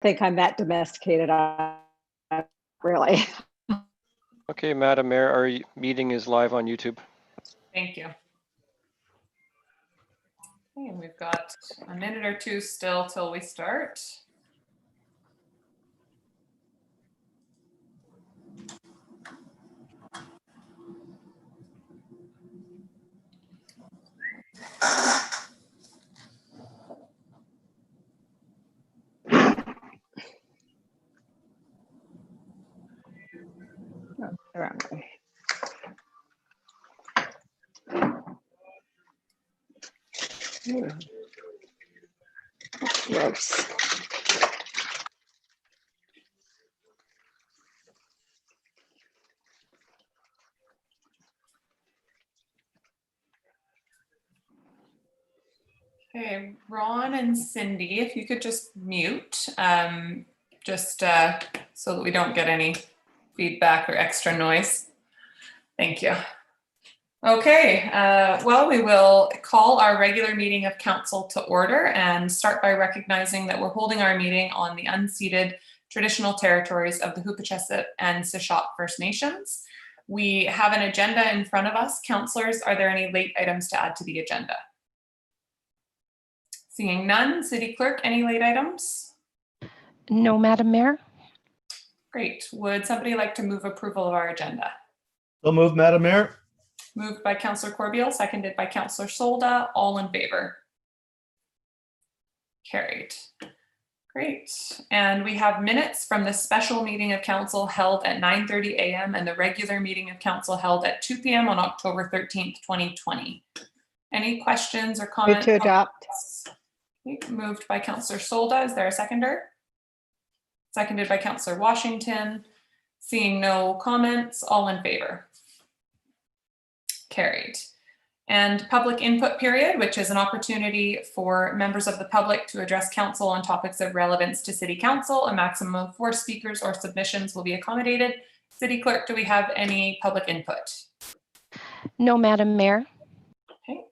think I'm that domesticated, really. Okay, Madam Mayor, our meeting is live on YouTube. Thank you. Okay, and we've got a minute or two still till we start. Whoops. Okay, Ron and Cindy, if you could just mute, just so that we don't get any feedback or extra noise. Thank you. Okay, well, we will call our regular meeting of council to order and start by recognizing that we're holding our meeting on the unceded traditional territories of the Hupecheset and Sishot First Nations. We have an agenda in front of us. Councillors, are there any late items to add to the agenda? Seeing none, City Clerk, any late items? No, Madam Mayor. Great. Would somebody like to move approval of our agenda? So moved, Madam Mayor. Moved by Councillor Corbeil, seconded by Councillor Solda. All in favor? Carried. Great. And we have minutes from the special meeting of council held at 9:30 a.m. and the regular meeting of council held at 2 p.m. on October 13th, 2020. Any questions or Move comments? to adopt. Moved by Councillor Solda. Is there a seconder? Seconded by Councillor Washington. Seeing no comments, all in favor? Carried. And public input period, which is an opportunity for members of the public to address council on topics of relevance to City Council. A maximum of 4 speakers or submissions will be accommodated. City Clerk, do we have any public input? No, Madam Mayor. Okay.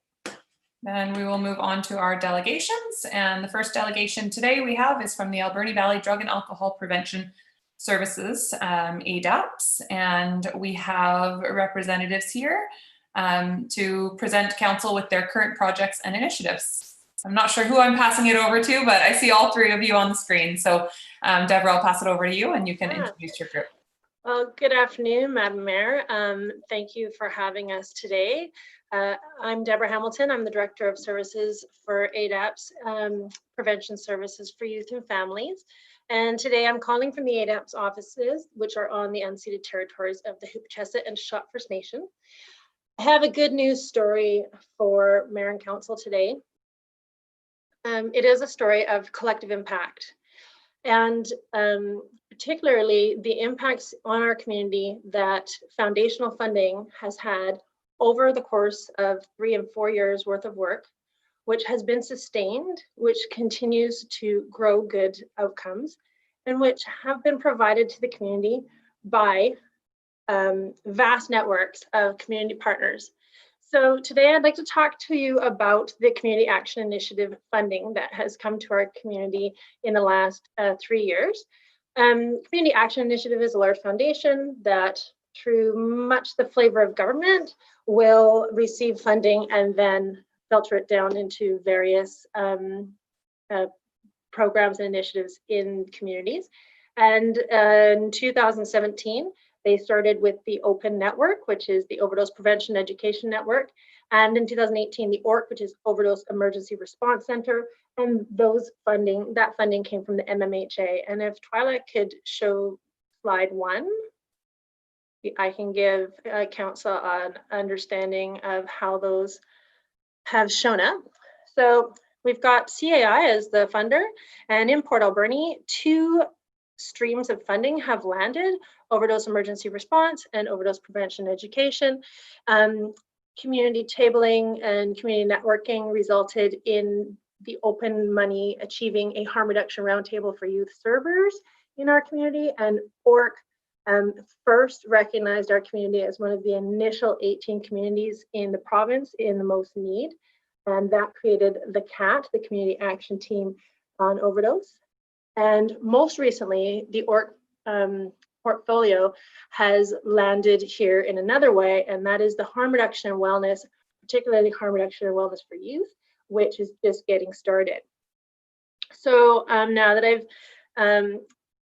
Then we will move on to our delegations. And the first delegation today we have is from the Alberni Valley Drug and Alcohol Prevention Services, ADAPS. And we have representatives here to present council with their current projects and initiatives. I'm not sure who I'm passing it over to, but I see all 3 of you on the screen. So Deborah, I'll pass it over to you and you can introduce your group. Well, good afternoon, Madam Mayor. Thank you for having us today. I'm Deborah Hamilton. I'm the Director of Services for ADAPS, Prevention Services for Youth and Families. And today I'm calling from the ADAPS offices, which are on the unceded territories of the Hupecheset and Sishot First Nation. I have a good news story for Mayor and Council today. It is a story of collective impact, and particularly the impacts on our community that foundational funding has had over the course of 3 and 4 years worth of work, which has been sustained, which continues to grow good outcomes, and which have been provided to the community by vast networks of community partners. So today I'd like to talk to you about the Community Action Initiative funding that has come to our community in the last 3 years. Community Action Initiative is a large foundation that, through much the flavor of government, will receive funding and then filter it down into various programs and initiatives in communities. And in 2017, they started with the OPEN network, which is the Overdose Prevention Education Network. And in 2018, the ORC, which is Overdose Emergency Response Center. And that funding came from the MMHA. And if Twyla could show slide 1, I can give council an understanding of how those have shown up. So we've got CAI as the funder, and in Port Alberni, 2 streams of funding have landed: overdose emergency response and overdose prevention education. Community tabling and community networking resulted in the open money achieving a harm reduction roundtable for youth servers in our community, and ORC first recognized our community as one of the initial 18 communities in the province in the most need, and that created the CAT, the Community Action Team on Overdose. And most recently, the ORC portfolio has landed here in another way, and that is the harm reduction and wellness, particularly harm reduction and wellness for youth, which is just getting started. So now that I've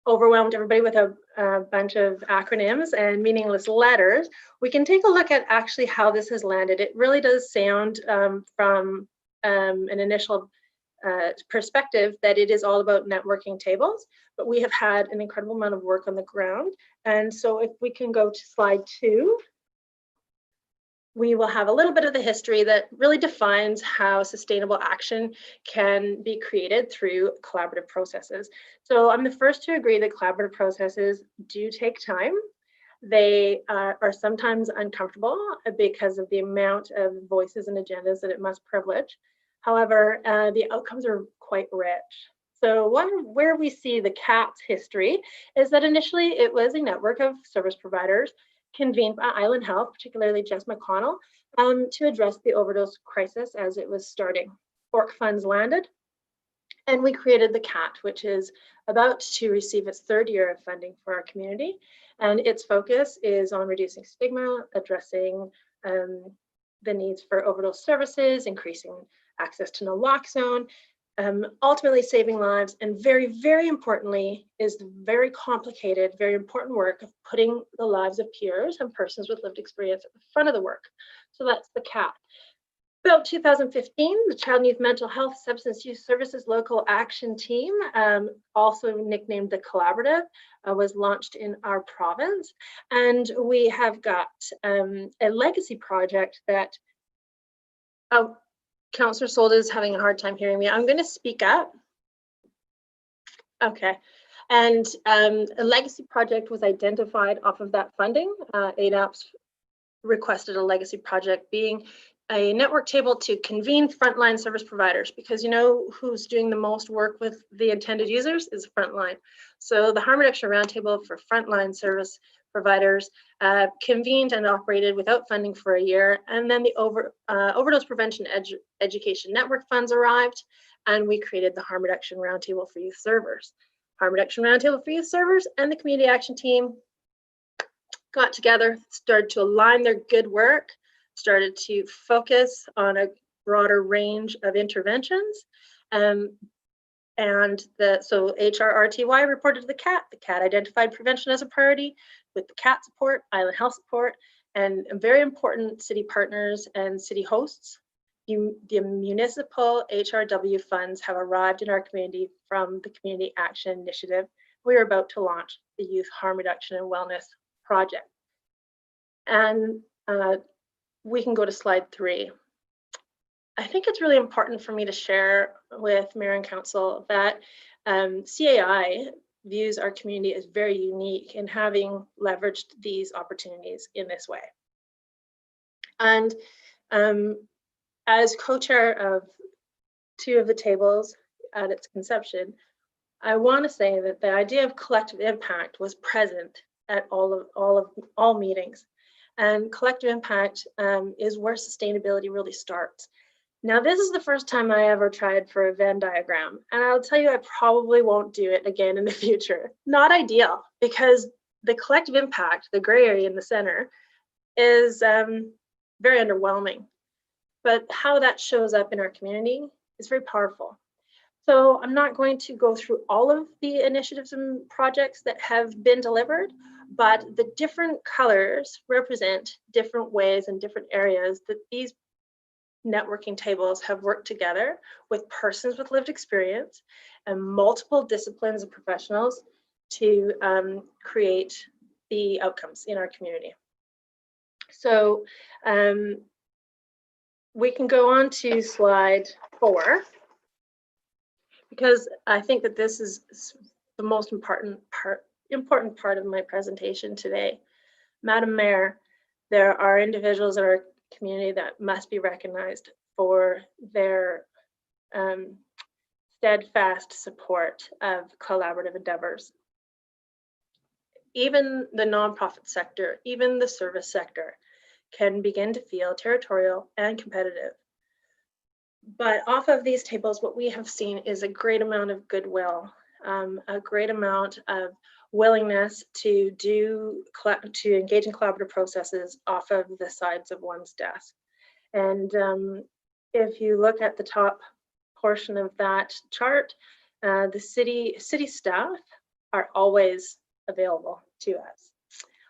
overwhelmed everybody with a bunch of acronyms and meaningless letters, we can take a look at actually how this has landed. It really does sound from an initial perspective that it is all about networking tables, but we have had an incredible amount of work on the ground. And so if we can go to slide 2, we will have a little bit of the history that really defines how sustainable action can be created through collaborative processes. So I'm the first to agree that collaborative processes do take time. They are sometimes uncomfortable because of the amount of voices and agendas that it must privilege. However, the outcomes are quite rich. So where we see the CAT's history is that initially it was a network of service providers convened by Island Health, particularly Jess McConnell, to address the overdose crisis as it was starting. ORC funds landed, and we created the CAT, which is about to receive its 3rd year of funding for our community. And its focus is on reducing stigma, addressing the needs for overdose services, increasing access to naloxone, ultimately saving lives, and very, very importantly is the very complicated, very important work of putting the lives of peers and persons with lived experience at the front of the work. So that's the CAT. About 2015, the Child and Youth Mental Health Substance Use Services Local Action Team, also nicknamed the Collaborative, was launched in our province. And we have got a legacy project that Councillor Solda is having a hard time hearing me. I'm going to speak up. Okay. And a legacy project was identified off of that funding. ADAPS requested a legacy project being a network table to convene frontline service providers, because you know who's doing the most work with the intended users is frontline. So the harm reduction roundtable for frontline service providers convened and operated without funding for a year, and then the overdose prevention education network funds arrived, and we created the harm reduction roundtable for youth servers. Harm reduction roundtable for youth servers and the community action team got together, started to align their good work, started to focus on a broader range of interventions. So HRRTY reported to the CAT. The CAT identified prevention as a priority with the CAT support, Island Health support, and very important city partners and city hosts. The municipal HRW funds have arrived in our community from the Community Action Initiative. We are about to launch the Youth Harm Reduction and Wellness Project. And we can go to slide 3. I think it's really important for me to share with Mayor and Council that CAI views our community as very unique in having leveraged these opportunities in this way. And as co-chair of 2 of the tables at its conception, I want to say that the idea of collective impact was present at all meetings. And collective impact is where sustainability really starts. Now, this is the first time I ever tried for a Venn diagram, and I'll tell you, I probably won't do it again in the future. Not ideal, because the collective impact, the gray area in the center, is very underwhelming. But how that shows up in our community is very powerful. So I'm not going to go through all of the initiatives and projects that have been delivered, but the different colors represent different ways and different areas that these networking tables have worked together with persons with lived experience and multiple disciplines and professionals to create the outcomes in our community. So we can go on to slide 4, because I think that this is the most important part of my presentation today. Madam Mayor, there are individuals in our community that must be recognized for their steadfast support of collaborative endeavors. Even the nonprofit sector, even the service sector can begin to feel territorial and competitive. But off of these tables, what we have seen is a great amount of goodwill a great amount of willingness to engage in collaborative processes off of the sides of one's desk. And if you look at the top portion of that chart, the city staff are always available to us,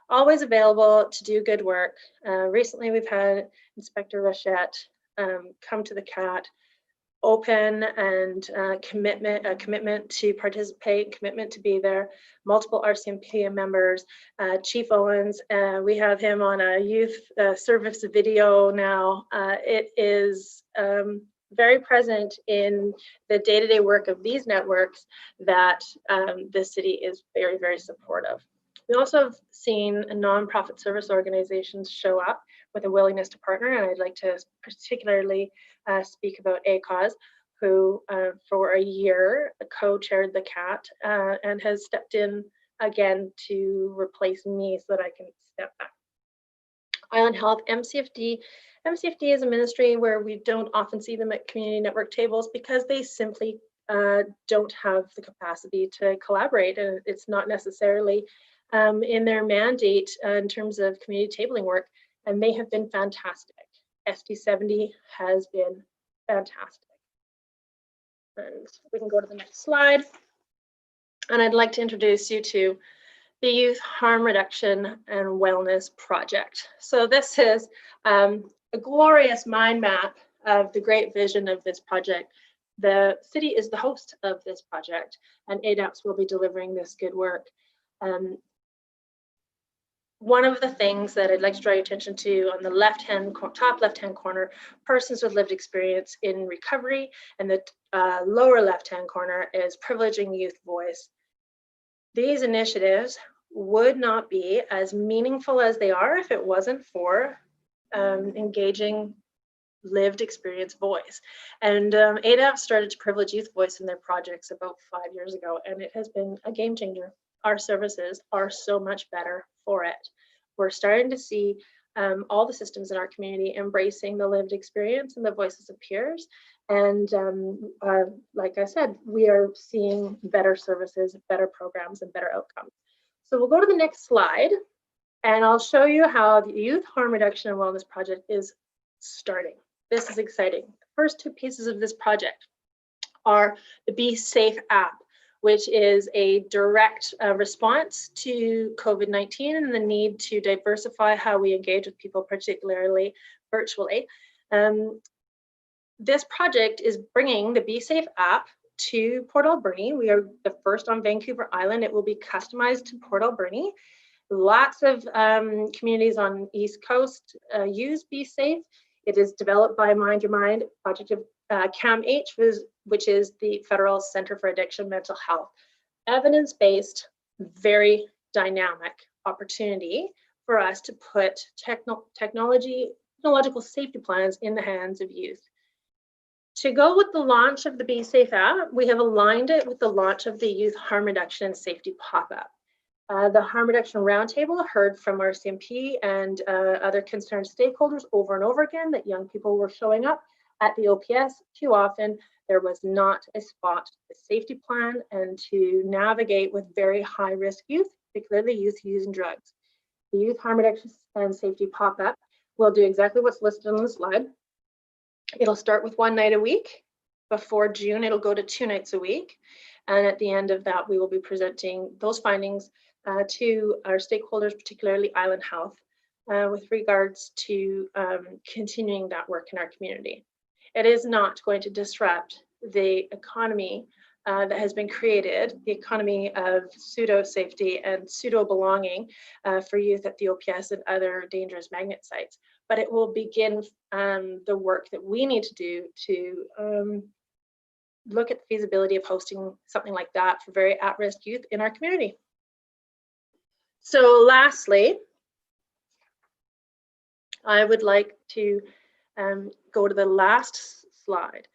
always available to do good work. Recently, we've had Inspector Rochette come to the CAT, open and commitment to participate, commitment to be there, multiple RCMP members, Chief Owens, we have him on a youth service video now. It is very present in the day-to-day work of these networks that the city is very, very supportive. We also have seen nonprofit service organizations show up with a willingness to partner, and I'd like to particularly speak about ACAUSE, who for a year co-chaired the CAT and has stepped in again to replace me so that I can step back. Island Health, MCFD. MCFD is a ministry where we don't often see them at community network tables because they simply don't have the capacity to collaborate, and it's not necessarily in their mandate in terms of community tabling work, and they have been fantastic. SD70 has been fantastic. And we can go to the next slide. And I'd like to introduce you to the Youth Harm Reduction and Wellness Project. So this is a glorious mind map of the great vision of this project. The city is the host of this project, and ADAPS will be delivering this good work. One of the things that I'd like to draw your attention to on the top left-hand corner, persons with lived experience in recovery, and the lower left-hand corner is privileging youth voice. These initiatives would not be as meaningful as they are if it wasn't for engaging lived experience voice. And ADAPT started to privilege youth voice in their projects about 5 years ago, and it has been a game changer. Our services are so much better for it. We're starting to see all the systems in our community embracing the lived experience and the voices of peers. And like I said, we are seeing better services, better programs, and better outcomes. So we'll go to the next slide, and I'll show you how the Youth Harm Reduction and Wellness Project is starting. This is exciting. The first two pieces of this project are the Be Safe app, which is a direct response to COVID-19 and the need to diversify how we engage with people, particularly virtually. This project is bringing the Be Safe app to Port Alberni. We are the first on Vancouver Island. It will be customized to Port Alberni. Lots of communities on East Coast use Be Safe. It is developed by Mind Your Mind, project of CAMH, which is the Federal Center for Addiction Mental Health. Evidence-based, very dynamic opportunity for us to put technological safety plans in the hands of youth. To go with the launch of the Be Safe app, we have aligned it with the launch of the Youth Harm Reduction and Safety pop-up. The Harm Reduction Roundtable heard from RCMP and other concerned stakeholders over and over again that young people were showing up at the OPS too often. There was not a spot, a safety plan, and to navigate with very high-risk youth, particularly youth using drugs. The Youth Harm Reduction and Safety pop-up will do exactly what's listed on the slide. It'll start with 1 night a week. Before June, it'll go to 2 nights a week. And at the end of that, we will be presenting those findings to our stakeholders, particularly Island Health, with regards to continuing that work in our community. It is not going to disrupt the economy that has been created, the economy of pseudo-safety and pseudo-belonging for youth at the OPS and other dangerous magnet sites. But it will begin the work that we need to do to look at the feasibility of hosting something like that for very at-risk youth in our community. So lastly, I would like to go to the last slide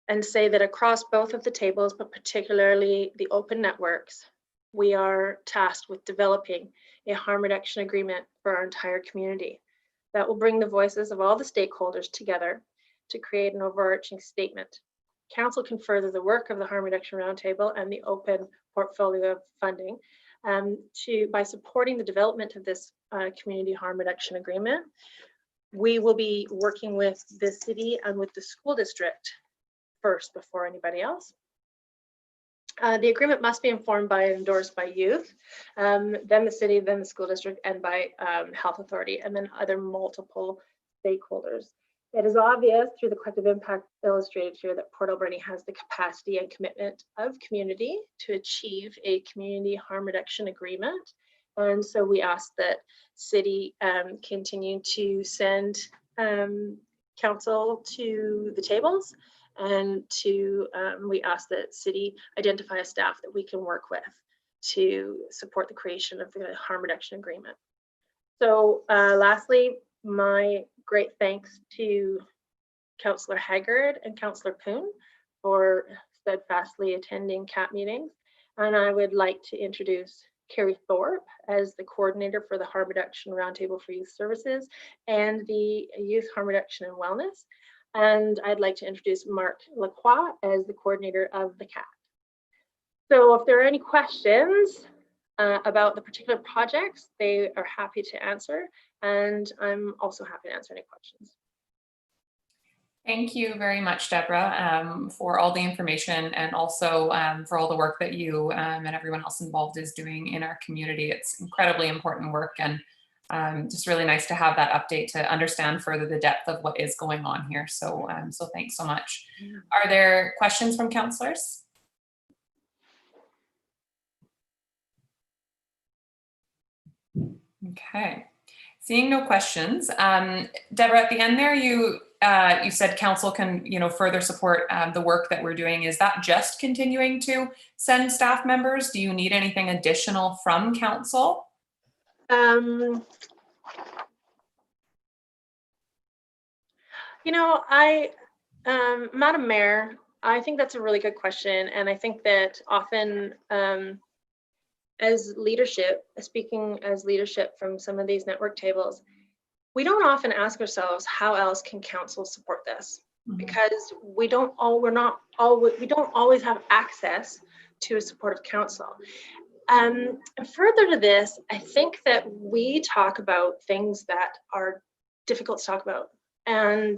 and say that across both of the tables, but particularly the open networks, we are tasked with developing a harm reduction agreement for our entire community that will bring the voices of all the stakeholders together to create an overarching statement council can further the work of the Harm Reduction Roundtable and the open portfolio of funding by supporting the development of this community harm reduction agreement. We will be working with the city and with the school district first before anybody else. The agreement must be informed by and endorsed by youth, then the city, then the school district, and by health authority, and then other multiple stakeholders. It is obvious through the collective impact illustrated here that Port Alberni has the capacity and commitment of community to achieve a community harm reduction agreement. And so we ask that city continue to send council to the tables, and we ask that city identify a staff that we can work with to support the creation of the harm reduction agreement. So lastly, my great thanks to Councillor Haggard and Councillor Poon for steadfastly attending CAT meetings. And I would like to introduce Carrie Thorpe as the coordinator for the Harm Reduction Roundtable for Youth Services and the Youth Harm Reduction and Wellness. And I'd like to introduce Mark Lacroix as the coordinator of the CAT. So if there are any questions about the particular projects, they are happy to answer. And I'm also happy to answer any questions. Thank you very much, Deborah, for all the information and also for all the work that you and everyone else involved is doing in our community. It's incredibly important work, and just really nice to have that update to understand further the depth of what is going on here. So, so thanks so much. Are there questions from councillors? Okay. Seeing no questions, Deborah, at the end there, you said council can, further support the work that we're doing. Is that just continuing to send staff members? Do you need anything additional from council? Madam Mayor, I think that's a really good question, and I think that often, as leadership, speaking as leadership from some of these network tables, we don't often ask ourselves, how else can council support this? Because we don't always have access to a supportive council. And further to this, I think that we talk about things that are difficult to talk about, and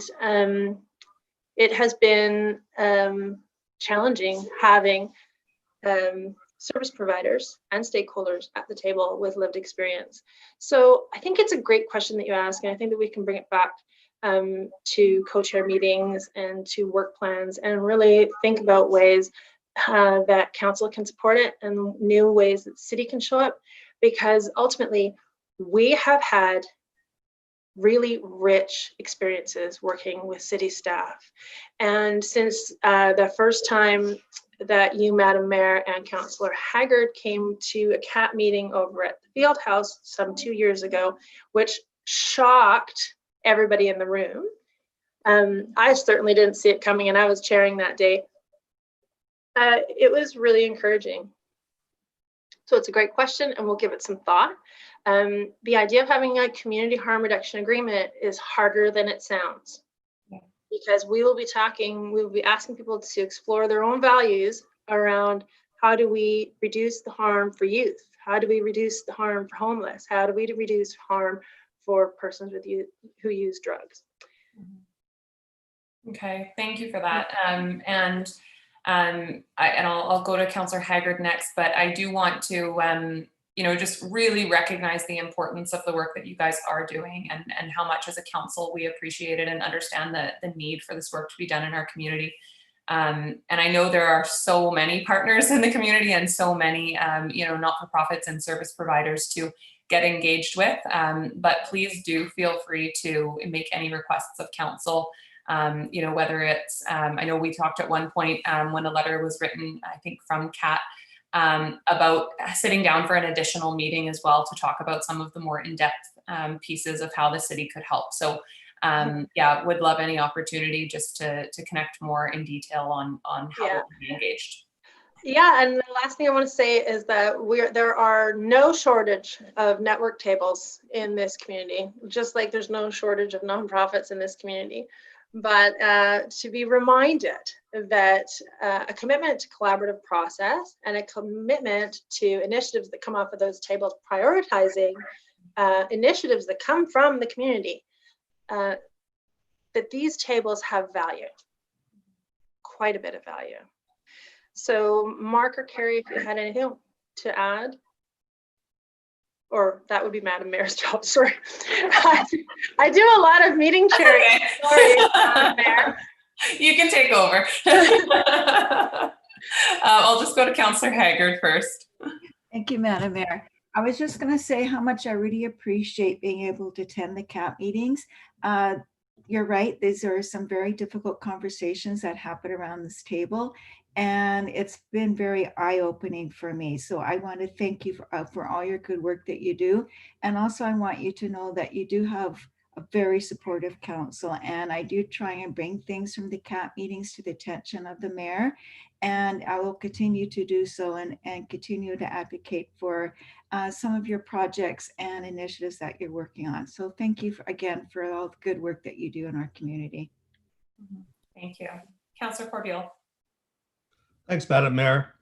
it has been challenging having service providers and stakeholders at the table with lived experience. So I think it's a great question that you ask, and I think that we can bring it back to co-chair meetings and to work plans and really think about ways that council can support it and new ways that the city can show up, because ultimately we have had really rich experiences working with city staff. And since the first time that you, Madam Mayor, and Councillor Haggard came to a CAT meeting over at the Field House some 2 years ago, which shocked everybody in the room. I certainly didn't see it coming, and I was chairing that day. It was really encouraging. So it's a great question, and we'll give it some thought. The idea of having a community harm reduction agreement is harder than it sounds, because we will be asking people to explore their own values around how do we reduce the harm for youth? How do we reduce the harm for homeless? How do we reduce harm for persons with youth who use drugs? Okay, thank you for that. I'll go to Councillor Haggard next, but I do want to just really recognize the importance of the work that you guys are doing, and how much as a council we appreciate it and understand the need for this work to be done in our community. And I know there are so many partners in the community and so many not-for-profits and service providers to get engaged with, but please do feel free to make any requests of council. Whether it's, I know we talked at one point when a letter was written, I think from CAT, about sitting down for an additional meeting as well to talk about some of the more in-depth pieces of how the city could help. So yeah, would love any opportunity just to connect more in detail on how we can be engaged. Yeah, and the last thing I want to say is that there are no shortage of network tables in this community, just like there's no shortage of nonprofits in this community. but to be reminded that a commitment to collaborative process and a commitment to initiatives that come off of those tables, prioritizing initiatives that come from the community, that these tables have value, quite a bit of value. So Mark or Carrie, if you had anything to add, or that would be Madam Mayor's job, sorry. I do a lot of meeting chairing. Okay. Sorry, Madam Mayor. You can take over. I'll just go to Councillor Haggard first. Thank you, Madam Mayor. I was just going to say how much I really appreciate being able to attend the CAP meetings. You're right, these are some very difficult conversations that happen around this table, and it's been very eye-opening for me. So I want to thank you for all your good work that you do. And also I want you to know that you do have a very supportive council, and I do try and bring things from the CAP meetings to the attention of the mayor, and I will continue to do so and continue to advocate for some of your projects and initiatives that you're working on. So thank you again for all the good work that you do in our community. Thank you. Councillor Corbeil. Thanks, Madam Mayor.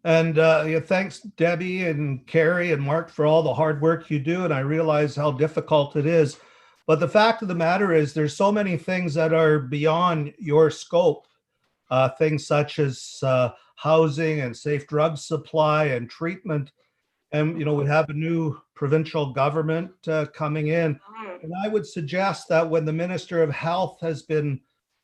And yeah, thanks, Debbie and Carrie and Mark, for all the hard work you do. And I realize how difficult it is. But the fact of the matter is there's so many things that are beyond your scope. Things such as housing and safe drug supply and treatment. And, you know, we have a new provincial government coming in. And I would suggest that when the Minister of Health has been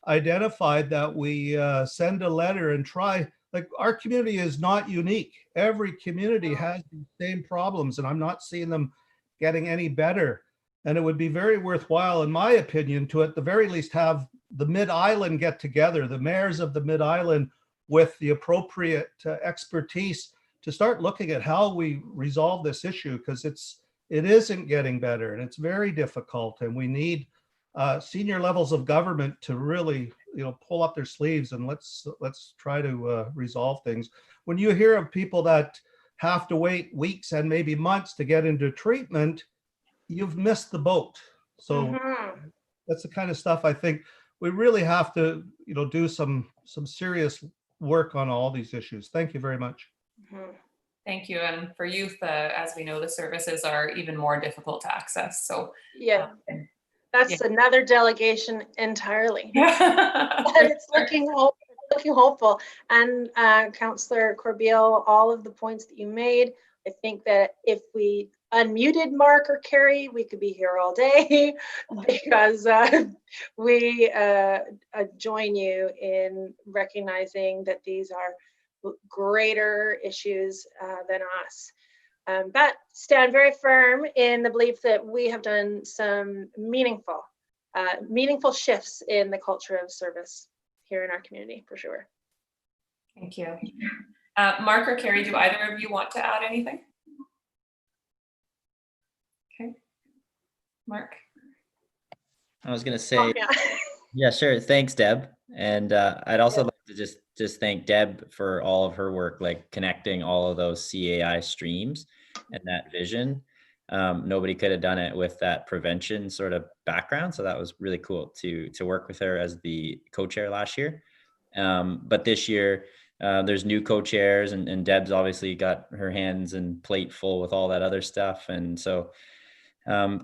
identified, that we send a letter and try, like, our community is not unique. Every community has the same problems, and I'm not seeing them getting any better. And it would be very worthwhile, in my opinion, to at the very least have the Mid-Island get together, the mayors of the Mid-Island with the appropriate expertise to start looking at how we resolve this issue, because it isn't getting better and it's very difficult, and we need senior levels of government to really, you know, pull up their sleeves and let's try to resolve things. When you hear of people that have to wait weeks and maybe months to get into treatment, you've missed the boat. So that's the kind of stuff I think we really have to, you know, do some serious work on all these issues. Thank you very much. Thank you. And for youth, as we know, the services are even more difficult to access. So Yeah, that's another delegation entirely. yeah. It's looking hopeful. And Councillor Corbeil, all of the points that you made, I think that if we unmuted Mark or Carrie, we could be here all day, because we join you in recognizing that these are greater issues than us. But stand very firm in the belief that we have done some meaningful shifts in the culture of service here in our community, for sure. Thank you. Mark or Carrie, do either of you want to add anything? Okay. Mark. I was going to say, yeah, sure. Thanks, Deb. And I'd also like to just thank Deb for all of her work, like connecting all of those CAI streams and that vision. Nobody could have done it with that prevention sort of background. So that was really cool to work with her as the co-chair last year. But this year, there's new co-chairs, and Deb's obviously got her hands and plate full with all that other stuff. And so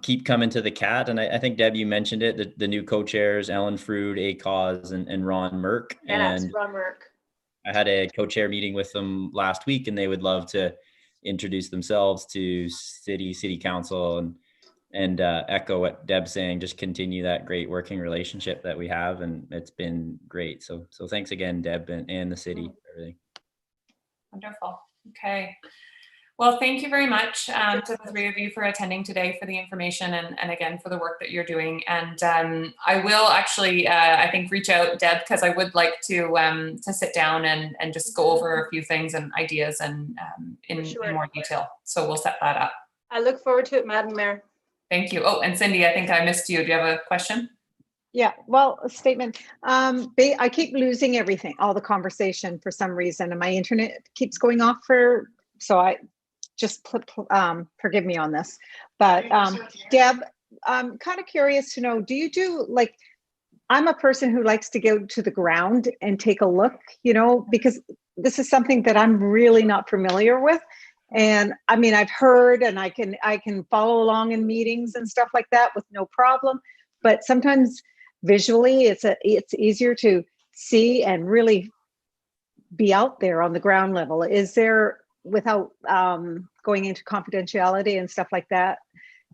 keep coming to the CAT. And I think, Deb, you mentioned it, the new co-chairs, Ellen Frood, ACAUS, and Ron Merck. Yes, and Ron Merck. I had a co-chair meeting with them last week, and they would love to introduce themselves to city council and echo what Deb's saying, just continue that great working relationship that we have. And it's been great. So thanks again, Deb, and the city for everything. Wonderful. Okay. Well, thank you very much to the three of you for attending today, for the information, and again, for the work that you're doing. And I will actually, I think, reach out, Deb, because I would like to sit down and just go over a few things and ideas and in more detail. So we'll set that up. I look forward to it, Madam Mayor. Thank you. Oh, and Cindy, I think I missed you. Do you have a question? Yeah, well, a statement. I keep losing everything, all the conversation for some reason, and my internet keeps going off so I just forgive me on this. But Deb, I'm kind of curious to know, do you do like I'm a person who likes to go to the ground and take a look, because this is something that I'm really not familiar with. And I mean, I've heard, and I can follow along in meetings and stuff like that with no problem. But sometimes visually, it's easier to see and really be out there on the ground level. Is there, without going into confidentiality and stuff like that,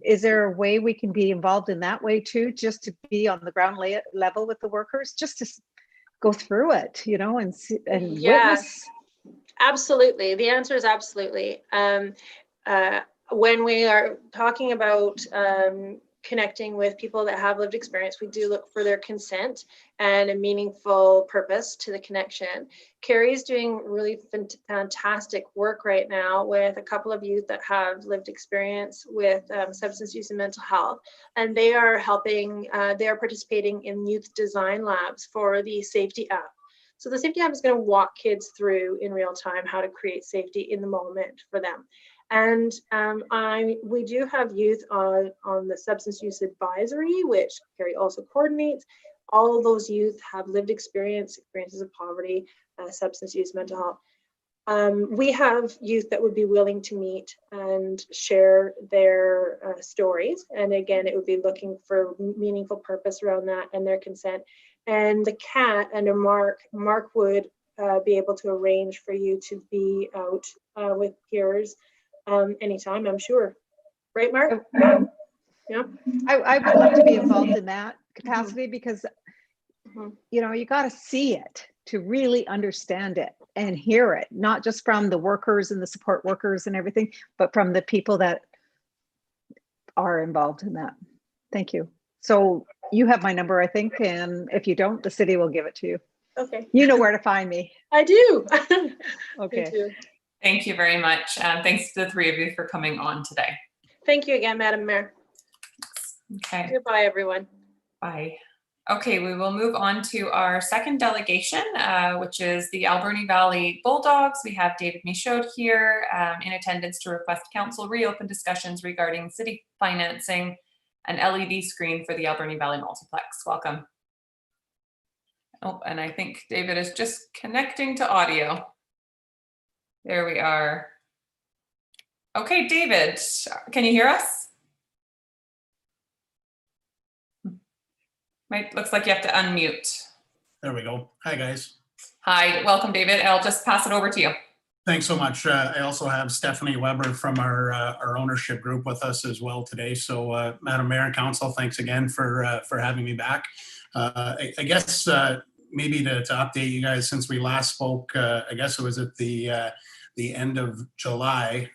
is there a way we can be involved in that way too, just to be on the ground level with the workers, just to go through it, and see, and witness? Absolutely. The answer is absolutely. When we are talking about connecting with people that have lived experience, we do look for their consent and a meaningful purpose to the connection. Carrie's doing really fantastic work right now with a couple of youth that have lived experience with substance use and mental health, and they are helping, they are participating in youth design labs for the safety app. So the safety app is going to walk kids through in real time how to create safety in the moment for them. And we do have youth on the substance use advisory, which Carrie also coordinates. All of those youth have lived experiences of poverty, substance use, mental health. We have youth that would be willing to meet and share their stories. And again, it would be looking for meaningful purpose around that and their consent. And the CAT under Mark would be able to arrange for you to be out with peers anytime, I'm sure. Right, Mark? Yeah. I would love to be involved in that capacity, because you got to see it to really understand it and hear it, not just from the workers and the support workers and everything, but from the people that are involved in that. Thank you. So you have my number, I think, and if you don't, the city will give it to you. Okay. You know where to find me. I do. Okay. Me too. Thank you very much. Thanks to the three of you for coming on today. Thank you again, Madam Mayor. Okay. Goodbye, everyone. Bye. Okay, we will move on to our second delegation, which is the Alberni Valley Bulldogs. We have David Michaud here in attendance to request council reopen discussions regarding city financing an LED screen for the Alberni Valley Multiplex. Welcome. Oh, and I think David is just connecting to audio. There we are. Okay, David, can you hear us? Looks like you have to unmute. There we go. Hi, guys. Hi, welcome, David. I'll just pass it over to you. Thanks so much. I also have Stephanie Weber from our ownership group with us as well today. So, Madam Mayor and Council, thanks again for having me back. I guess maybe to update you guys, since we last spoke, I guess it was at the end of July.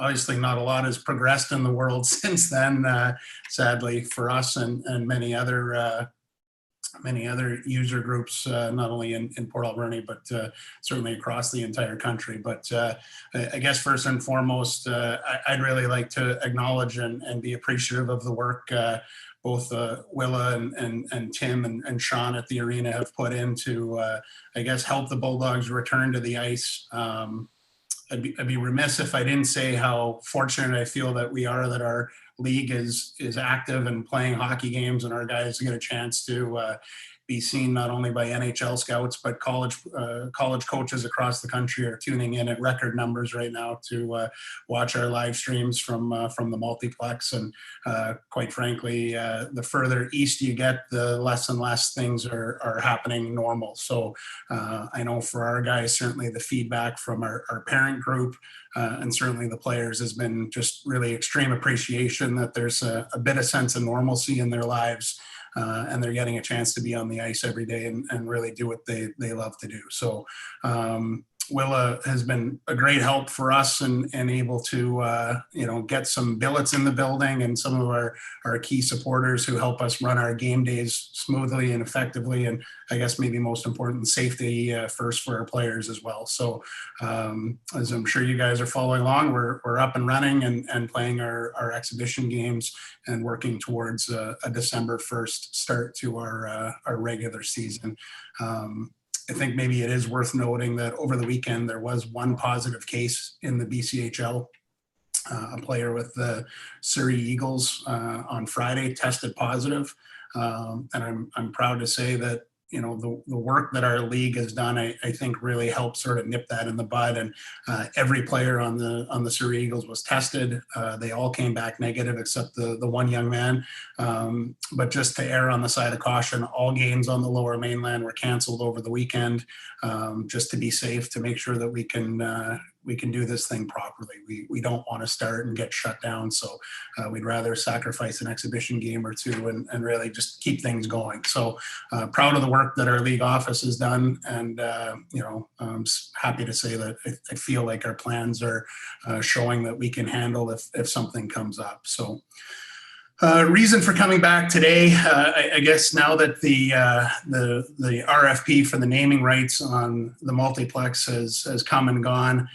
Obviously, not a lot has progressed in the world since then, sadly for us and many other user groups, not only in Port Alberni, but certainly across the entire country. But I guess first and foremost, I'd really like to acknowledge and be appreciative of the work both Willa and Tim and Sean at the arena have put in to, I guess, help the Bulldogs return to the ice. I'd be remiss if I didn't say how fortunate I feel that we are, that our league is active and playing hockey games, and our guys get a chance to be seen not only by NHL scouts, but college coaches across the country are tuning in at record numbers right now to watch our live streams from the multiplex. And quite frankly, the further east you get, the less and less things are happening normal. So I know for our guys, certainly the feedback from our parent group and certainly the players has been just really extreme appreciation that there's a bit of sense of normalcy in their lives. And they're getting a chance to be on the ice every day and really do what they love to do. So Willa has been a great help for us and able to get some billets in the building, and some of our key supporters who help us run our game days smoothly and effectively, and I guess maybe most important, safety first for our players as well. So as I'm sure you guys are following along, we're up and running and playing our exhibition games and working towards a December 1st start to our regular season. I think maybe it is worth noting that over the weekend, there was one positive case in the BCHL. a player with the Surrey Eagles on Friday tested positive. And I'm proud to say that, you know, the work that our league has done, I think really helped sort of nip that in the bud. And every player on the Surrey Eagles was tested. They all came back negative except the one young man. But just to err on the side of caution, all games on the Lower Mainland were canceled over the weekend, just to be safe, to make sure that we can do this thing properly. We don't want to start and get shut down. So we'd rather sacrifice an exhibition game or two and really just keep things going. So proud of the work that our league office has done. And, you know, I'm happy to say that I feel like our plans are showing that we can handle if something comes up. So reason for coming back today, I guess now that the RFP for the naming rights on the multiplex has come and gone.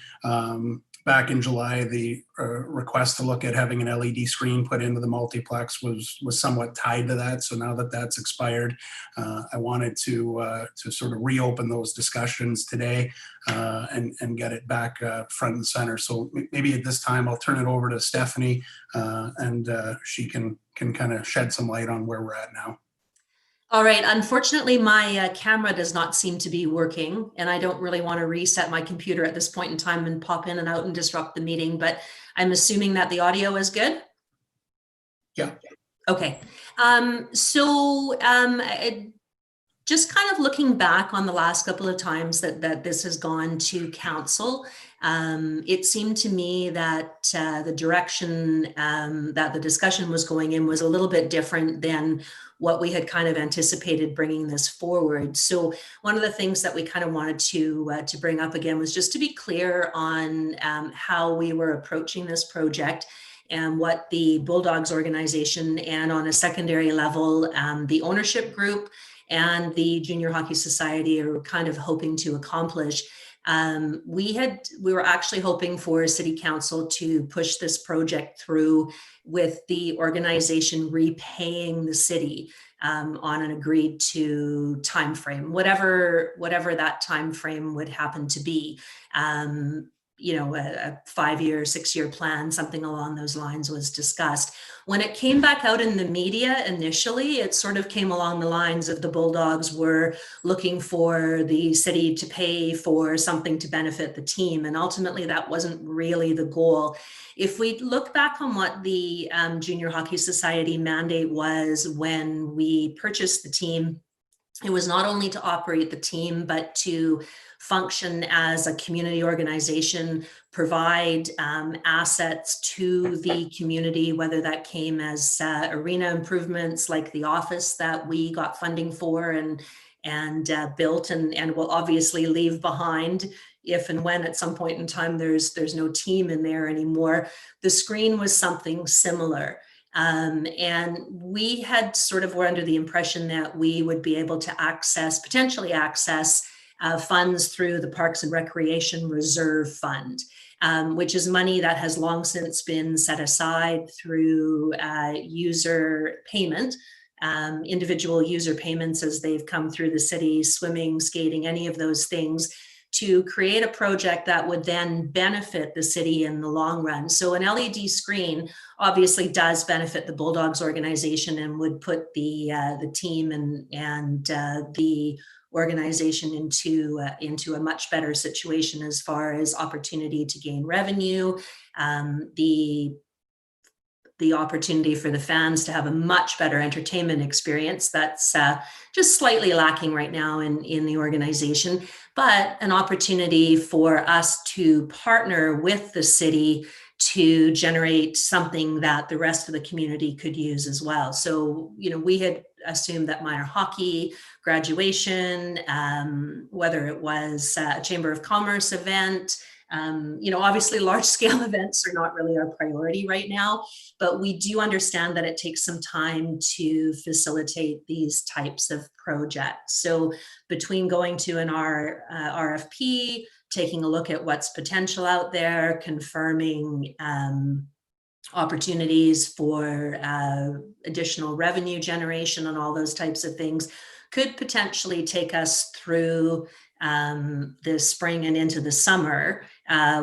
Back in July, the request to look at having an LED screen put into the multiplex was somewhat tied to that. So now that that's expired, I wanted to sort of reopen those discussions today and get it back front and center. So maybe at this time I'll turn it over to Stephanie and she can kind of shed some light on where we're at now. All right. Unfortunately, my camera does not seem to be working, and I don't really want to reset my computer at this point in time and pop in and out and disrupt the meeting, but I'm assuming that the audio is good? Yeah. Okay. Just kind of looking back on the last couple of times that this has gone to council, it seemed to me that the direction that the discussion was going in was a little bit different than what we had kind of anticipated bringing this forward. So one of the things that we kind of wanted to bring up again was just to be clear on how we were approaching this project and what the Bulldogs organization, and on a secondary level, the ownership group and the Junior Hockey Society are kind of hoping to accomplish. We were actually hoping for City Council to push this project through with the organization repaying the city on an agreed to time frame, whatever that time frame would happen to be. You know, a 5-year, 6-year plan, something along those lines was discussed. When it came back out in the media initially, it sort of came along the lines of the Bulldogs were looking for the city to pay for something to benefit the team. And ultimately, that wasn't really the goal. If we look back on what the Junior Hockey Society mandate was when we purchased the team, it was not only to operate the team, but to function as a community organization, provide assets to the community, whether that came as arena improvements like the office that we got funding for and built and will obviously leave behind if and when at some point in time there's no team in there anymore. The screen was something similar. And we had sort of were under the impression that we would be able to potentially access funds through the Parks and Recreation Reserve Fund, which is money that has long since been set aside through user payment, individual user payments as they've come through the city, swimming, skating, any of those things, to create a project that would then benefit the city in the long run. So an LED screen obviously does benefit the Bulldogs organization and would put the team and the organization into a much better situation as far as opportunity to gain revenue, the opportunity for the fans to have a much better entertainment experience that's just slightly lacking right now in the organization, but an opportunity for us to partner with the city to generate something that the rest of the community could use as well. So, you know, we had assumed that minor hockey, graduation, whether it was a Chamber of Commerce event, you know, obviously large scale events are not really our priority right now, but we do understand that it takes some time to facilitate these types of projects. So between going to an RFP, taking a look at what's potential out there, confirming opportunities for additional revenue generation and all those types of things could potentially take us through this spring and into the summer,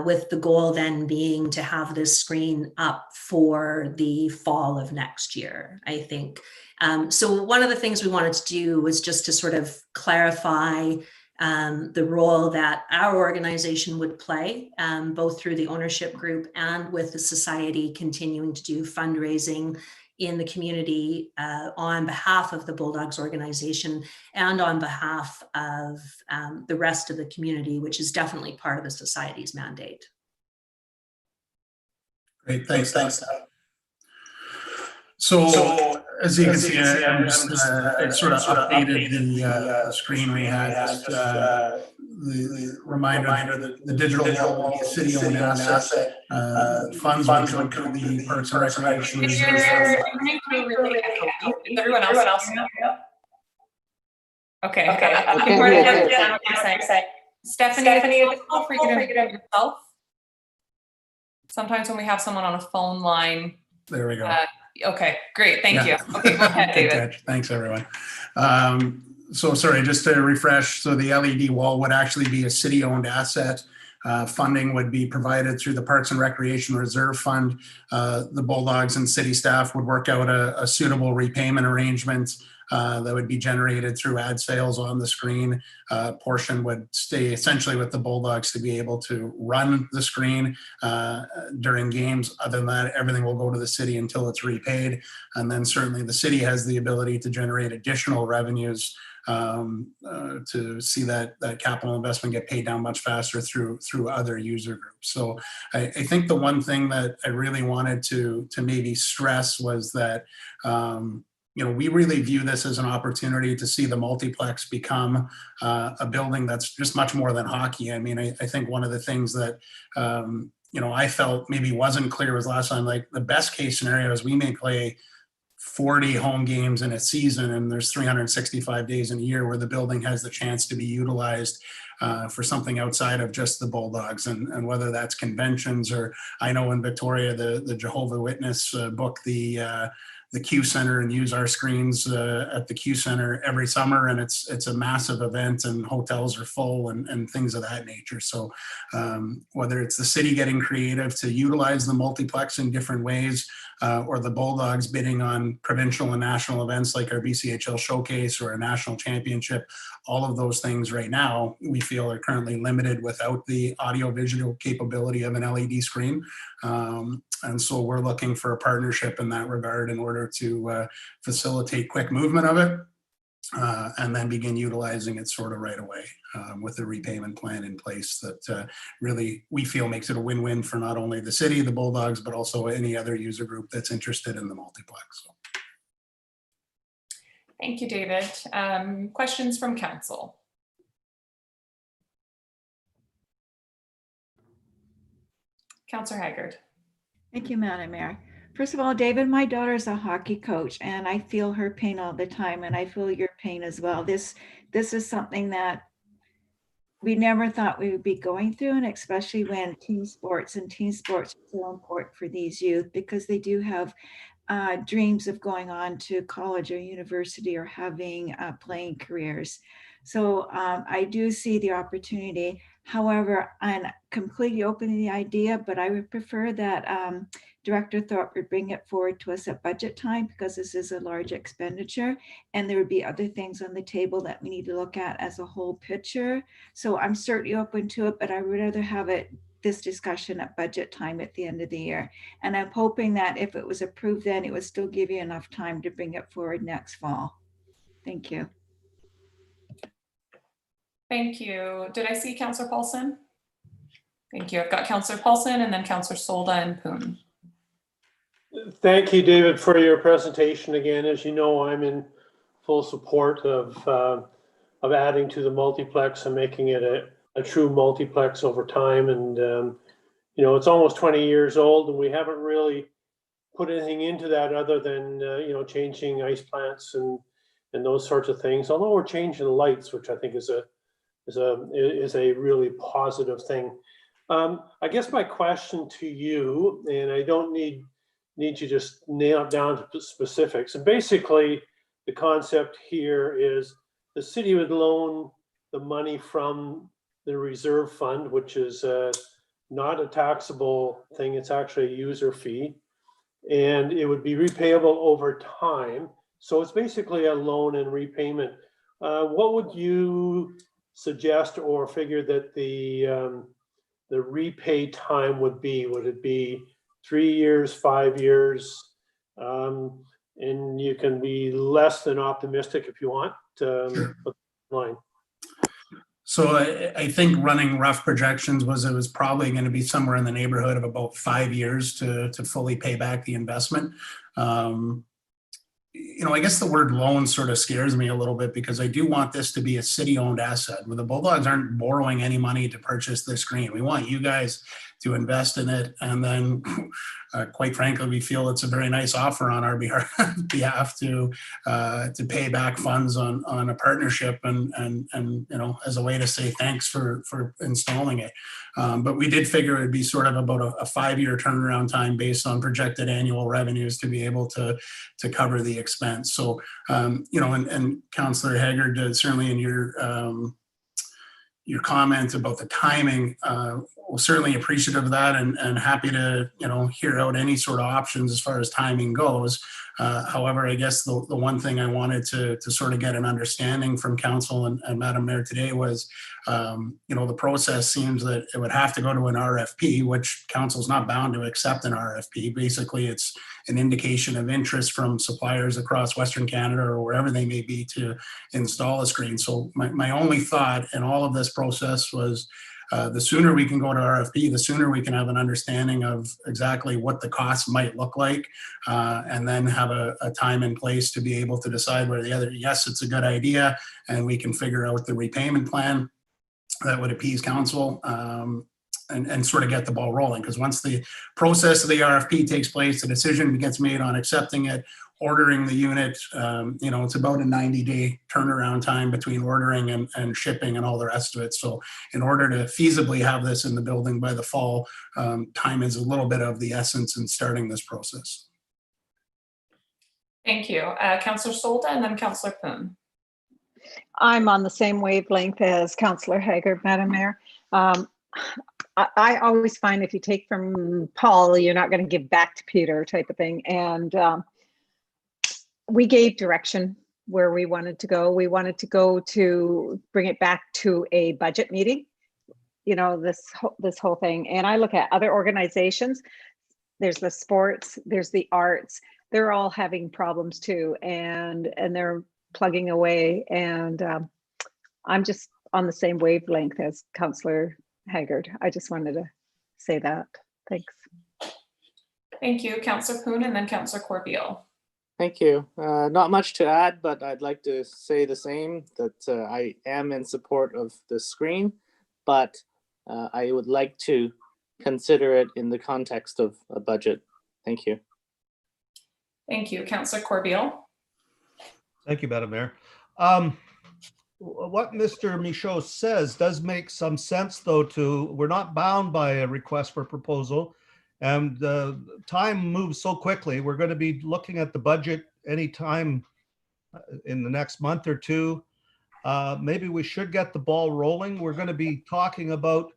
with the goal then being to have this screen up for the fall of next year, I think. So one of the things we wanted to do was just to sort of clarify the role that our organization would play, both through the ownership group and with the society continuing to do fundraising in the community on behalf of the Bulldogs organization and on behalf of the rest of the community, which is definitely part of the society's mandate. Great, thanks. So as you can see, I sort of updated the screen we had, just the reminder that the digital wall will be a city-owned asset. Funds will come to the Parks and Recreation Is everyone else? Okay. Stephanie, feel free to get it yourself. Sometimes when we have someone on a phone line. There we go. Okay, great. Thank you. Okay, go ahead, David. Thanks, everyone. So sorry, just to refresh. So the LED wall would actually be a city-owned asset. Funding would be provided through the Parks and Recreation Reserve Fund. The Bulldogs and city staff would work out a suitable repayment arrangement that would be generated through ad sales on the screen. Portion would stay essentially with the Bulldogs to be able to run the screen during games. Other than that, everything will go to the city until it's repaid. And then certainly the city has the ability to generate additional revenues to see that capital investment get paid down much faster through other user groups. So I think the one thing that I really wanted to maybe stress was that we really view this as an opportunity to see the multiplex become a building that's just much more than hockey. I mean, I think one of the things that I felt maybe wasn't clear was last time, like the best case scenario is we may play 40 home games in a season, and there's 365 days in a year where the building has the chance to be utilized for something outside of just the Bulldogs, and whether that's conventions, or I know in Victoria the Jehovah's Witness book the Q Center and use our screens at the Q Center every summer, and it's a massive event, and hotels are full and things of that nature. So whether it's the city getting creative to utilize the multiplex in different ways, or the Bulldogs bidding on provincial and national events like our BCHL Showcase or a national championship, all of those things right now we feel are currently limited without the audio-visual capability of an LED screen. And so we're looking for a partnership in that regard in order to facilitate quick movement of it, and then begin utilizing it sort of right away with the repayment plan in place that really we feel makes it a win-win for not only the city, the Bulldogs, but also any other user group that's interested in the multiplex. So. Thank you, David. Questions from council? Councillor Haggard. Thank you, Madam Mayor. First of all, David, my daughter's a hockey coach, and I feel her pain all the time, and I feel your pain as well. This is something that we never thought we would be going through, and especially when team sports are so important for these youth, because they do have dreams of going on to college or university or having playing careers. So I do see the opportunity. However, I'm completely open to the idea, but I would prefer that Director Thorpe would bring it forward to us at budget time, because this is a large expenditure and there would be other things on the table that we need to look at as a whole picture. So I'm certainly open to it, but I would rather have this discussion at budget time at the end of the year. And I'm hoping that if it was approved then, it would still give you enough time to bring it forward next fall. Thank you. Thank you. Did I see Councillor Paulson? Thank you. I've got Councillor Paulson and then Councillor Solda and Poon. Thank you, David, for your presentation again. As you know, I'm in full support of adding to the multiplex and making it a true multiplex over time. And it's almost 20 years old, and we haven't really put anything into that other than changing ice plants and those sorts of things. Although we're changing the lights, which I think is a really positive thing. I guess my question to you, and I don't need you to just nail it down to specifics. And basically, the concept here is the city would loan the money from the reserve fund, which is not a taxable thing. It's actually a user fee. And it would be repayable over time. So it's basically a loan and repayment. What would you suggest or figure that the repay time would be? Would it be 3 years, 5 years? And you can be less than optimistic if you want. Sure. Line. So I think running rough projections was it was probably going to be somewhere in the neighborhood of about 5 years to fully pay back the investment. You know, I guess the word loan sort of scares me a little bit because I do want this to be a city-owned asset where the Bulldogs aren't borrowing any money to purchase this screen. We want you guys to invest in it. And then quite frankly, we feel it's a very nice offer on our behalf to pay back funds on a partnership and you know, as a way to say thanks for installing it. But we did figure it'd be sort of about a 5-year turnaround time based on projected annual revenues to be able to cover the expense. So, you know, and Councillor Haggard, certainly in your comment about the timing, we're certainly appreciative of that and happy to, you know, hear out any sort of options as far as timing goes. However, I guess the one thing I wanted to sort of get an understanding from Council and Madam Mayor today was, you know, the process seems that it would have to go to an RFP, which Council's not bound to accept an RFP. Basically, it's an indication of interest from suppliers across Western Canada or wherever they may be to install a screen. So my only thought in all of this process was the sooner we can go to RFP, the sooner we can have an understanding of exactly what the costs might look like, and then have a time in place to be able to decide whether the other, yes, it's a good idea, and we can figure out the repayment plan that would appease Council. And sort of get the ball rolling, because once the process of the RFP takes place, the decision gets made on accepting it, ordering the unit, you know, it's about a 90-day turnaround time between ordering and shipping and all the rest of it. So in order to feasibly have this in the building by the fall, time is a little bit of the essence in starting this process. Thank you. Councillor Solda and then Councillor Poon. I'm on the same wavelength as Councillor Haggard, Madam Mayor. I always find if you take from Paul, you're not going to give back to Peter type of thing. And we gave direction where we wanted to go. We wanted to go to bring it back to a budget meeting, you know, this whole thing. And I look at other organizations, there's the sports, there's the arts, they're all having problems too. And they're plugging away. And I'm just on the same wavelength as Councillor Haggard. I just wanted to say that. Thanks. Thank you, Councillor Poon and then Councillor Corbeil. Thank you. Not much to add, but I'd like to say the same, that I am in support of the screen, but I would like to consider it in the context of a budget. Thank you. Thank you, Councillor Corbeil. Thank you, Madam Mayor. What Mr. Michaud says does make some sense, though, we're not bound by a request for proposal, and time moves so quickly. We're going to be looking at the budget anytime in the next month or two. Maybe we should get the ball rolling. We're going to be talking about,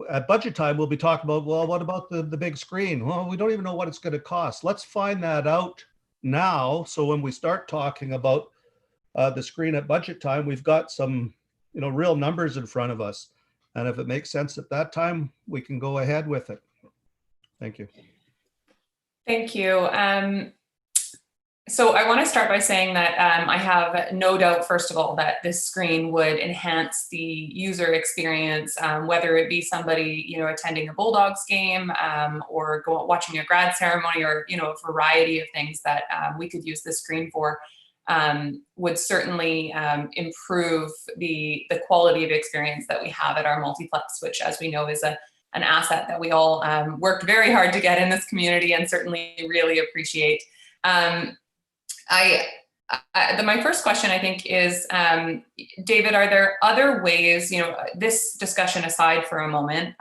at budget time, we'll be talking about, well, what about the big screen? Well, we don't even know what it's going to cost. Let's find that out now, so when we start talking about the screen at budget time, we've got some, you know, real numbers in front of us. And if it makes sense at that time, we can go ahead with it. Thank you. Thank you. So I want to start by saying that I have no doubt, first of all, that this screen would enhance the user experience, whether it be somebody, you know, attending a Bulldogs game or watching a grad ceremony, or, you know, a variety of things that we could use this screen for. Would certainly improve the quality of experience that we have at our multiplex, which, as we know, is an asset that we all worked very hard to get in this community and certainly really appreciate. My first question, I think, is, David, are there other ways, you know, this discussion aside for a moment,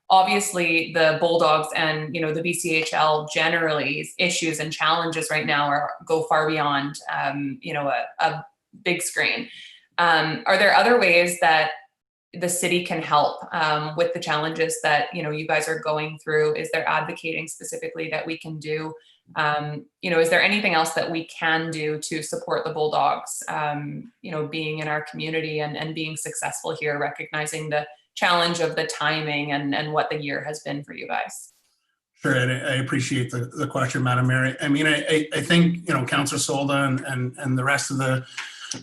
obviously the Bulldogs and, you know, the BCHL generally issues and challenges right now go far beyond, you know, a big screen. Are there other ways that the city can help with the challenges that you guys are going through? Is there advocating specifically that we can do? Is there anything else that we can do to support the Bulldogs, being in our community and being successful here, recognizing the challenge of the timing and what the year has been for you guys? Sure, I appreciate the question, Madam Mayor. I mean, I think, Councillor Solda and the rest of the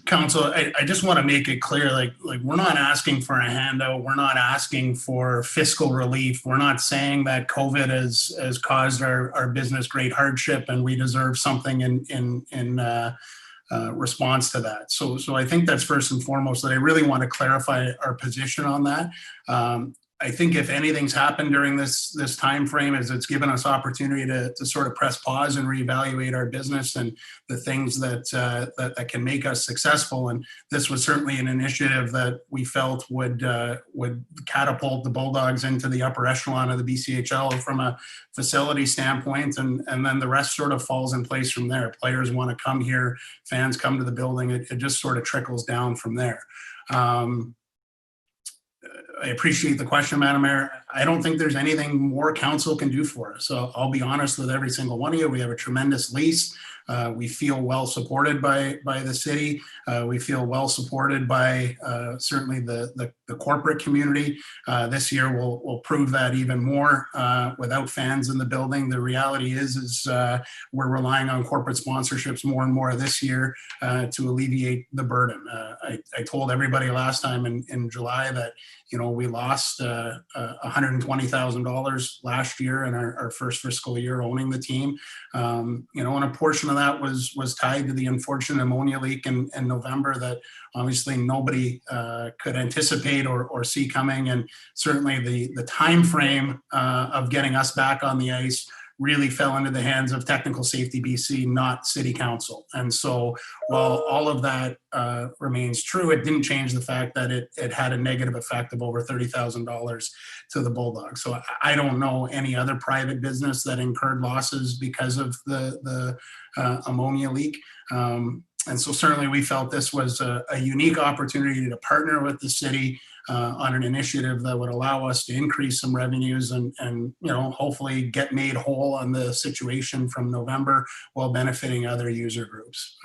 council, I just want to make it clear, like we're not asking for a handout. We're not asking for fiscal relief. We're not saying that COVID has caused our business great hardship and we deserve something in response to that. So I think that's first and foremost that I really want to clarify our position on that. I think if anything's happened during this time frame is it's given us opportunity to sort of press pause and reevaluate our business and the things that can make us successful. And this was certainly an initiative that we felt would catapult the Bulldogs into the upper echelon of the BCHL from a facility standpoint, and then the rest sort of falls in place from there. Players want to come here, fans come to the building. It just sort of trickles down from there. I appreciate the question, Madam Mayor. I don't think there's anything more council can do for us. So I'll be honest with every single one of you. We have a tremendous lease. We feel well supported by the city. We feel well supported by certainly the corporate community. This year will prove that even more without fans in the building. The reality is we're relying on corporate sponsorships more and more this year to alleviate the burden. I told everybody last time in July that we lost $120,000 last year in our first fiscal year owning the team. And a portion of that was tied to the unfortunate ammonia leak in November that obviously nobody could anticipate or see coming. And certainly the time frame of getting us back on the ice really fell into the hands of Technical Safety BC, not City Council. And so while all of that remains true, it didn't change the fact that it had a negative effect of over $30,000 to the Bulldogs. So I don't know any other private business that incurred losses because of the ammonia leak. And so certainly we felt this was a unique opportunity to partner with the city on an initiative that would allow us to increase some revenues and hopefully get made whole on the situation from November while benefiting other user groups.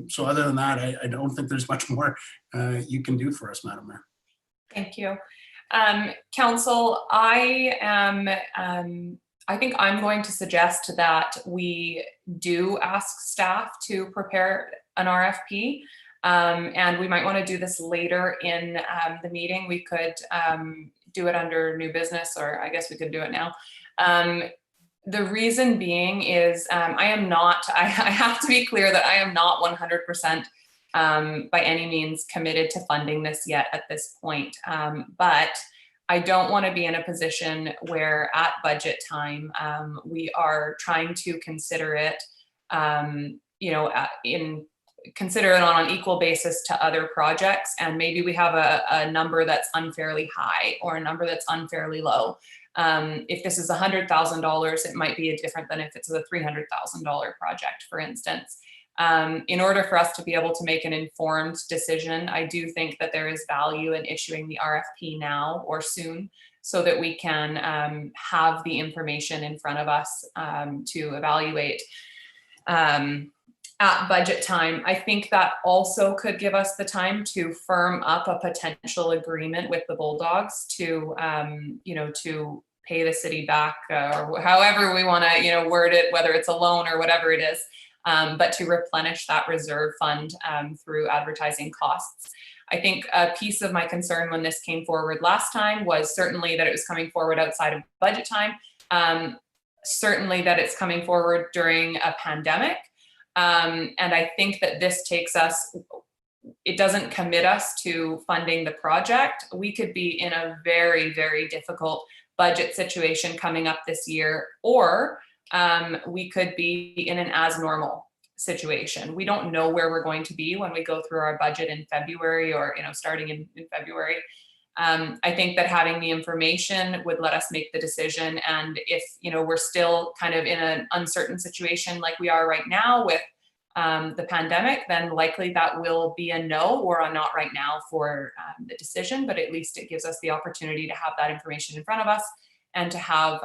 So other than that, I don't think there's much more you can do for us, Madam Mayor. Thank you. Council, I think I'm going to suggest that we do ask staff to prepare an RFP. And we might want to do this later in the meeting. We could do it under new business, or I guess we could do it now. The reason being is I have to be clear that I am not 100% by any means committed to funding this yet at this point. But I don't want to be in a position where at budget time, we are trying to consider it, consider it on an equal basis to other projects, and maybe we have a number that's unfairly high or a number that's unfairly low. If this is $100,000, it might be different than if it's a $300,000 project, for instance. In order for us to be able to make an informed decision, I do think that there is value in issuing the RFP now or soon, so that we can have the information in front of us to evaluate at budget time. I think that also could give us the time to firm up a potential agreement with the Bulldogs to, to pay the city back, or however we want to, word it, whether it's a loan or whatever it is, but to replenish that reserve fund through advertising costs. I think a piece of my concern when this came forward last time was certainly that it was coming forward outside of budget time, certainly that it's coming forward during a pandemic. And I think that this takes us, it doesn't commit us to funding the project. We could be in a very, very difficult budget situation coming up this year, or we could be in an as normal situation. We don't know where we're going to be when we go through our budget in February, or starting in February. I think that having the information would let us make the decision. And if we're still kind of in an uncertain situation like we are right now with the pandemic, then likely that will be a no or a not right now for the decision, but at least it gives us the opportunity to have that information in front of us and to have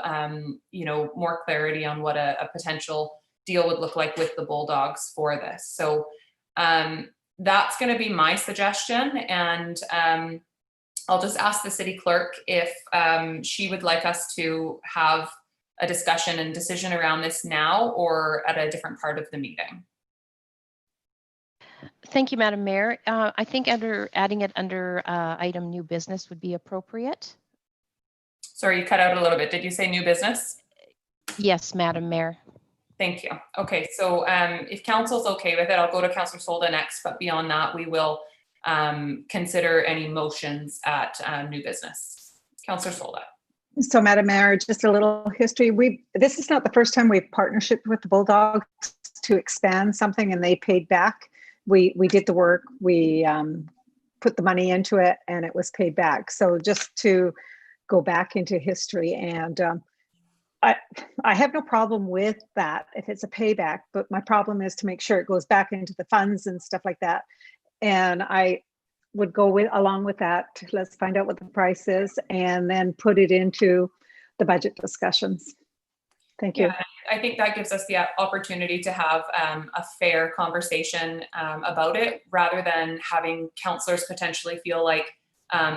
more clarity on what a potential deal would look like with the Bulldogs for this. So that's going to be my suggestion, and I'll just ask the city clerk if she would like us to have a discussion and decision around this now or at a different part of the meeting. Thank you, Madam Mayor. I think adding it under item new business would be appropriate. Sorry, you cut out a little bit. Did you say new business? Yes, Madam Mayor. Thank you. Okay, so if council's okay with it, I'll go to Councillor Solda next, but beyond that, we will consider any motions at new business. Councillor Solda. So, Madam Mayor, just a little history. This is not the first time we've partnershipped with the Bulldogs to expand something and they paid back. We did the work, we put the money into it and it was paid back. So just to go back into history, and I have no problem with that if it's a payback, but my problem is to make sure it goes back into the funds and stuff like that. And I would go along with that. Let's find out what the price is and then put it into the budget discussions. Thank you. Yeah, I think that gives us the opportunity to have a fair conversation about it, rather than having councillors potentially feel like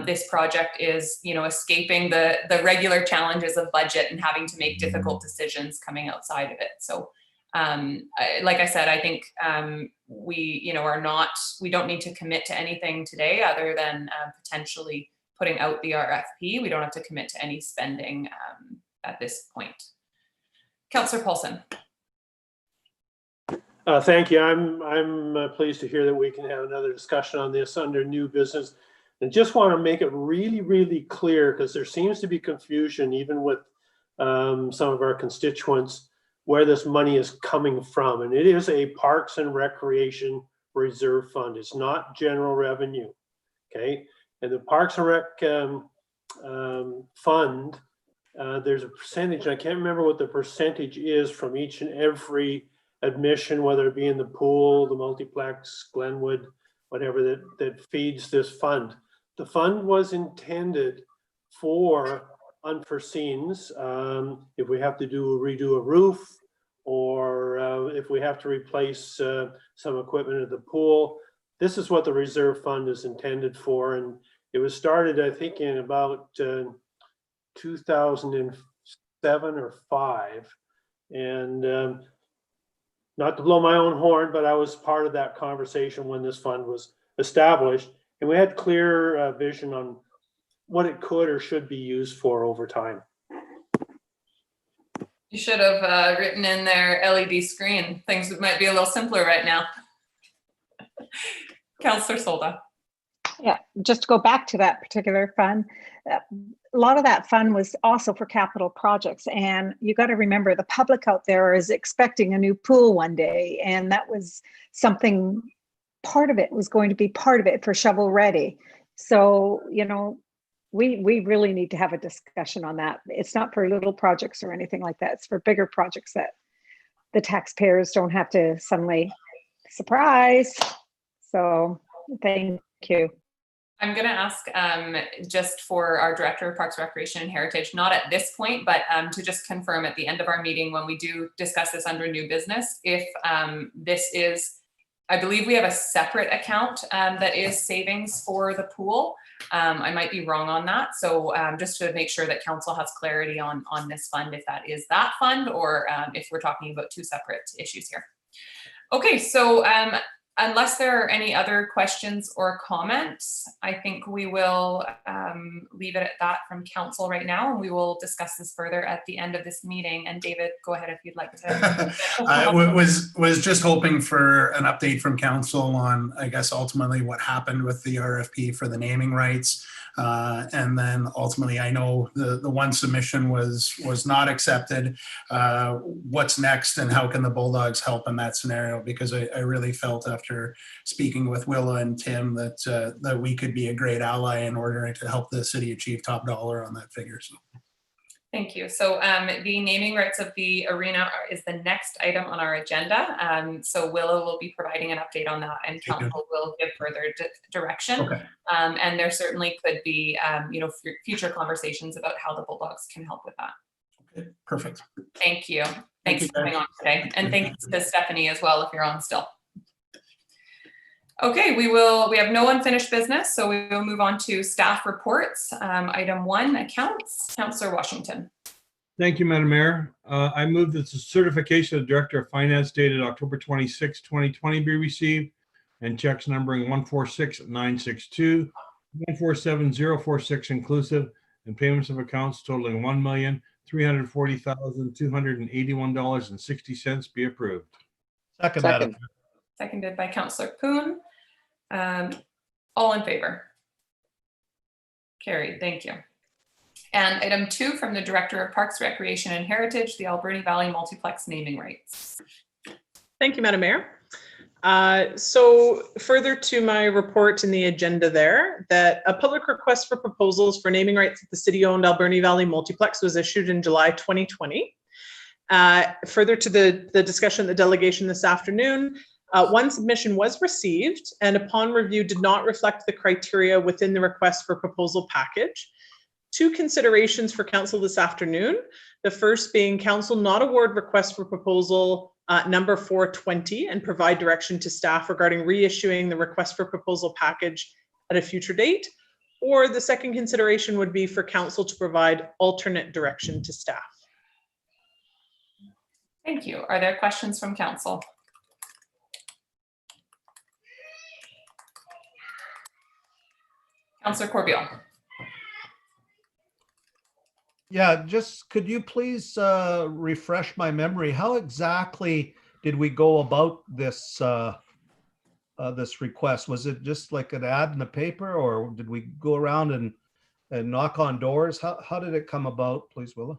this project is, escaping the regular challenges of budget and having to make difficult decisions coming outside of it. So, like I said, I think we don't need to commit to anything today other than potentially putting out the RFP. We don't have to commit to any spending at this point. Councillor Paulson. Thank you. I'm pleased to hear that we can have another discussion on this under new business. And just want to make it really, really clear, because there seems to be confusion even with some of our constituents where this money is coming from. And it is a Parks and Recreation Reserve Fund. It's not general revenue. Okay. And the Parks and Rec fund, there's a percentage, and I can't remember what the percentage is from each and every admission, whether it be in the pool, the multiplex, Glenwood, whatever, that feeds this fund. The fund was intended for unforeseens, if we have to redo a roof, or if we have to replace some equipment at the pool. This is what the reserve fund is intended for, and it was started, I think, in about 2007 or 5, and not to blow my own horn, but I was part of that conversation when this fund was established, and we had clear vision on what it could or should be used for over time. You should have written in their LED screen. Things might be a little simpler right now. Councillor Solda. Yeah, just to go back to that particular fund, a lot of that fund was also for capital projects. And you got to remember, the public out there is expecting a new pool one day. And that was something, part of it was going to be part of it for shovel ready. So, we really need to have a discussion on that. It's not for little projects or anything like that. It's for bigger projects that the taxpayers don't have to suddenly surprise. So thank you. I'm going to ask just for our Director of Parks, Recreation and Heritage, not at this point, but to just confirm at the end of our meeting when we do discuss this under new business, if this is, I believe we have a separate account that is savings for the pool. I might be wrong on that. So just to make sure that council has clarity on this fund, if that is that fund or if we're talking about two separate issues here. Okay, so unless there are any other questions or comments, I think we will leave it at that from council right now, and we will discuss this further at the end of this meeting. And David, go ahead if you'd like to. I was just hoping for an update from council on, I guess, ultimately what happened with the RFP for the naming rights. And then ultimately, I know the one submission was not accepted. What's next, and how can the Bulldogs help in that scenario? Because I really felt after speaking with Willa and Tim that we could be a great ally in order to help the city achieve top dollar on that figure. So. Thank you. So the naming rights of the arena is the next item on our agenda. So Willow will be providing an update on that, and council will give further direction. Okay. And there certainly could be, future conversations about how the Bulldogs can help with that. Okay, perfect. Thank you. Thanks you, for coming on today, and thanks to Stephanie as well if you're on still. Okay, we have no unfinished business, so we will move on to staff reports. Item 1, accounts. Councillor Washington. Thank you, Madam Mayor. I move that the certification of Director of Finance dated October 26, 2020 be received, and checks numbering 146962, 147046 inclusive, and payments of accounts totaling $1,340,281.60 be approved. Second, Madam. Seconded by Councillor Poon. All in favor? Carried, thank you. And item 2 from the Director of Parks, Recreation and Heritage, the Alberni Valley Multiplex naming rights. Thank you, Madam Mayor. So further to my report in the agenda there, that a public request for proposals for naming rights at the city-owned Alberni Valley Multiplex was issued in July 2020. Further to the discussion, the delegation this afternoon, one submission was received and upon review did not reflect the criteria within the request for proposal package. 2 considerations for council this afternoon. The first being council not award request for proposal number 420 and provide direction to staff regarding reissuing the request for proposal package at a future date. Or the second consideration would be for council to provide alternate direction to staff. Thank you. Are there questions from council? Councillor Corbeil. Yeah, just could you please refresh my memory? How exactly did we go about this this request? Was it just like an ad in the paper, or did we go around and knock on doors? How did it come about, please, Willa?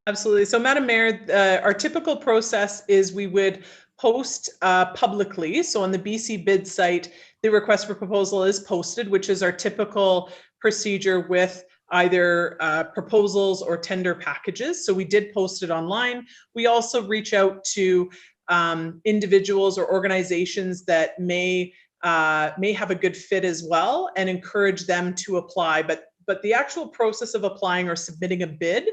Absolutely. So, Madam Mayor, our typical process is we would post publicly. So on the BC bid site, the request for proposal is posted, which is our typical procedure with either proposals or tender packages. So we did post it online. We also reach out to individuals or organizations that may have a good fit as well and encourage them to apply. But the actual process of applying or submitting a bid,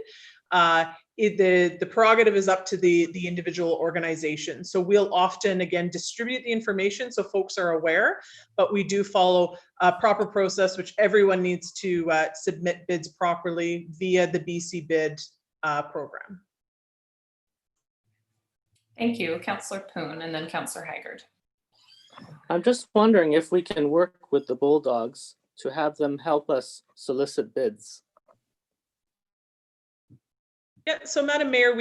the prerogative is up to the individual organization. So we'll often, again, distribute the information so folks are aware, but we do follow a proper process, which everyone needs to submit bids properly via the BC bid program. Thank you, Councillor Poon, and then Councillor Haggard. I'm just wondering if we can work with the Bulldogs to have them help us solicit bids. Yeah, so Madam Mayor,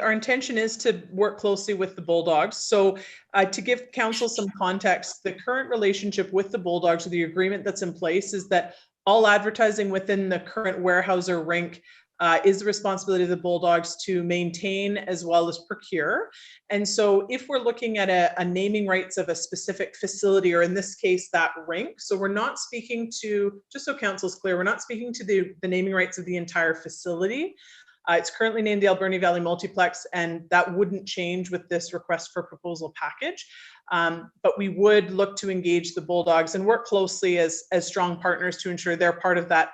our intention is to work closely with the Bulldogs. So to give council some context, the current relationship with the Bulldogs, or the agreement that's in place, is that all advertising within the current warehouse or rink is the responsibility of the Bulldogs to maintain as well as procure. And so if we're looking at a naming rights of a specific facility, or in this case, that rink, so we're not speaking to, just so council's clear, we're not speaking to the naming rights of the entire facility. It's currently named the Alberni Valley Multiplex, and that wouldn't change with this request for proposal package. But we would look to engage the Bulldogs and work closely as strong partners to ensure they're part of that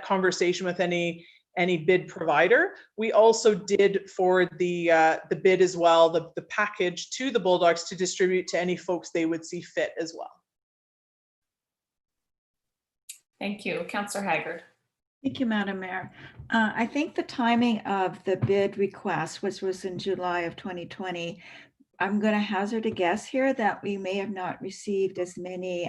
conversation with any bid provider. We also did forward the bid as well, the package, to the Bulldogs to distribute to any folks they would see fit as well. Thank you. Councillor Haggard. Thank you, Madam Mayor. I think the timing of the bid request, which was in July of 2020, I'm going to hazard a guess here that we may have not received as many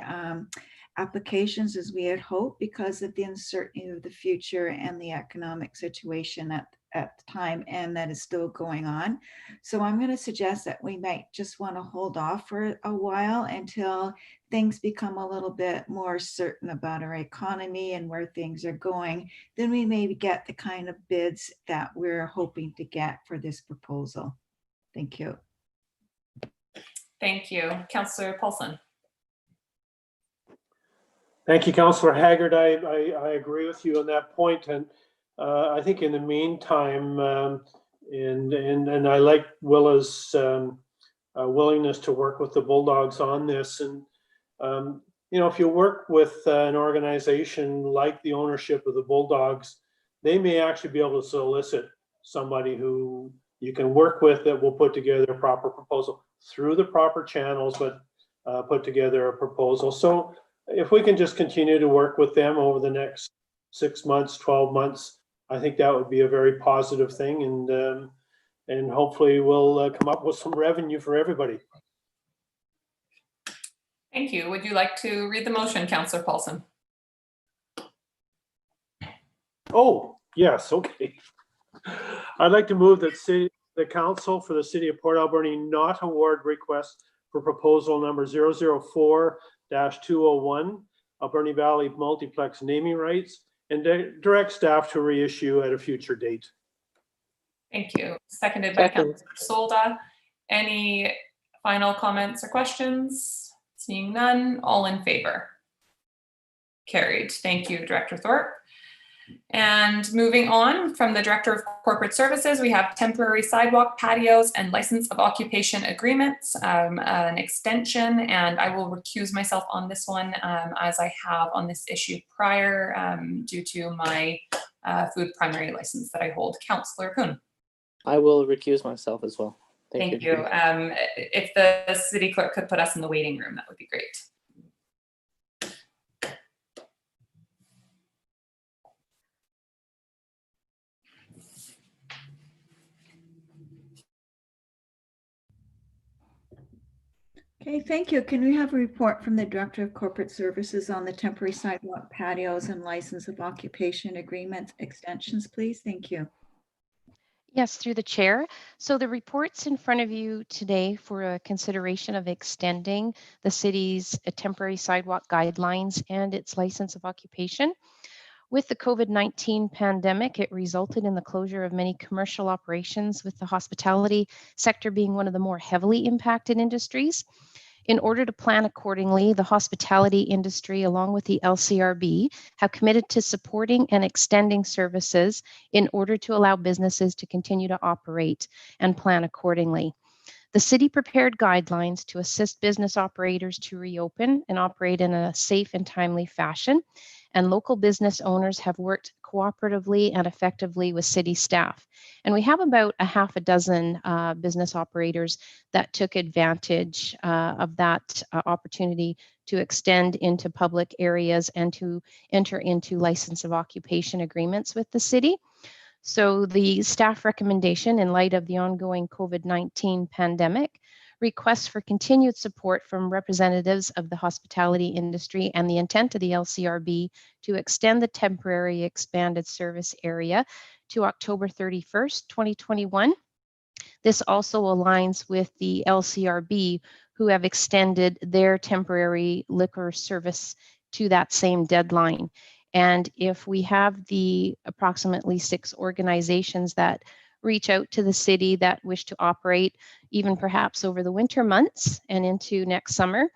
applications as we had hoped because of the uncertainty of the future and the economic situation at the time, and that is still going on. So I'm going to suggest that we might just want to hold off for a while until things become a little bit more certain about our economy and where things are going. Then we may get the kind of bids that we're hoping to get for this proposal. Thank you. Thank you. Councillor Paulson. Thank you, Councillor Haggard. I agree with you on that point. And I think in the meantime, and I like Willa's willingness to work with the Bulldogs on this. And you know, if you work with an organization like the ownership of the Bulldogs, they may actually be able to solicit somebody who you can work with that will put together a proper proposal through the proper channels, but put together a proposal. So if we can just continue to work with them over the next 6 months, 12 months, I think that would be a very positive thing. And hopefully we'll come up with some revenue for everybody. Thank you. Would you like to read the motion, Councillor Paulson? Oh, yes, okay. I'd like to move that the council for the city of Port Alberni not award request for proposal number 004-201, Alberni Valley Multiplex naming rights, and direct staff to reissue at a future date. Thank you. Seconded by Councillor Solda. Any final comments or questions? Seeing none, all in favor? Carried. Thank you, Director Thorpe. And moving on from the Director of Corporate Services, we have temporary sidewalk patios and license of occupation agreements, an extension, and I will recuse myself on this one as I have on this issue prior due to my food primary license that I hold. Councillor Kuhn. I will recuse myself as well. Thank you. If the city clerk could put us in the waiting room, that would be great. Okay, thank you. Can we have a report from the Director of Corporate Services on the temporary sidewalk patios and license of occupation agreement extensions, please? Thank you. Yes, through the chair. So the report's in front of you today for a consideration of extending the city's temporary sidewalk guidelines and its license of occupation. With the COVID-19 pandemic, it resulted in the closure of many commercial operations, with the hospitality sector being one of the more heavily impacted industries. In order to plan accordingly, the hospitality industry, along with the LCRB, have committed to supporting and extending services in order to allow businesses to continue to operate and plan accordingly. The city prepared guidelines to assist business operators to reopen and operate in a safe and timely fashion, and local business owners have worked cooperatively and effectively with city staff. And we have about a half a dozen business operators that took advantage of that opportunity to extend into public areas and to enter into license of occupation agreements with the city. So the staff recommendation, in light of the ongoing COVID-19 pandemic, requests for continued support from representatives of the hospitality industry and the intent of the LCRB to extend the temporary expanded service area to October 31st, 2021. This also aligns with the LCRB, who have extended their temporary liquor service to that same deadline. And if we have the approximately 6 organizations that reach out to the city that wish to operate, even perhaps over the winter months and into next summer,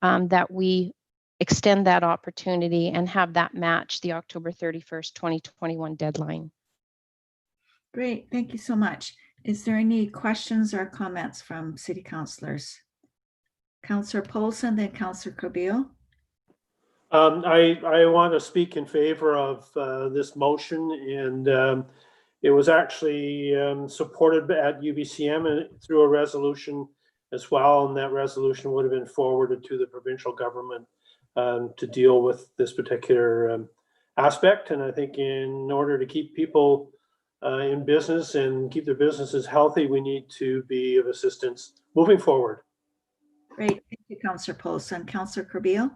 that we extend that opportunity and have that match the October 31st, 2021 deadline. Great, thank you so much. Is there any questions or comments from city councilors? Councillor Paulson, then Councillor Corbeil. I want to speak in favor of this motion, and it was actually supported at UBCM through a resolution as well, and that resolution would have been forwarded to the provincial government to deal with this particular aspect. And I think in order to keep people in business and keep their businesses healthy, we need to be of assistance moving forward. Great, thank you, Councillor Paulson. Councillor Corbeil.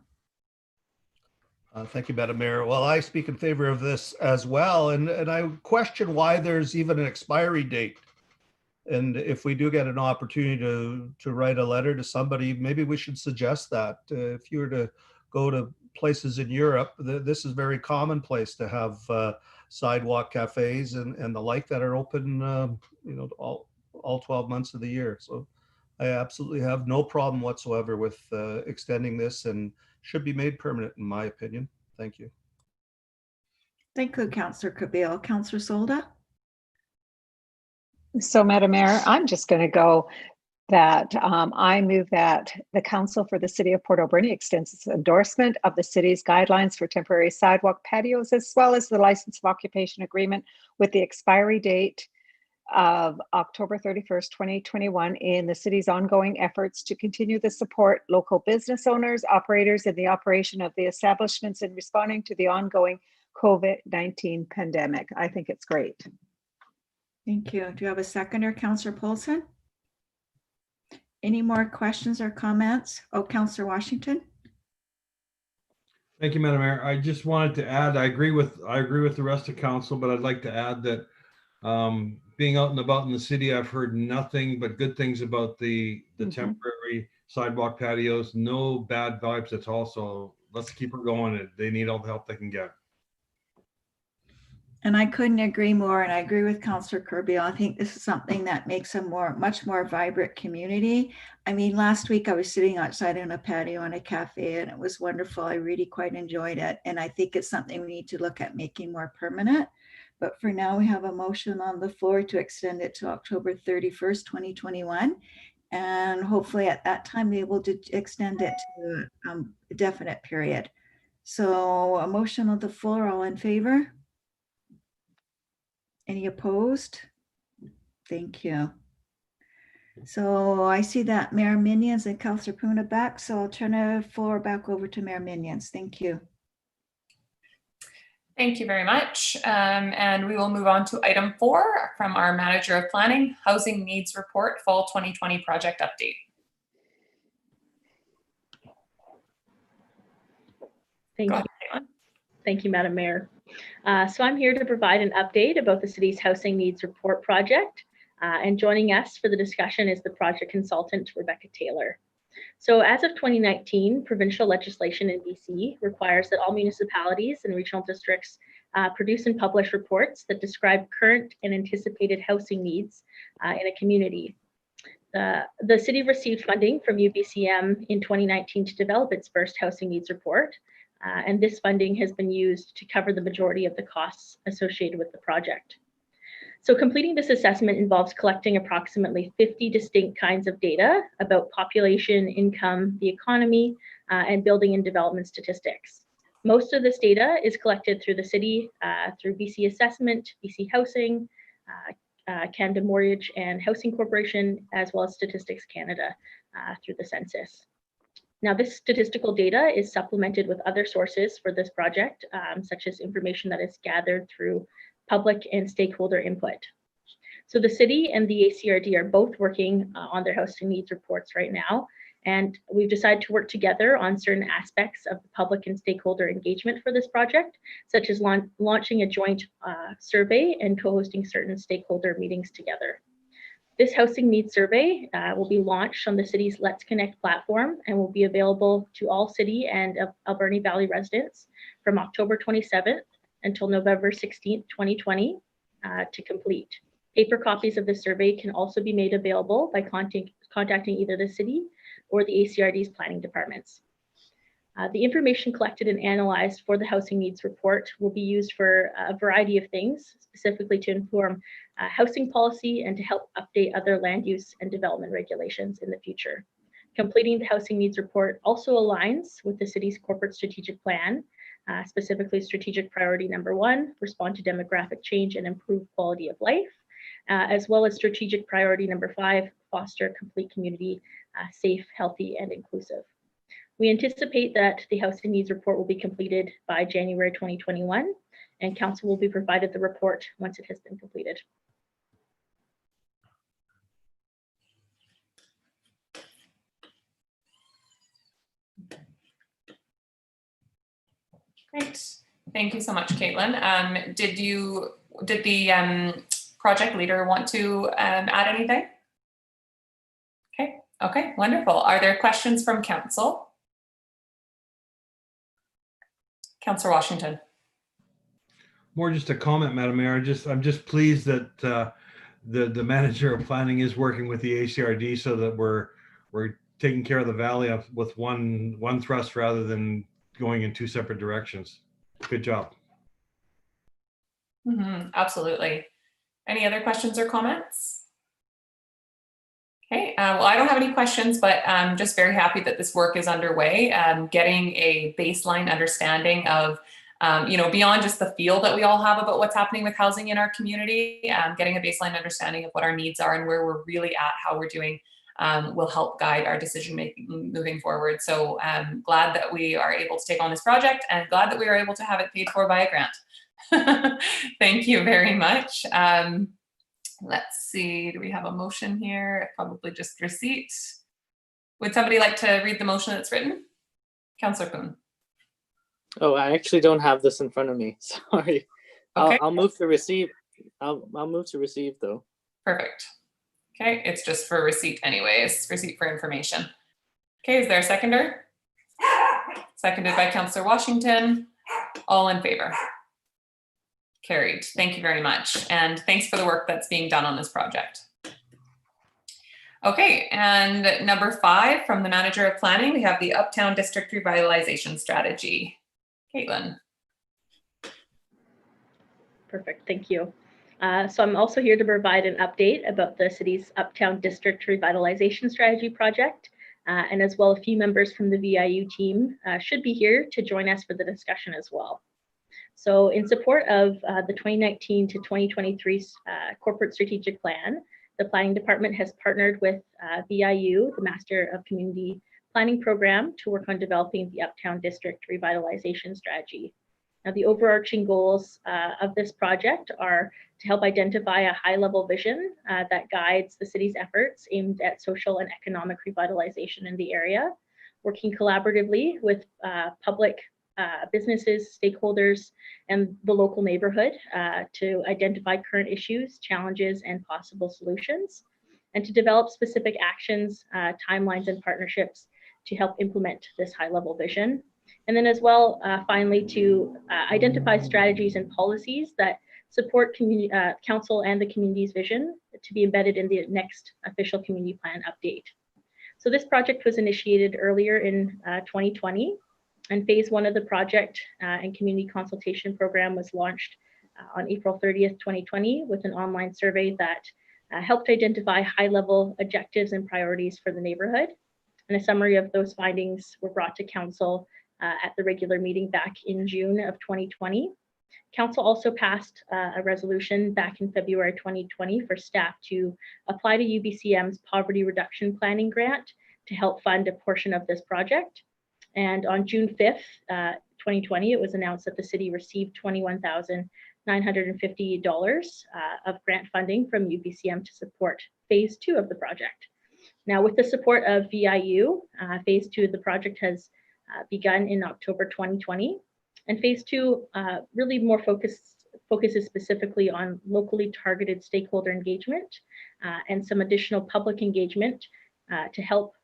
Thank you, Madam Mayor. Well, I speak in favor of this as well, and I question why there's even an expiry date. And if we do get an opportunity to write a letter to somebody, maybe we should suggest that. If you were to go to places in Europe, this is very commonplace to have sidewalk cafes and the like that are open, you know, all 12 months of the year. So I absolutely have no problem whatsoever with extending this, and should be made permanent, in my opinion. Thank you. Thank you, Councillor Cabeal. Councillor Solda? So, Madam Mayor, I'm just going to go that I move that the Council for the City of Port Alberni extends its endorsement of the city's guidelines for temporary sidewalk patios, as well as the license of occupation agreement with the expiry date of October 31st, 2021 in the city's ongoing efforts to continue to support local business owners, operators in the operation of the establishments in responding to the ongoing COVID-19 pandemic. I think it's great. Thank you. Do you have a seconder, Councillor Paulson? Any more questions or comments? Oh, Councillor Washington? Thank you, Madam Mayor. I just wanted to add, I agree with the rest of council, but I'd like to add that being out and about in the city, I've heard nothing but good things about the temporary sidewalk patios. No bad vibes at all. So let's keep it going. They need all the help they can get. And I couldn't agree more. And I agree with Councillor Kirby. I think this is something that makes a much more vibrant community. I mean, last week I was sitting outside on a patio in a cafe and it was wonderful. I really quite enjoyed it. And I think it's something we need to look at making more permanent. But for now, we have a motion on the floor to extend it to October 31st, 2021. And hopefully at that time, be able to extend it to a definite period. So a motion on the floor, all in favor? Any opposed? Thank you. So I see that Mayor Minions and Councillor Puna back. So I'll turn the floor back over to Mayor Minions. Thank you. Thank you very much. And we will move on to item 4 from our Manager of Planning, Housing Needs Report, Fall 2020 Project Update. Thank you. Thank you, Madam Mayor. So I'm here to provide an update about the city's Housing Needs Report project. And joining us for the discussion is the project consultant, Rebecca Taylor. So as of 2019, provincial legislation in BC requires that all municipalities and regional districts produce and publish reports that describe current and anticipated housing needs in a community. The city received funding from UBCM in 2019 to develop its first housing needs report. And this funding has been used to cover the majority of the costs associated with the project. So completing this assessment involves collecting approximately 50 distinct kinds of data about population, income, the economy, and building and development statistics. Most of this data is collected through the city, through BC Assessment, BC Housing, Canada Mortgage and Housing Corporation, as well as Statistics Canada through the census. Now, this statistical data is supplemented with other sources for this project, such as information that is gathered through public and stakeholder input. So the city and the ACRD are both working on their housing needs reports right now, and we've decided to work together on certain aspects of the public and stakeholder engagement for this project, such as launching a joint survey and co-hosting certain stakeholder meetings together. This housing needs survey will be launched on the city's Let's Connect platform and will be available to all city and Alberni Valley residents from October 27th until November 16th, 2020 to complete. Paper copies of the survey can also be made available by contacting either the city or the ACRD's planning departments. The information collected and analyzed for the housing needs report will be used for a variety of things, specifically to inform housing policy and to help update other land use and development regulations in the future. Completing the housing needs report also aligns with the city's corporate strategic plan, specifically strategic priority number 1, respond to demographic change and improve quality of life, as well as strategic priority number 5, foster a complete community, safe, healthy, and inclusive. We anticipate that the housing needs report will be completed by January 2021, and council will be provided the report once it has been completed. Great. Thank you so much, Caitlin. Did the project leader want to add anything? Okay, wonderful. Are there questions from council? Councillor Washington. More just a comment, Madam Mayor. I'm just pleased that the manager of planning is working with the ACRD so that we're taking care of the valley with one thrust rather than going in 2 separate directions. Good job. Absolutely. Any other questions or comments? Okay, well, I don't have any questions, but I'm just very happy that this work is underway. Getting a baseline understanding of, beyond just the feel that we all have about what's happening with housing in our community, getting a baseline understanding of what our needs are and where we're really at, how we're doing, will help guide our decision making moving forward. So I'm glad that we are able to take on this project and glad that we are able to have it paid for by a grant. Thank you very much. Let's see, do we have a motion here? Probably just receipt. Would somebody like to read the motion that's written? Councillor Poon. Oh, I actually don't have this in front of me. Sorry. Okay. I'll move to receive. I'll move to receive though. Perfect. Okay, it's just for receipt anyways, receipt for information. Okay, is there a seconder? Seconded by Councillor Washington. All in favor? Carried. Thank you very much. And thanks for the work that's being done on this project. Okay, and number 5 from the Manager of Planning, we have the Uptown District Revitalization Strategy. Caitlin. Perfect, thank you. So I'm also here to provide an update about the city's Uptown District Revitalization Strategy project, and as well a few members from the VIU team should be here to join us for the discussion as well. So in support of the 2019 to 2023 Corporate Strategic Plan, the Planning Department has partnered with VIU, the Master of Community Planning Program, to work on developing the Uptown District Revitalization Strategy. Now, the overarching goals of this project are to help identify a high-level vision that guides the city's efforts aimed at social and economic revitalization in the area, working collaboratively with public businesses, stakeholders, and the local neighborhood to identify current issues, challenges, and possible solutions, and to develop specific actions, timelines, and partnerships to help implement this high-level vision. And then as well, finally, to identify strategies and policies that support council and the community's vision to be embedded in the next official community plan update. So this project was initiated earlier in 2020. And phase 1 of the project and community consultation program was launched on April 30th, 2020 with an online survey that helped identify high-level objectives and priorities for the neighborhood. And a summary of those findings were brought to council at the regular meeting back in June of 2020. Council also passed a resolution back in February 2020 for staff to apply to UBCM's Poverty Reduction Planning Grant to help fund a portion of this project. And on June 5th, 2020, it was announced that the city received $21,950 of grant funding from UBCM to support phase 2 of the project. Now, with the support of VIU, phase 2 of the project has begun in October 2020. And phase 2 really more focuses specifically on locally targeted stakeholder engagement and some additional public engagement to help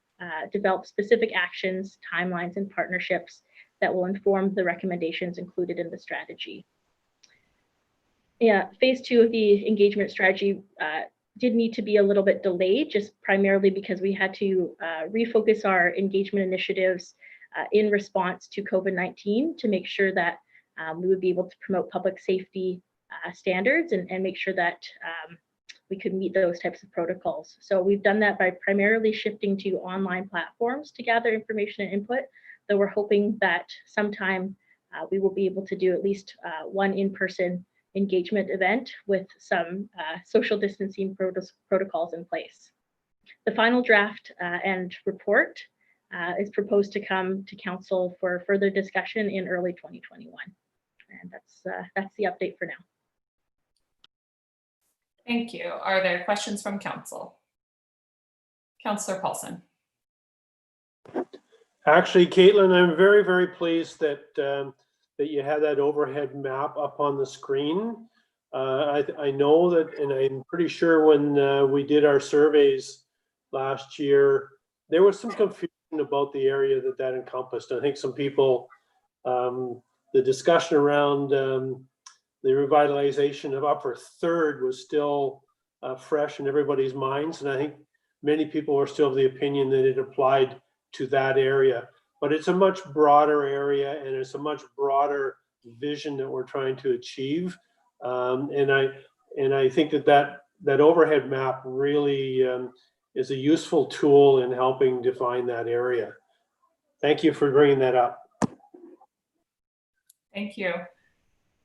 develop specific actions, timelines, and partnerships that will inform the recommendations included in the strategy. Yeah, phase 2 of the engagement strategy did need to be a little bit delayed, just primarily because we had to refocus our engagement initiatives in response to COVID-19 to make sure that we would be able to promote public safety standards and make sure that we could meet those types of protocols. So we've done that by primarily shifting to online platforms to gather information and input, though we're hoping that sometime we will be able to do at least one in-person engagement event with some social distancing protocols in place. The final draft and report is proposed to come to council for further discussion in early 2021. And that's the update for now. Thank you. Are there questions from council? Councillor Paulson. Actually, Caitlin, I'm very, very pleased that that you had that overhead map up on the screen. I know that, and I'm pretty sure when we did our surveys last year, there was some confusion about the area that encompassed. I think some people, the discussion around the revitalization of Upper Third was still fresh in everybody's minds. And I think many people were still of the opinion that it applied to that area. But it's a much broader area and it's a much broader vision that we're trying to achieve. And I think that overhead map really is a useful tool in helping define that area. Thank you for bringing that up. Thank you.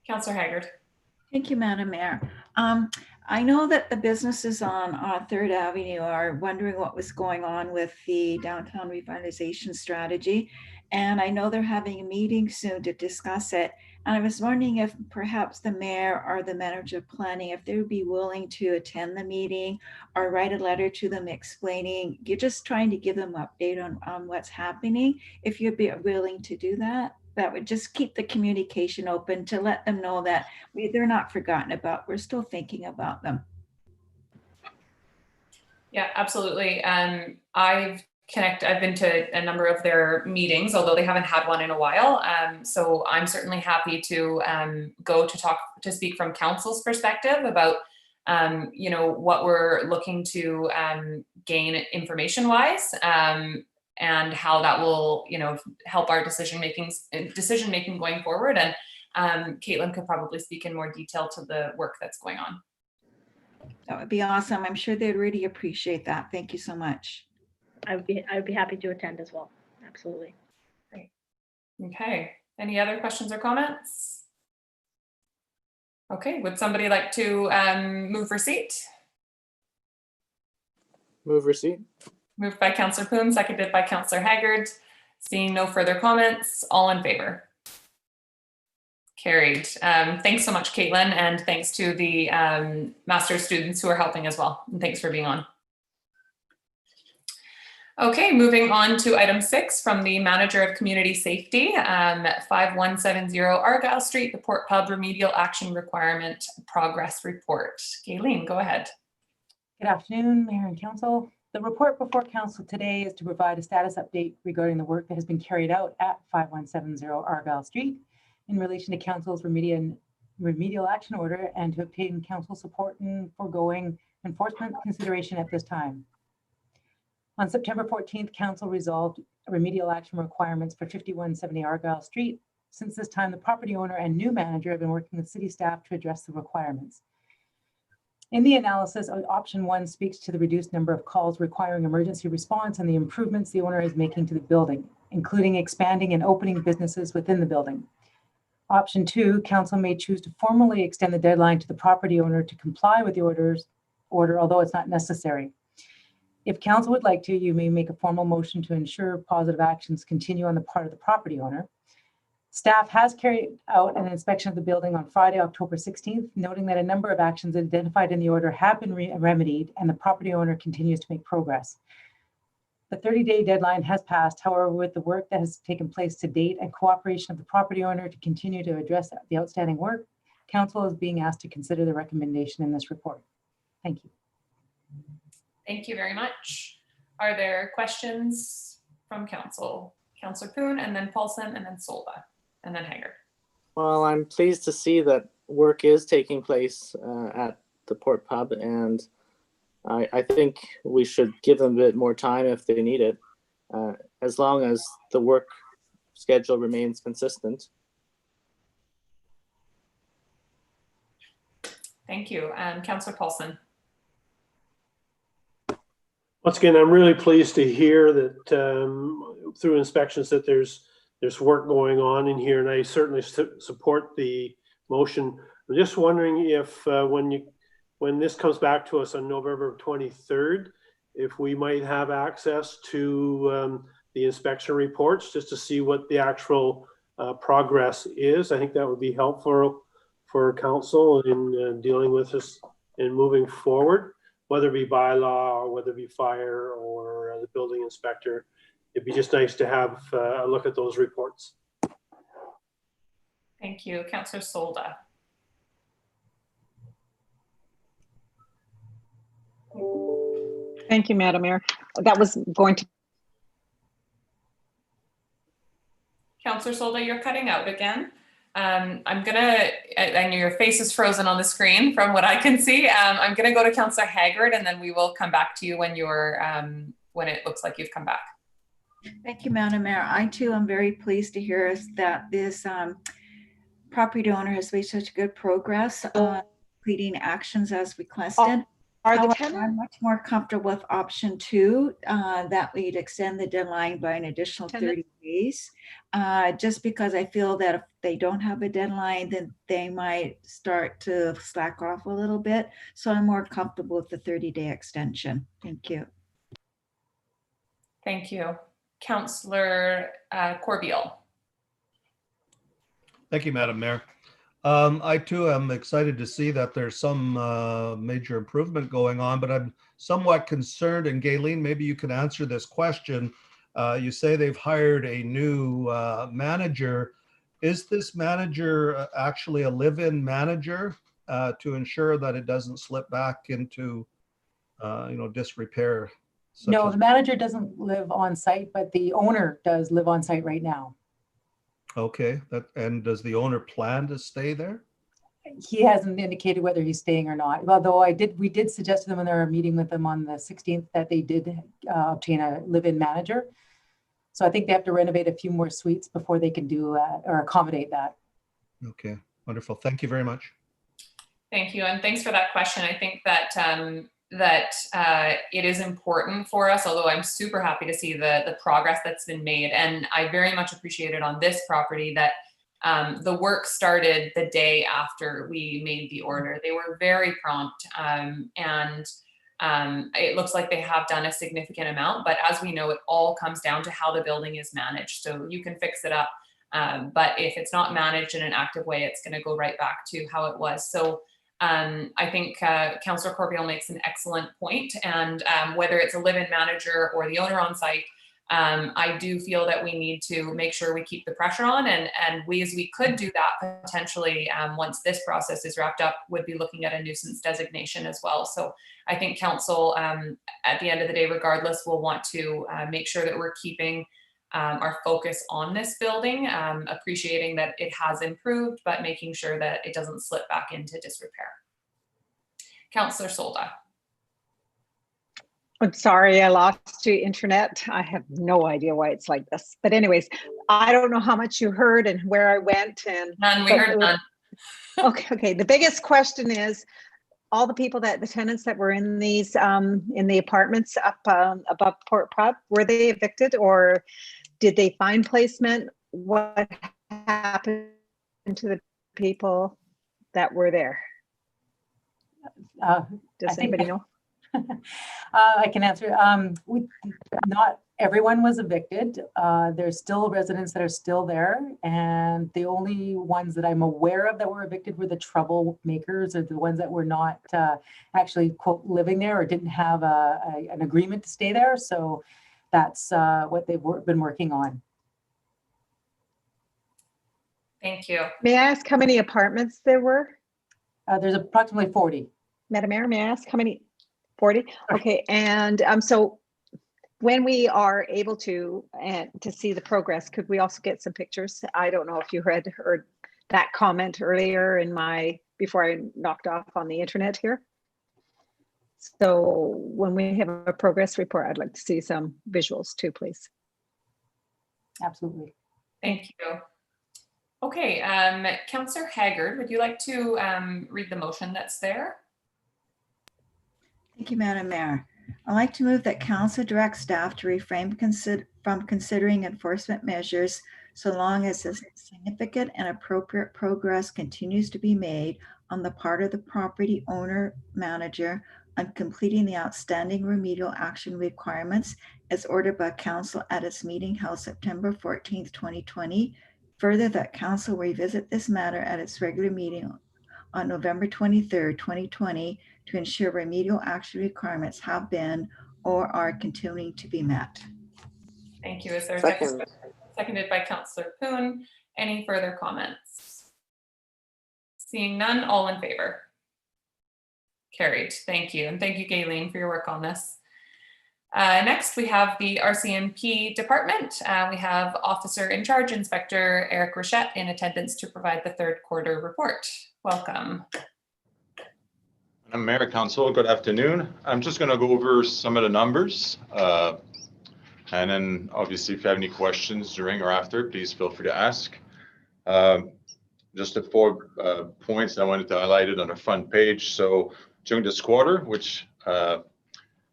Councillor Haggard. Thank you, Madam Mayor. I know that the businesses on 3rd Avenue are wondering what was going on with the downtown revitalization strategy. And I know they're having a meeting soon to discuss it. And I was wondering if perhaps the mayor or the manager of planning, if they would be willing to attend the meeting or write a letter to them explaining, you're just trying to give them an update on what's happening. If you'd be willing to do that, that would just keep the communication open to let them know that they're not forgotten about. We're still thinking about them. Yeah, absolutely. I've been to a number of their meetings, although they haven't had one in a while. So I'm certainly happy to go to speak from council's perspective about what we're looking to gain information wise, and how that will help our decision making going forward. And Caitlin could probably speak in more detail to the work that's going on. That would be awesome. I'm sure they'd really appreciate that. Thank you so much. I would be happy to attend as well. Absolutely. Great. Okay. Any other questions or comments? Okay. Would somebody like to move receipt? Move receipt. Moved by Councillor Poon, seconded by Councillor Haggard. Seeing no further comments, all in favor? Carried. Thanks so much, Caitlin, and thanks to the master's students who are helping as well. And thanks for being on. Okay, moving on to item 6 from the Manager of Community Safety, 5170 Argyle Street, the Port Pub Remedial Action Requirement Progress Report. Gayleen, go ahead. Good afternoon, Mayor and Council. The report before Council today is to provide a status update regarding the work that has been carried out at 5170 Argyle Street in relation to Council's remedial action order and to obtain Council support in foregoing enforcement consideration at this time. On September 14th, Council resolved remedial action requirements for 5170 Argyle Street. Since this time, the property owner and new manager have been working with city staff to address the requirements. In the analysis, option 1 speaks to the reduced number of calls requiring emergency response and the improvements the owner is making to the building, including expanding and opening businesses within the building. Option 2, Council may choose to formally extend the deadline to the property owner to comply with the order, although it's not necessary. If Council would like to, you may make a formal motion to ensure positive actions continue on the part of the property owner. Staff has carried out an inspection of the building on Friday, October 16th, noting that a number of actions identified in the order have been remedied and the property owner continues to make progress. The 30-day deadline has passed. However, with the work that has taken place to date and cooperation of the property owner to continue to address the outstanding work, Council is being asked to consider the recommendation in this report. Thank you. Thank you very much. Are there questions from Council? Councillor Poon, and then Paulson, and then Solba, and then Haggard. Well, I'm pleased to see that work is taking place at the Port Pub, and I think we should give them a bit more time if they need it, as long as the work schedule remains consistent. Thank you. Councillor Paulson. Once again, I'm really pleased to hear that through inspections that there's work going on in here, and I certainly support the motion. I'm just wondering if when this comes back to us on November 23rd, if we might have access to the inspection reports just to see what the actual progress is. I think that would be helpful for Council in dealing with this and moving forward, whether it be bylaw or whether it be fire or the building inspector. It'd be just nice to have a look at those reports. Thank you. Councillor Solda. Thank you, Madam Mayor. That was going to. Councillor Solda, you're cutting out again. I know your face is frozen on the screen from what I can see. I'm gonna go to Councillor Haggard and then we will come back to you when you're, when it looks like you've come back. Thank you, Madam Mayor. I too am very pleased to hear that this property owner has made such good progress on completing actions as requested. Are the However, tenants? I'm much more comfortable with option 2, that we'd extend the deadline by an additional 30 days. Just because I feel that if they don't have a deadline, then they might start to slack off a little bit. So I'm more comfortable with the 30-day extension. Thank you. Thank you. Councillor Corbeil. Thank you, Madam Mayor. I too am excited to see that there's some major improvement going on, but I'm somewhat concerned, and Gayleen, maybe you can answer this question. You say they've hired a new manager. Is this manager actually a live-in manager to ensure that it doesn't slip back into, disrepair? No, the manager doesn't live on site, but the owner does live on site right now. Okay, and does the owner plan to stay there? He hasn't indicated whether he's staying or not. Although we did suggest to them when they were meeting with them on the 16th that they did obtain a live-in manager. So I think they have to renovate a few more suites before they can do or accommodate that. Okay, wonderful. Thank you very much. Thank you, and thanks for that question. I think that it is important for us, although I'm super happy to see the progress that's been made. And I very much appreciated on this property that the work started the day after we made the order. They were very prompt, and it looks like they have done a significant amount, but as we know, it all comes down to how the building is managed. So you can fix it up, but if it's not managed in an active way, it's going to go right back to how it was. So I think Councillor Corbeil makes an excellent point, and whether it's a live-in manager or the owner on site, I do feel that we need to make sure we keep the pressure on, and we could do that potentially once this process is wrapped up, would be looking at a nuisance designation as well. So I think council, at the end of the day, regardless, will want to make sure that we're keeping our focus on this building, appreciating that it has improved, but making sure that it doesn't slip back into disrepair. Councillor Solda. I'm sorry, I lost your internet. I have no idea why it's like this. But anyways, I don't know how much you heard and where I went. And none, we heard none. Okay. The biggest question is all the tenants that were in these, in the apartments up above Port Prep, were they evicted or did they find placement? What happened to the people that were there? Does anybody know? I can answer. Not everyone was evicted. There's still residents that are still there, and the only ones that I'm aware of that were evicted were the troublemakers, or the ones that were not actually quote living there or didn't have an agreement to stay there. So that's what they've been working on. Thank you. May I ask how many apartments there were? There's approximately 40. Madam Mayor, may I ask how many? 40? Okay, and so when we are able to see the progress, could we also get some pictures? I don't know if you had heard that comment earlier before I knocked off on the internet here. So when we have a progress report, I'd like to see some visuals too, please. Absolutely. Thank you. Okay, Councillor Haggard, would you like to read the motion that's there? Thank you, Madam Mayor. I'd like to move that council direct staff to refrain from considering enforcement measures so long as significant and appropriate progress continues to be made on the part of the property owner manager on completing the outstanding remedial action requirements as ordered by council at its meeting held September 14th, 2020. Further, that council revisit this matter at its regular meeting on November 23rd, 2020 to ensure remedial action requirements have been or are continuing to be met. Thank you. Is there a second? Seconded by Councillor Poon. Any further comments? Seeing none, all in favor? Carried. Thank you. And thank you, Gayleen, for your work on this. Next, we have the RCMP department. We have Officer in Charge, Inspector Eric Rochette, in attendance to provide the third quarter report. Welcome. I'm Mayor Council. Good afternoon. I'm just going to go over some of the numbers. And then obviously, if you have any questions during or after, please feel free to ask. just the 4 points I wanted to highlight it on the front page. So during this quarter, which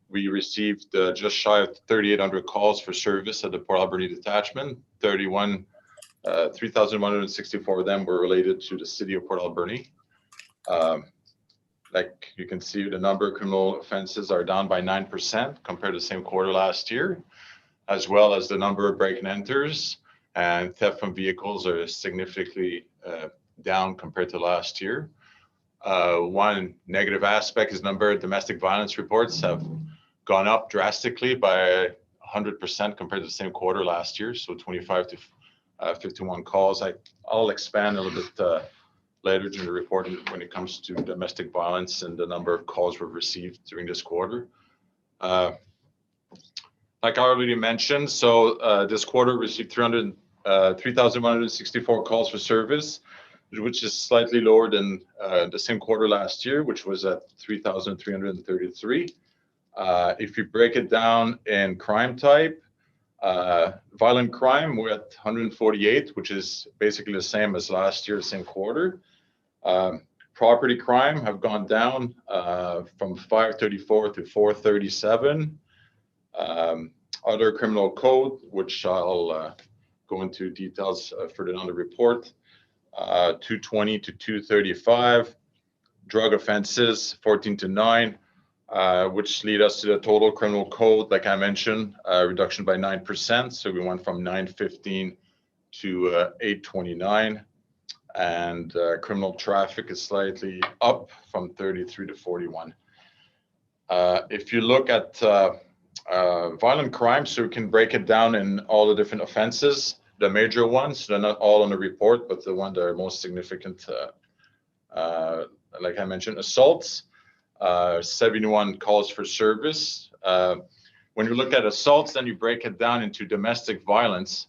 we received just shy of 3,800 calls for service at the Port Alberni detachment. 3,164 of them were related to the city of Port Alberni. Like you can see, the number of criminal offenses are down by 9% compared to the same quarter last year, as well as the number of break and enters and theft from vehicles are significantly down compared to last year. One negative aspect is number of domestic violence reports have gone up drastically by 100% compared to the same quarter last year. So 25 to 51 calls. I'll expand a little bit later during the report when it comes to domestic violence and the number of calls we've received during this quarter. Like I already mentioned, so this quarter received 3,164 calls for service, which is slightly lower than the same quarter last year, which was at 3,333. If you break it down in crime type, violent crime, we're at 148, which is basically the same as last year, same quarter. Property crime have gone down from 534 to 437. Other criminal code, which I'll go into details further on the report, 220 to 235. Drug offenses, 14 to 9. Which lead us to the total criminal code, like I mentioned, reduction by 9%. So we went from 915 to 829. And criminal traffic is slightly up from 33 to 41. If you look at violent crime, so we can break it down in all the different offenses, the major ones, they're not all on the report, but the one that are most significant, like I mentioned, assaults. 71 calls for service. When you look at assaults, then you break it down into domestic violence,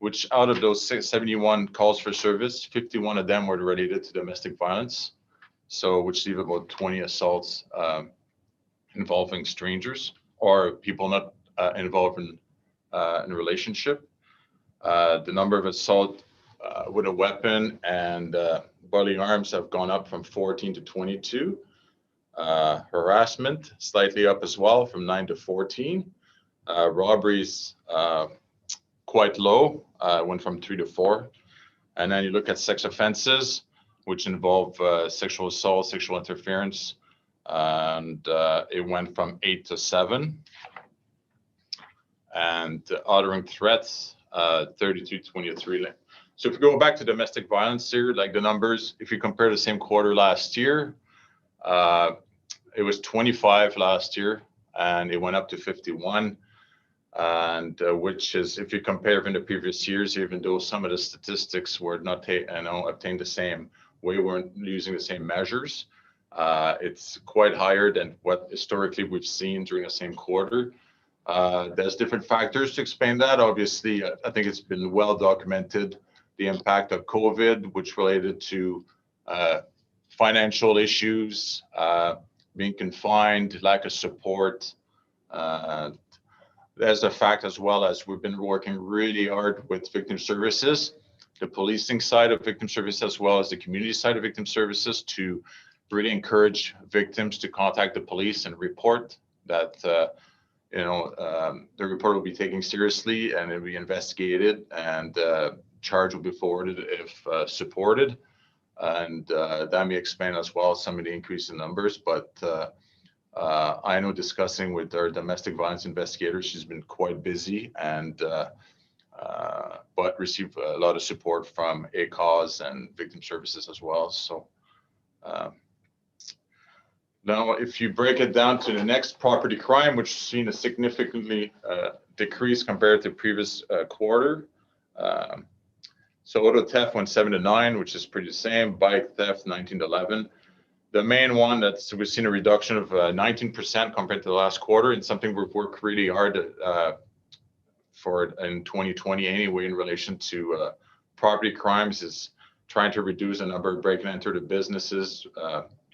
which out of those 71 calls for service, 51 of them were related to domestic violence. So which leave about 20 assaults involving strangers or people not involved in a relationship. The number of assault with a weapon and bodily harms have gone up from 14 to 22. Harassment slightly up as well from 9 to 14. Robberies quite low, went from 3 to 4. And then you look at sex offenses, which involve sexual assault, sexual interference, and it went from 8 to 7. And uttering threats, 32 to 23. So if you go back to domestic violence here, like the numbers, if you compare the same quarter last year, it was 25 last year, and it went up to 51. And which is, if you compare in the previous years, even though some of the statistics were not obtained the same way, weren't using the same measures, it's quite higher than what historically we've seen during the same quarter. There's different factors to explain that. Obviously, I think it's been well documented, the impact of COVID, which related to financial issues, being confined, lack of support. There's a fact as well as we've been working really hard with victim services, the policing side of victim services, as well as the community side of victim services, to really encourage victims to contact the police and report that, the report will be taken seriously and it'll be investigated and charge will be forwarded if supported. And that may explain as well some of the increase in numbers, but I know discussing with our domestic violence investigator, she's been quite busy and but received a lot of support from ACAUS and victim services as well. So now if you break it down to the next, property crime, which has seen a significantly decrease compared to previous quarter. So auto theft went 7 to 9, which is pretty the same. Bike theft 19 to 11. The main one that's we've seen a reduction of 19% compared to the last quarter, and something we've worked really hard for in 2020 anyway in relation to property crimes, is trying to reduce the number of break and enter to businesses,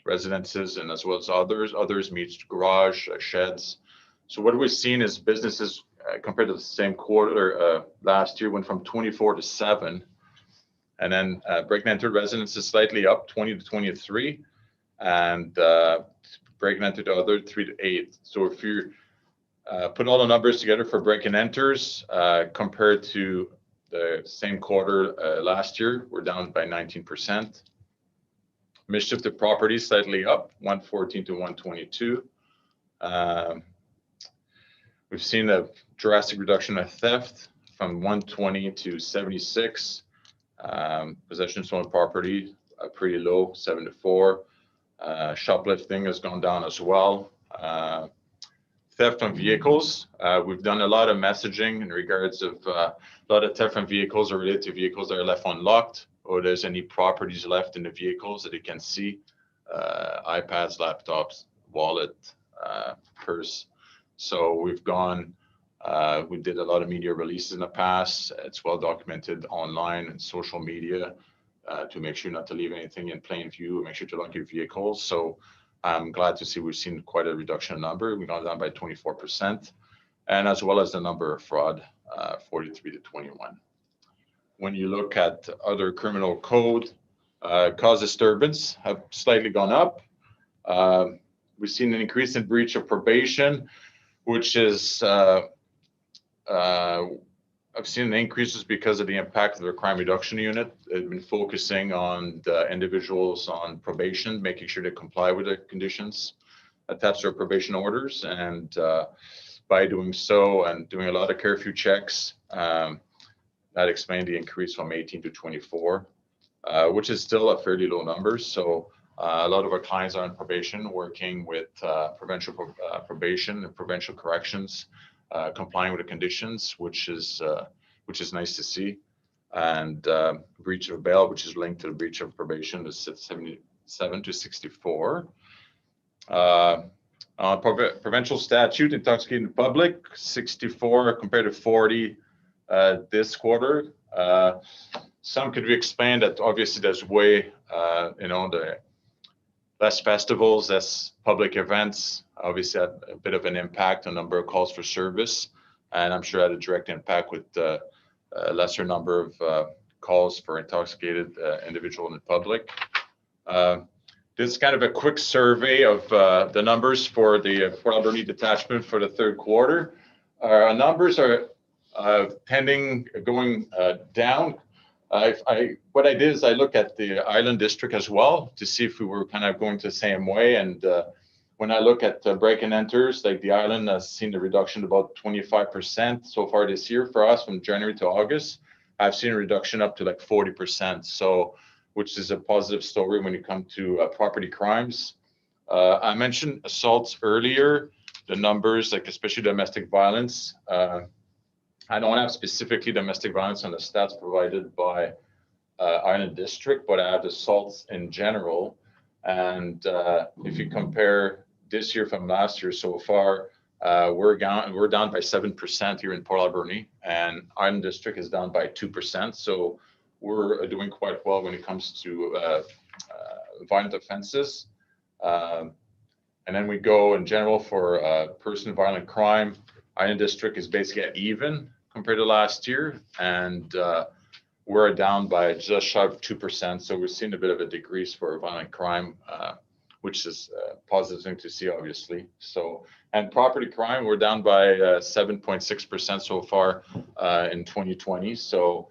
residences, and as well as others meets garage, sheds. So what we've seen is businesses compared to the same quarter last year went from 24 to 7. And then break and enter residence is slightly up, 20 to 23, and break and enter to other 3 to 8. So if you put all the numbers together for break and enters compared to the same quarter last year, we're down by 19%. Mischief to property slightly up, 114 to 122. We've seen a drastic reduction of theft from 120 to 76. Possession of stolen property pretty low, 7 to 4. Shoplifting has gone down as well. Theft from vehicles. We've done a lot of messaging in regards of a lot of theft from vehicles are related to vehicles that are left unlocked, or there's any properties left in the vehicles that you can see, iPads, laptops, wallet, purse. So we've gone, we did a lot of media releases in the past. It's well documented online and social media to make sure not to leave anything in plain view, make sure to lock your vehicles. So I'm glad to see we've seen quite a reduction in number. We've gone down by 24%, and as well as the number of fraud, 43 to 21. When you look at other criminal code, cause disturbance have slightly gone up. We've seen an increase in breach of probation, which is, I've seen the increases because of the impact of the crime reduction unit. They've been focusing on the individuals on probation, making sure they comply with the conditions attached to their probation orders. And by doing so and doing a lot of curfew checks, that explained the increase from 18 to 24, which is still a fairly low number. So a lot of our clients are on probation, working with provincial probation and provincial corrections, complying with the conditions, which is nice to see. And breach of bail, which is linked to the breach of probation, is 77 to 64. Provincial statute, intoxicating the public, 64 compared to 40 this quarter. Some could be explained that obviously there's way, the less festivals, less public events, obviously had a bit of an impact on number of calls for service. And I'm sure had a direct impact with a lesser number of calls for intoxicated individual in the public. This is kind of a quick survey of the numbers for the Port Alberni detachment for the third quarter. Our numbers are going down. What I did is I looked at the Island District as well to see if we were kind of going the same way. And when I look at break and enters, like the Island has seen a reduction of about 25% so far this year for us from January to August. I've seen a reduction up to like 40%. So, which is a positive story when you come to property crimes. I mentioned assaults earlier, the numbers, like especially domestic violence. I don't have specifically domestic violence on the stats provided by Island District, but I have assaults in general. And if you compare this year from last year so far, we're down by 7% here in Port Alberni, and Island District is down by 2%. So we're doing quite well when it comes to violent offenses. And then we go in general for person violent crime. Island District is basically at even compared to last year, and we're down by just shy of 2%. So we're seeing a bit of a decrease for violent crime, which is a positive thing to see, obviously. So, and property crime, we're down by 7.6% so far in 2020. So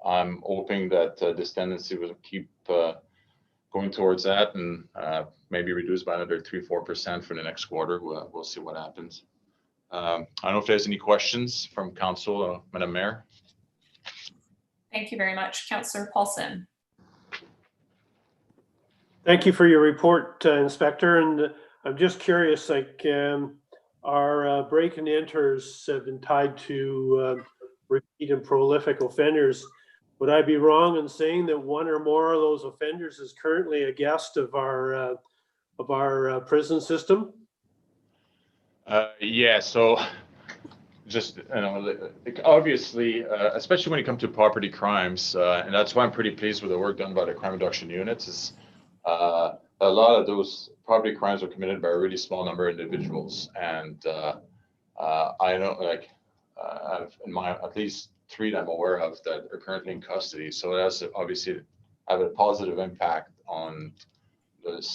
I'm hoping that this tendency will keep going towards that and maybe reduce by another 3-4% for the next quarter. We'll see what happens. I don't know if there's any questions from Council or Madam Mayor. Thank you very much. Councillor Paulson. Thank you for your report, Inspector. And I'm just curious, like our break and enters have been tied to repeat and prolific offenders. Would I be wrong in saying that one or more of those offenders is currently a guest of our prison system? Yeah, so just, like obviously, especially when it comes to property crimes, and that's why I'm pretty pleased with the work done by the crime reduction units, is a lot of those property crimes are committed by a really small number of individuals. And I know, like, in my, at least 3 that I'm aware of that are currently in custody. So that's obviously have a positive impact on the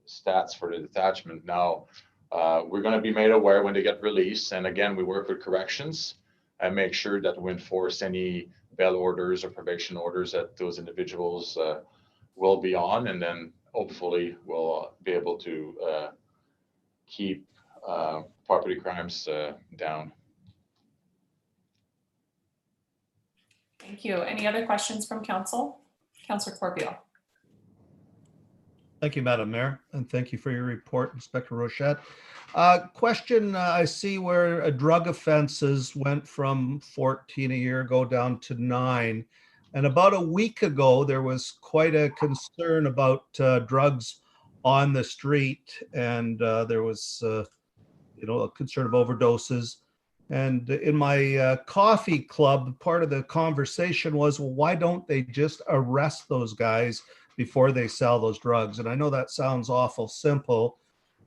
stats for the detachment. Now, we're going to be made aware when they get released. And again, we work with corrections and make sure that we enforce any bail orders or probation orders that those individuals will be on. And then hopefully we'll be able to keep property crimes down. Thank you. Any other questions from council? Councillor Corbeil. Thank you, Madam Mayor, and thank you for your report, Inspector Rochette. Question, I see where drug offenses went from 14 a year ago down to 9. And about a week ago, there was quite a concern about drugs on the street, and there was, a concern of overdoses. And in my coffee club, part of the conversation was, well, why don't they just arrest those guys before they sell those drugs? And I know that sounds awful simple,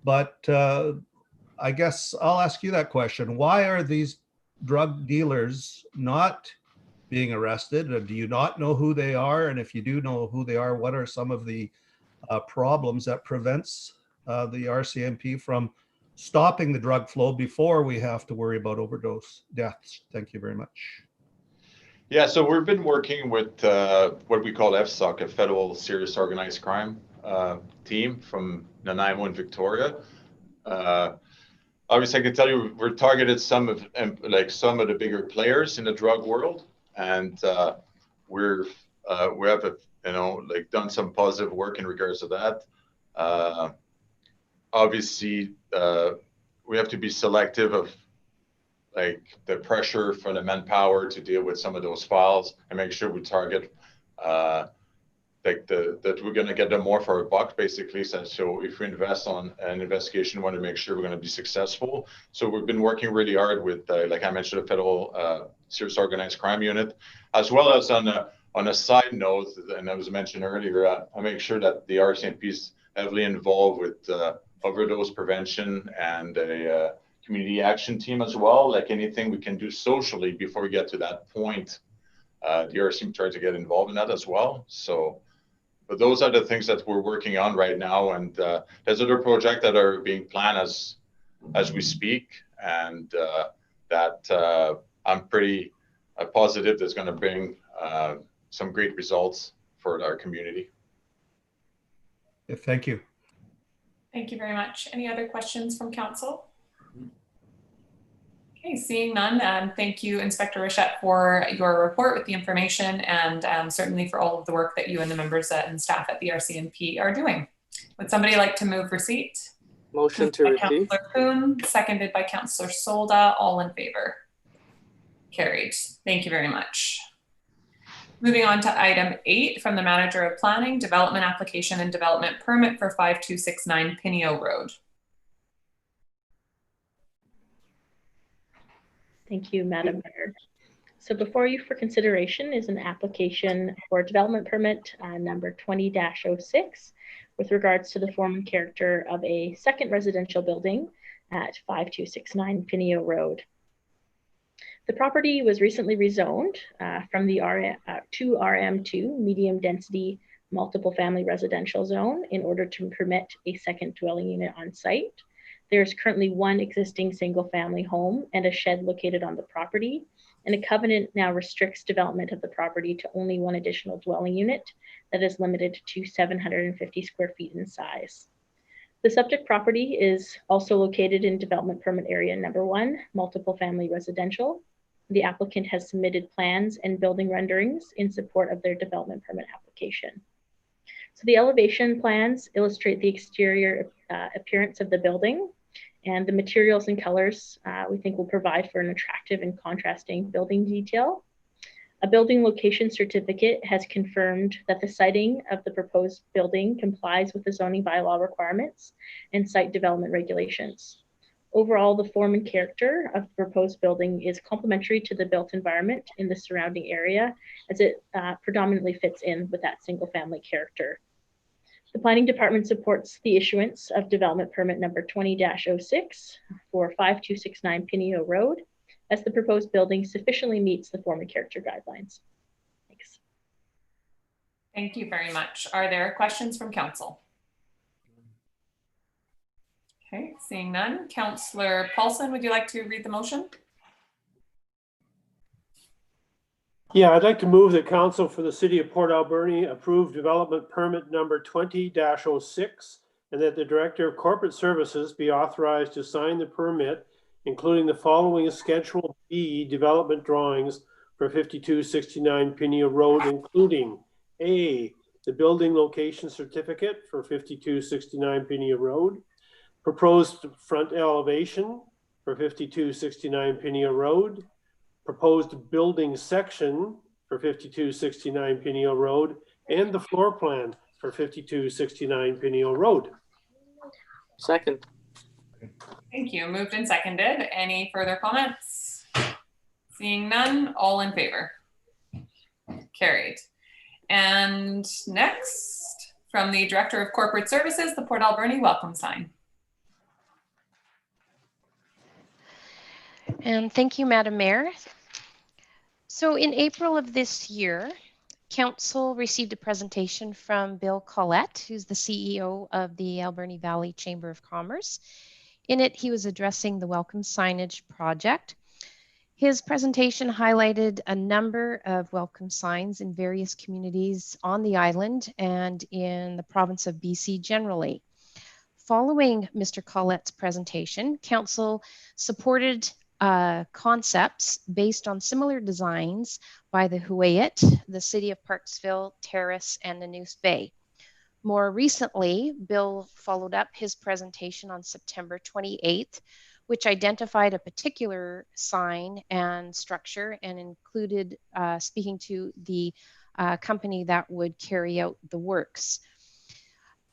but I guess I'll ask you that question. Why are these drug dealers not being arrested? Do you not know who they are? And if you do know who they are, what are some of the problems that prevents the RCMP from stopping the drug flow before we have to worry about overdose deaths? Thank you very much. Yeah, so we've been working with what we call FSOC, a Federal Serious Organized Crime team from Nanaimo in Victoria. Obviously, I can tell you we're targeted some of the bigger players in the drug world, and we have done some positive work in regards to that. Obviously, we have to be selective of the pressure for the manpower to deal with some of those files and make sure we target that we're going to get them more for a buck, basically. So if we invest on an investigation, we want to make sure we're going to be successful. So we've been working really hard with, like I mentioned, the Federal Serious Organized Crime Unit, as well as on a side note, and that was mentioned earlier, I make sure that the RCMP is heavily involved with overdose prevention and a community action team as well. Like anything we can do socially before we get to that point, the RCMP tries to get involved in that as well. So, but those are the things that we're working on right now, and there's other projects that are being planned as we speak, and that I'm pretty positive that's going to bring some great results for our community. Yeah, thank you. Thank you very much. Any other questions from council? Okay, seeing none, thank you, Inspector Rochette, for your report with the information, and certainly for all of the work that you and the members and staff at the RCMP are doing. Would somebody like to move receipt? Motion to receive. Councillor Kuhn, seconded by Councillor Solda. All in favor? Carried. Thank you very much. Moving on to item 8 from the Manager of Planning, Development Application and Development Permit for 5269 Pineo Road. Thank you, Madam Mayor. So before you for consideration is an application for development permit number 20-06 with regards to the form and character of a second residential building at 5269 Pineo Road. The property was recently rezoned from the to RM2 medium density multiple family residential zone in order to permit a second dwelling unit on site. There's currently one existing single family home and a shed located on the property, and a covenant now restricts development of the property to only one additional dwelling unit that is limited to 750 square feet in size. The subject property is also located in development permit area number 1, multiple family residential. The applicant has submitted plans and building renderings in support of their development permit application. So the elevation plans illustrate the exterior appearance of the building, and the materials and colors we think will provide for an attractive and contrasting building detail. A building location certificate has confirmed that the siting of the proposed building complies with the zoning bylaw requirements and site development regulations. Overall, the form and character of the proposed building is complementary to the built environment in the surrounding area, as it predominantly fits in with that single family character. The Planning Department supports the issuance of development permit number 20-06 for 5269 Pineo Road, as the proposed building sufficiently meets the form and character guidelines. Thanks. Thank you very much. Are there questions from council? Okay, seeing none. Councillor Paulson, would you like to read the motion? Yeah, I'd like to move that council for the city of Port Alberni approve development permit number 20-06 and that the director of corporate services be authorized to sign the permit, including the following Schedule B development drawings for 5269 Pineau Road, including A, the building location certificate for 5269 Pineau Road, proposed front elevation for 5269 Pineau Road, proposed building section for 5269 Pineau Road, and the floor plan for 5269 Pineau Road. Second. Thank you. Moved and seconded. Any further comments? Seeing none, all in favor? Carried. And next, from the Director of Corporate Services, the Port Alberni welcome sign. And thank you, Madam Mayor. So in April of this year, Council received a presentation from Bill Collette, who's the CEO of the Alberni Valley Chamber of Commerce. In it, he was addressing the welcome signage project. His presentation highlighted a number of welcome signs in various communities on the island and in the province of BC generally. Following Mr. Collette's presentation, Council supported concepts based on similar designs by the Huu-ay-aht, the City of Parksville, Terrace, and Nanoose Bay. More recently, Bill followed up his presentation on September 28th, which identified a particular sign and structure and included speaking to the company that would carry out the works.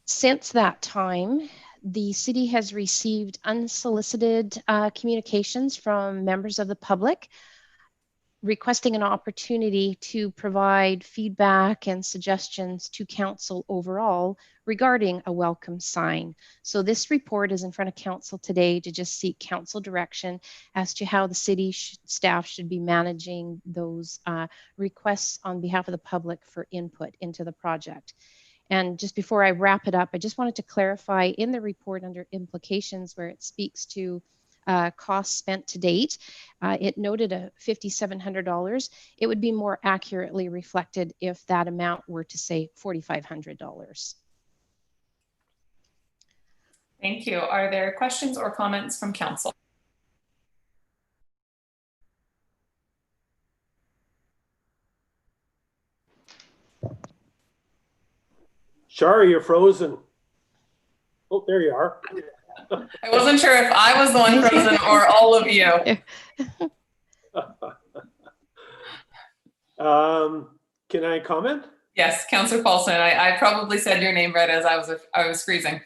Since that time, the city has received unsolicited communications from members of the public requesting an opportunity to provide feedback and suggestions to council overall regarding a welcome sign. So this report is in front of council today to just seek council direction as to how the city staff should be managing those requests on behalf of the public for input into the project. And just before I wrap it up, I just wanted to clarify in the report under implications where it speaks to costs spent to date, it noted a $5,700. It would be more accurately reflected if that amount were to say $4,500. Thank you. Are there questions or comments from council? Shari, you're frozen. Oh, there you are. I wasn't sure if I was the one frozen or all of you. Can I comment? Yes, Councillor Paulson. I probably said your name right as I was freezing.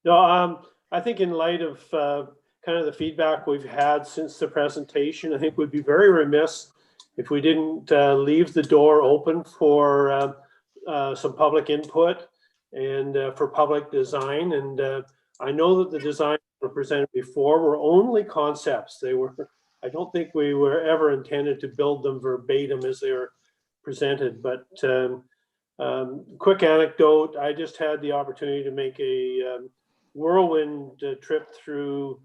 No, I think in light of kind of the feedback we've had since the presentation, I think we'd be very remiss if we didn't leave the door open for some public input and for public design. And I know that the designs were presented before were only concepts. They were, I don't think we were ever intended to build them verbatim as they were presented. But quick anecdote, I just had the opportunity to make a whirlwind trip through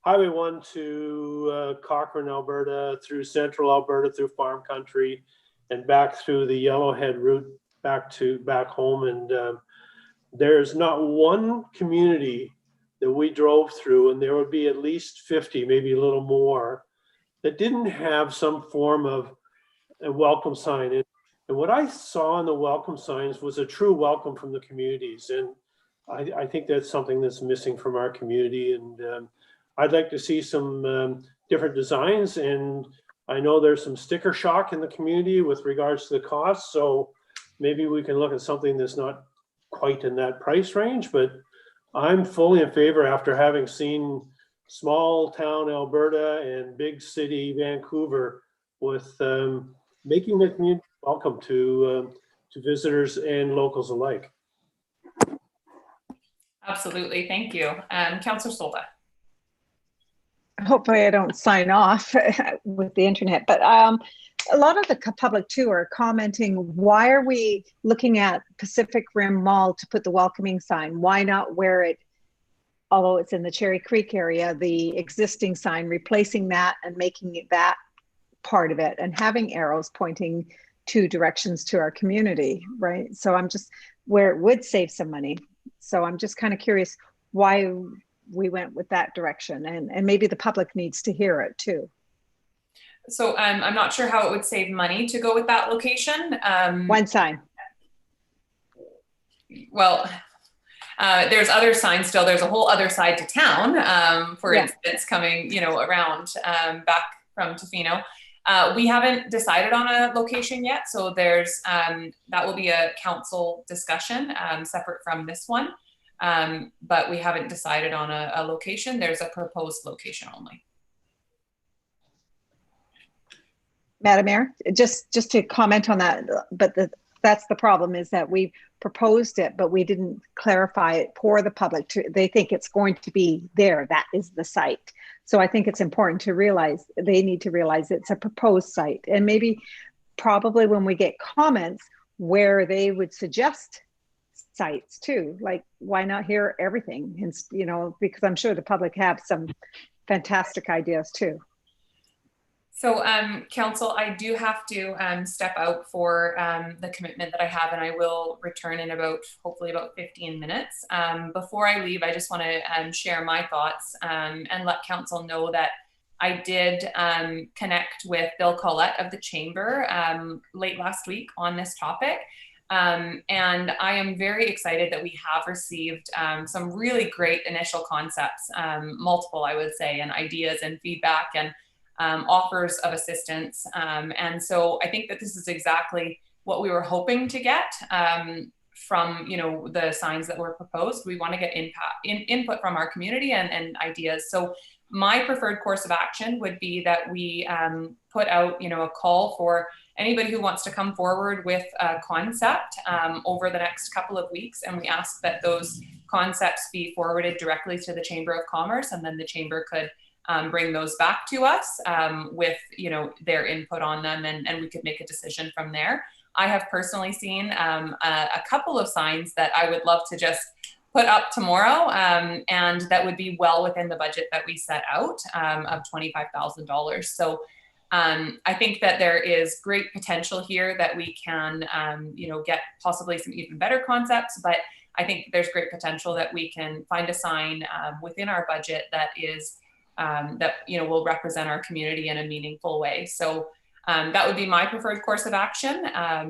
Highway 1 to Cochrane, Alberta, through central Alberta, through farm country, and back through the Yellowhead route back home. And there's not one community that we drove through, and there would be at least 50, maybe a little more, that didn't have some form of a welcome sign. And what I saw in the welcome signs was a true welcome from the communities. And I think that's something that's missing from our community. And I'd like to see some different designs. And I know there's some sticker shock in the community with regards to the cost. So maybe we can look at something that's not quite in that price range, but I'm fully in favor after having seen small town Alberta and big city Vancouver with making the community welcome to visitors and locals alike. Absolutely, thank you. Councillor Solda. hopefully I don't sign off with the internet, but a lot of the public too are commenting, why are we looking at Pacific Rim Mall to put the welcoming sign? Why not wear it, although it's in the Cherry Creek area, the existing sign, replacing that and making it that part of it and having arrows pointing two directions to our community, right? So I'm just, where it would save some money. So I'm just kind of curious why we went with that direction, and maybe the public needs to hear it too. So I'm not sure how it would save money to go with that location. One sign. Well, there's other signs still. There's a whole other side to town, for instance, coming, you know, around back from Tofino. We haven't decided on a location yet. So there's, that will be a council discussion separate from this one. But we haven't decided on a location. There's a proposed location only. Madam Mayor, just to comment on that, but that's the problem, is that we proposed it, but we didn't clarify it for the public. They think it's going to be there. That is the site. So I think it's important to realize, they need to realize it's a proposed site, and maybe probably when we get comments where they would suggest sites too, like why not hear everything? And, you know, because I'm sure the public have some fantastic ideas too. So, Council, I do have to step out for the commitment that I have, and I will return in hopefully about 15 minutes. Before I leave, I just want to share my thoughts and let Council know that I did connect with Bill Collette of the Chamber late last week on this topic. And I am very excited that we have received some really great initial concepts, multiple, I would say, and ideas and feedback and offers of assistance. And so I think that this is exactly what we were hoping to get from, you know, the signs that were proposed. We want to get input from our community and ideas. So my preferred course of action would be that we put out, you know, a call for anybody who wants to come forward with a concept over the next couple of weeks. And we ask that those concepts be forwarded directly to the Chamber of Commerce, and then the Chamber could bring those back to us with, you know, their input on them, and we could make a decision from there. I have personally seen a couple of signs that I would love to just put up tomorrow, and that would be well within the budget that we set out of $25,000. So I think that there is great potential here that we can, you know, get possibly some even better concepts, but I think there's great potential that we can find a sign within our budget that is that, you know, will represent our community in a meaningful way. So that would be my preferred course of action,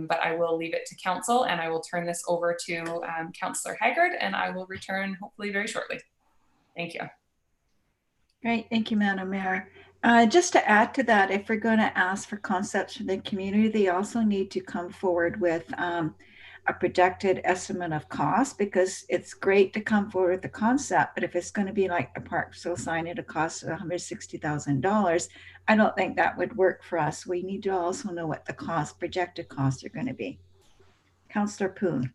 but I will leave it to Council, and I will turn this over to Councillor Haggard, and I will return hopefully very shortly. Thank you. Great, thank you, Madam Mayor. Just to add to that, if we're going to ask for concepts from the community, they also need to come forward with a projected estimate of cost, because it's great to come forward with the concept, but if it's going to be like a Parksville sign at a cost of $160,000, I don't think that would work for us. We need to also know what the projected costs are going to be. Councillor Poon.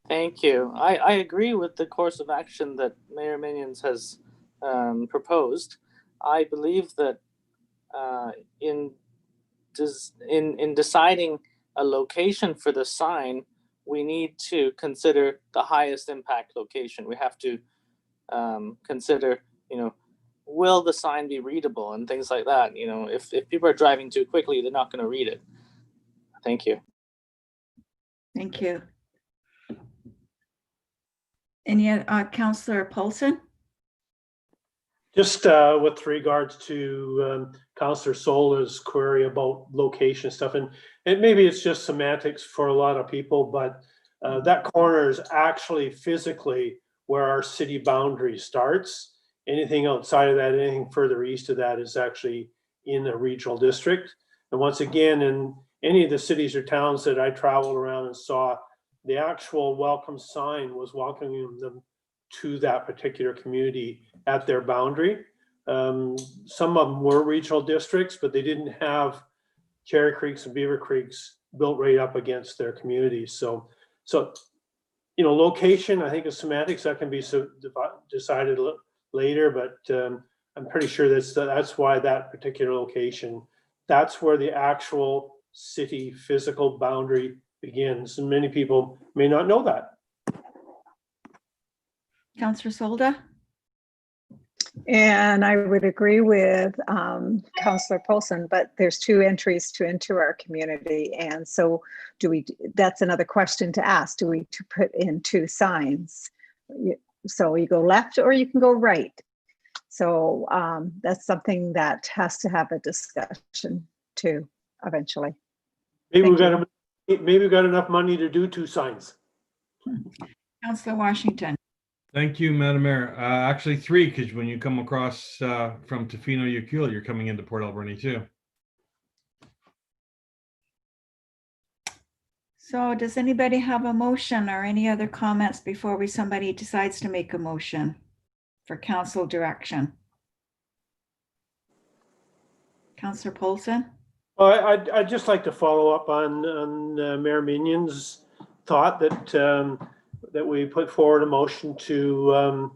Thank you. I agree with the course of action that Mayor Minions has proposed. I believe that in deciding a location for the sign, we need to consider the highest impact location. We have to consider, you know, will the sign be readable and things like that. You know, if people are driving too quickly, they're not going to read it. Thank you. Thank you. Any Councillor Paulson? Just with regards to Councillor Sola's query about location stuff, and maybe it's just semantics for a lot of people, but that corner is actually physically where our city boundary starts. Anything outside of that, anything further east of that is actually in a regional district. And once again, in any of the cities or towns that I traveled around and saw, the actual welcome sign was welcoming them to that particular community at their boundary. Some of them were regional districts, but they didn't have Cherry Creeks and Beaver Creeks built right up against their communities. So you know, location, I think is semantics, that can be decided later, but I'm pretty sure that's why that particular location, that's where the actual city physical boundary begins. And many people may not know that. Councillor Solda? And I would agree with Councillor Polson, but there's 2 entries into our community. And so that's another question to ask. Do we to put in 2 signs? So you go left or you can go right. So that's something that has to have a discussion too, eventually. Maybe we've got enough money to do 2 signs. Councillor Washington? Thank you, Madam Mayor. Actually 3, because when you come across from Tofino Ucula, you're coming into Port Alberni too. So does anybody have a motion or any other comments before somebody decides to make a motion for council direction? Councillor Polson? Well, I'd just like to follow up on Mayor Minion's thought that that we put forward a motion to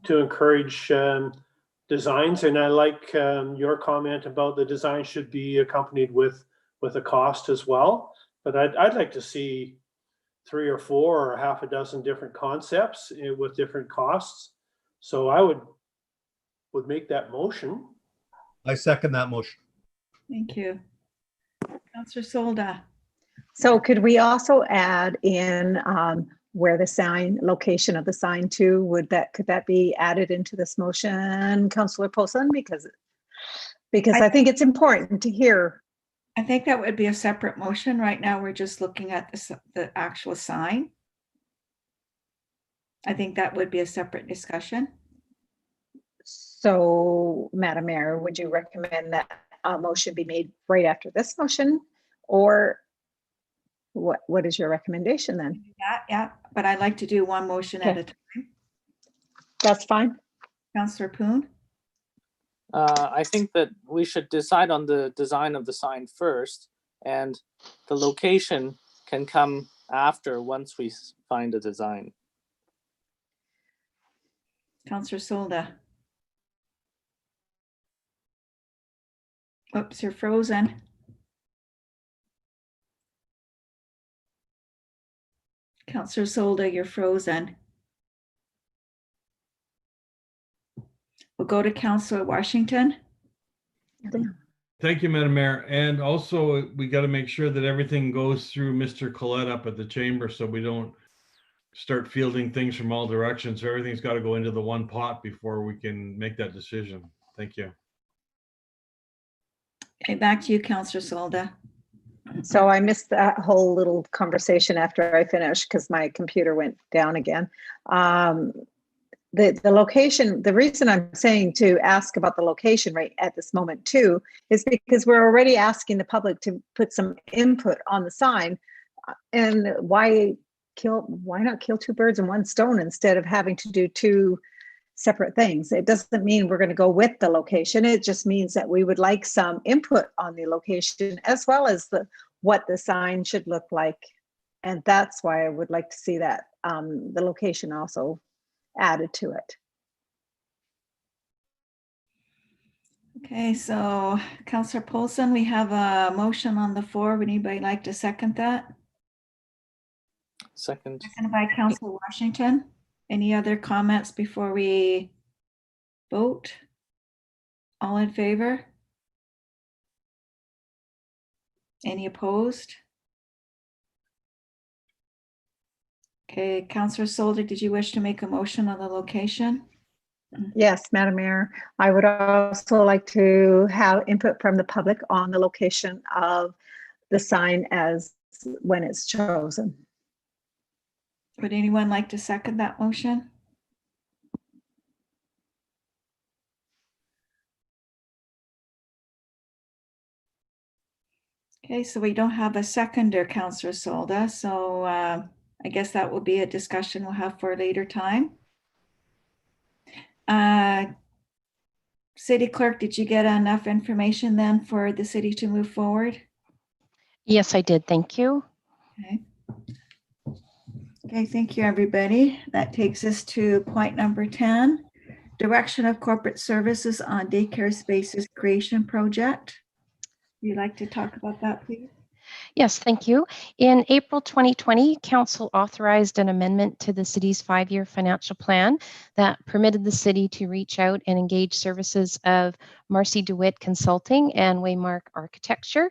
encourage designs, and I like your comment about the design should be accompanied with a cost as well. But I'd like to see 3 or 4 or half a dozen different concepts with different costs. So I would make that motion. I second that motion. Thank you. Councillor Solda? So could we also add in where the location of the sign too? Could that be added into this motion, Councillor Polson? Because I think it's important to hear. I think that would be a separate motion. Right now, we're just looking at the actual sign. I think that would be a separate discussion. So, Madam Mayor, would you recommend that a motion be made right after this motion, or what is your recommendation then? Yeah, but I'd like to do one motion at a time. That's fine. Councillor Poon? I think that we should decide on the design of the sign first, and the location can come after once we find a design. Councillor Solda? Oops, you're frozen. Councillor Solda, you're frozen. We'll go to Councillor Washington. Thank you, Madam Mayor. And also, we got to make sure that everything goes through Mr. Collette up at the chamber so we don't start fielding things from all directions. So everything's got to go into the one pot before we can make that decision. Thank you. Okay, back to you, Councillor Solda. So I missed that whole little conversation after I finished because my computer went down again. The location, the reason I'm saying to ask about the location right at this moment too, is because we're already asking the public to put some input on the sign. And why not kill 2 birds in 1 stone instead of having to do 2 separate things? It doesn't mean we're going to go with the location. It just means that we would like some input on the location as well as what the sign should look like. And that's why I would like to see that the location also added to it. Okay, so Councillor Polson, we have a motion on the floor. Would anybody like to second that? Second. Seconded by Councillor Washington. Any other comments before we vote? All in favor? Any opposed? Okay, Councillor Solda, did you wish to make a motion on the location? Yes, Madam Mayor. I would also like to have input from the public on the location of the sign as when it's chosen. Would anyone like to second that motion? Okay, so we don't have a seconder, Councillor Solda, so I guess that will be a discussion we'll have for a later time. City Clerk, did you get enough information then for the city to move forward? Yes, I did. Thank you. Okay. Okay, thank you, everybody. That takes us to point number 10. Direction of Corporate Services on Daycare Spaces Creation Project. You'd like to talk about that, please? Yes, thank you. In April 2020, Council authorized an amendment to the city's 5-year financial plan that permitted the city to reach out and engage services of Marcy DeWitt Consulting and Waymark Architecture.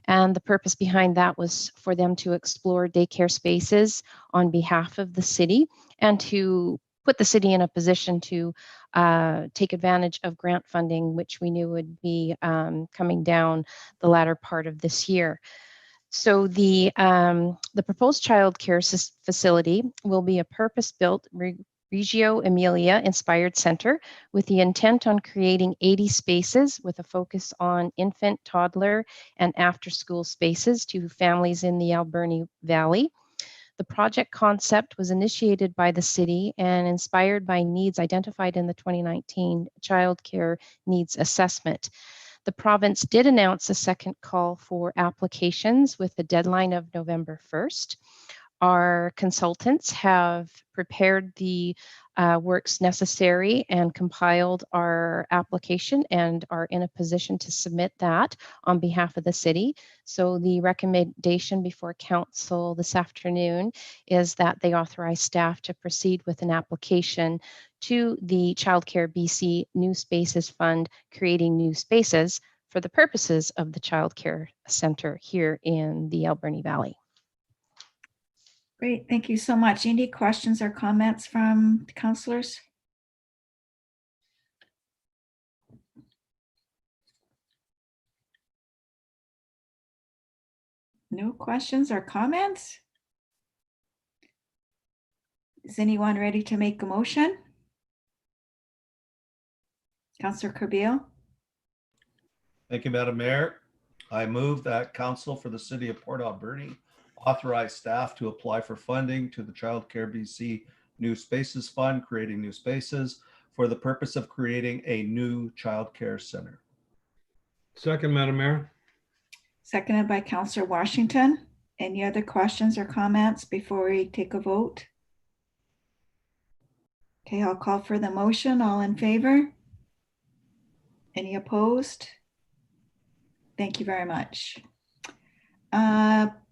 And the purpose behind that was for them to explore daycare spaces on behalf of the city and to put the city in a position to take advantage of grant funding, which we knew would be coming down the latter part of this year. So the proposed childcare facility will be a purpose-built Reggio Emilia inspired center with the intent on creating 80 spaces with a focus on infant, toddler, and after-school spaces to families in the Alberni Valley. The project concept was initiated by the city and inspired by needs identified in the 2019 Child Care Needs Assessment. The province did announce a second call for applications with a deadline of November 1st. Our consultants have prepared the works necessary and compiled our application and are in a position to submit that on behalf of the city. So the recommendation before council this afternoon is that they authorize staff to proceed with an application to the Childcare BC New Spaces Fund, creating new spaces for the purposes of the childcare center here in the Alberni Valley. Great, thank you so much. Any questions or comments from councillors? No questions or comments? Is anyone ready to make a motion? Councillor Kerbiel? Thank you, Madam Mayor. I move that Council for the City of Port Alberni authorize staff to apply for funding to the Child Care BC New Spaces Fund, creating new spaces for the purpose of creating a new child care center. Second, Madam Mayor. Seconded by Councillor Washington. Any other questions or comments before we take a vote? Okay, I'll call for the motion. All in favor? Any opposed? Thank you very much.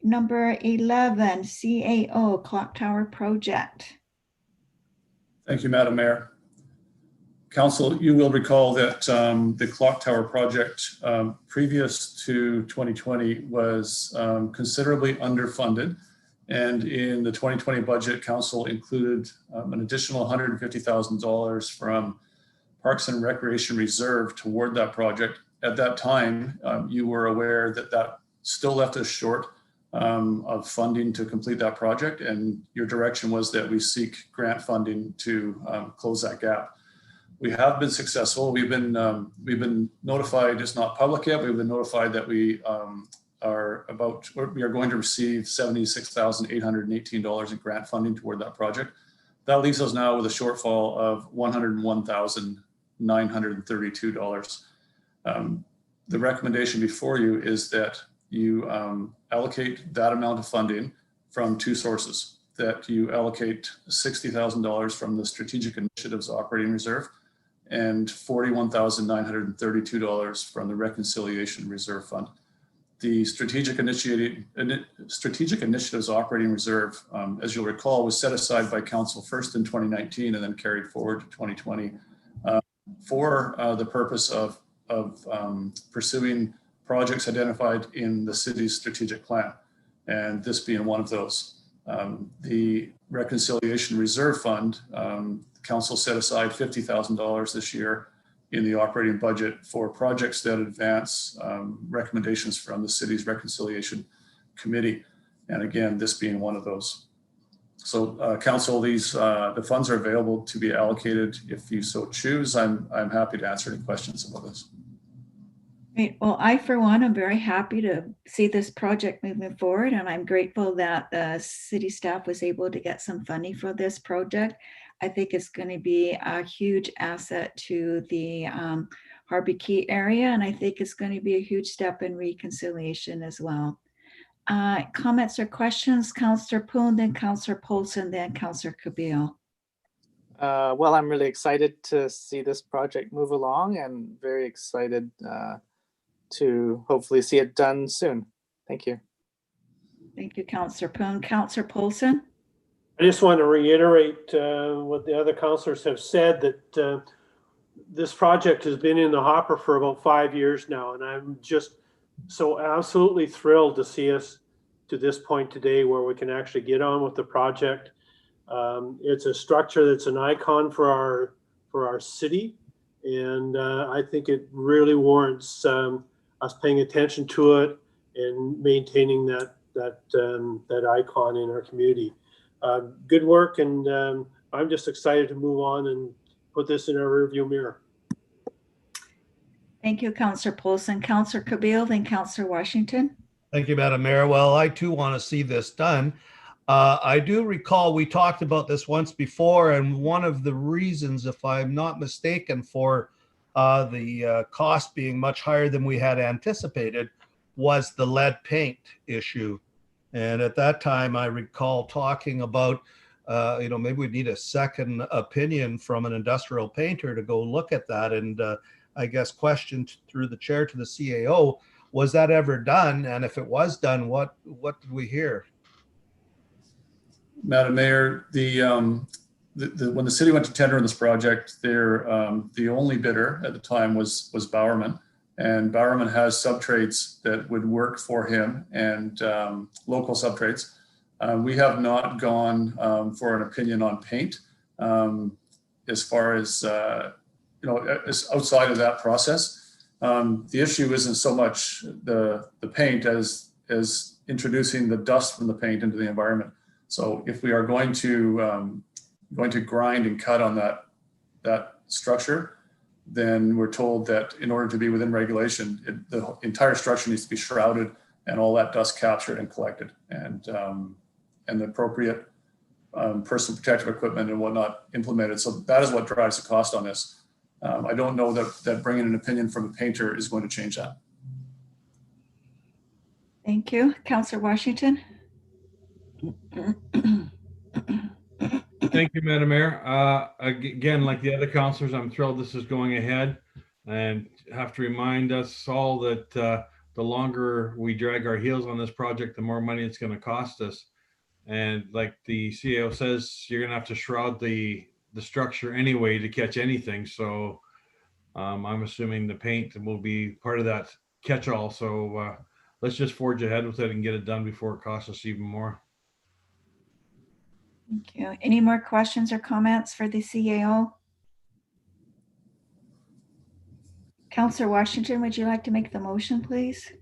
Number 11, CAO, Clock Tower Project. Thank you, Madam Mayor. Council, you will recall that the Clock Tower project previous to 2020 was considerably underfunded. And in the 2020 budget, Council included an additional $150,000 from Parks and Recreation Reserve toward that project. At that time, you were aware that that still left us short of funding to complete that project. And your direction was that we seek grant funding to close that gap. We have been successful. We've been notified, it's not public yet, we've been notified that we are going to receive $76,818 in grant funding toward that project. That leaves us now with a shortfall of $101,932. The recommendation before you is that you allocate that amount of funding from two sources, that you allocate $60,000 from the Strategic Initiatives Operating Reserve and $41,932 from the Reconciliation Reserve Fund. The Strategic Initiatives Operating Reserve, as you'll recall, was set aside by Council first in 2019 and then carried forward to 2020 for the purpose of pursuing projects identified in the city's strategic plan, and this being one of those. The Reconciliation Reserve Fund, Council set aside $50,000 this year in the operating budget for projects that advance recommendations from the city's Reconciliation Committee, and again, this being one of those. So Council, the funds are available to be allocated if you so choose. I'm happy to answer any questions about this. Great. Well, I, for one, am very happy to see this project moving forward, and I'm grateful that the city staff was able to get some funding for this project. I think it's going to be a huge asset to the Harvey Key area, and I think it's going to be a huge step in reconciliation as well. Comments or questions? Councillor Poon, then Councillor Polson, then Councillor Cabeal. Well, I'm really excited to see this project move along and very excited to hopefully see it done soon. Thank you. Thank you, Councillor Poon. Councillor Polson? I just want to reiterate what the other councillors have said, that this project has been in the hopper for about 5 years now, and I'm just so absolutely thrilled to see us to this point today where we can actually get on with the project. It's a structure that's an icon for our city, and I think it really warrants us paying attention to it and maintaining that icon in our community. Good work, and I'm just excited to move on and put this in our rearview mirror. Thank you, Councillor Polson. Councillor Cabeal, then Councillor Washington. Thank you, Madam Mayor. Well, I too want to see this done. I do recall we talked about this once before, and one of the reasons, if I'm not mistaken, for the cost being much higher than we had anticipated was the lead paint issue. And at that time, I recall talking about, maybe we need a second opinion from an industrial painter to go look at that. And I guess questioned through the chair to the CAO, was that ever done? And if it was done, what did we hear? Madam Mayor, when the city went to tender on this project, the only bidder at the time was Bowerman, and Bowerman has subtrades that would work for him and local subtrades. We have not gone for an opinion on paint as far as outside of that process. The issue isn't so much the paint as introducing the dust from the paint into the environment. So if we are going to grind and cut on that structure, then we're told that in order to be within regulation, the entire structure needs to be shrouded and all that dust captured and collected, and the appropriate personal protective equipment and whatnot implemented. So that is what drives the cost on this. I don't know that bringing an opinion from a painter is going to change that. Thank you. Councillor Washington. Thank you, Madam Mayor. Again, like the other councillors, I'm thrilled this is going ahead, and have to remind us all that the longer we drag our heels on this project, the more money it's going to cost us. And like the CAO says, you're going to have to shroud the structure anyway to catch anything. So I'm assuming the paint will be part of that catch-all. So let's just forge ahead with it and get it done before it costs us even more. Thank you. Any more questions or comments for the CAO? Councillor Washington, would you like to make the motion, please?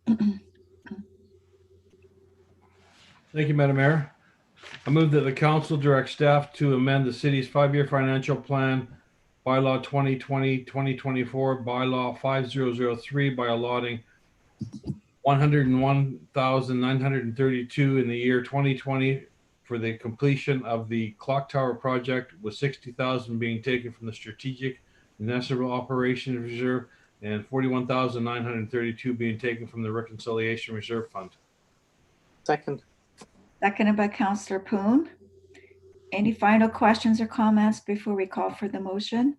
Thank you, Madam Mayor. I move that the council direct staff to amend the city's 5-year financial plan, bylaw 2020-2024, bylaw 5003 by allotting $101,932 in the year 2020 for the completion of the clock tower project, with $60,000 being taken from the strategic municipal operations reserve and $41,932 being taken from the reconciliation reserve fund. Second. Seconded by Councillor Poon. Any final questions or comments before we call for the motion?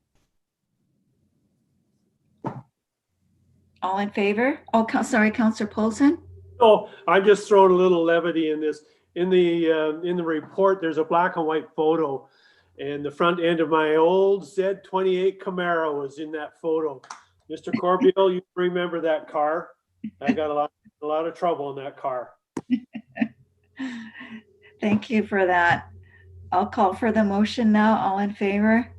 All in favor? Oh, sorry, Councillor Polson. Oh, I'm just throwing a little levity in this. In the report, there's a black and white photo, and the front end of my old Z28 Camaro was in that photo. Mr. Corbeil, you remember that car? I got a lot of trouble in that car. Thank you for that. I'll call for the motion now. All in favor?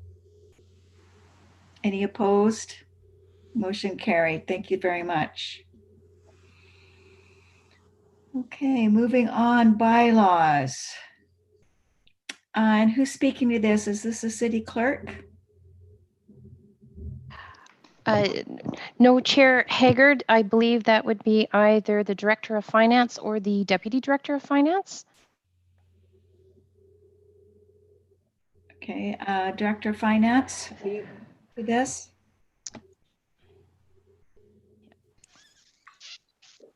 Any opposed? Motion carried. Thank you very much. Okay, moving on, bylaws. And who's speaking to this? Is this the city clerk? No, Chair Haggard, I believe that would be either the Director of Finance or the Deputy Director of Finance. Okay, Director of Finance, are you for this?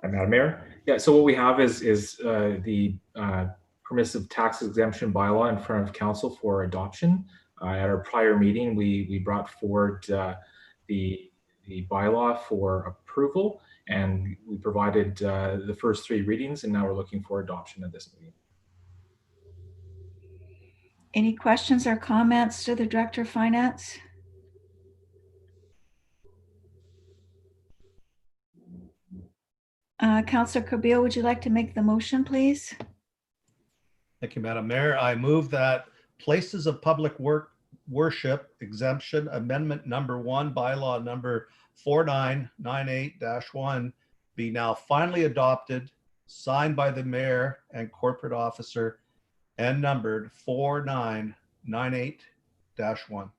Madam Mayor. Yeah, so what we have is the permissive tax exemption bylaw in front of council for adoption. At our prior meeting, we brought forward the bylaw for approval, and we provided the first 3 readings, and now we're looking for adoption at this meeting. Any questions or comments to the Director of Finance? Councillor Corbeil, would you like to make the motion, please? Thank you, Madam Mayor. I move that places of public worship exemption amendment number 1, bylaw number 4998-1 be now finally adopted, signed by the mayor and corporate officer, and numbered 4998-1.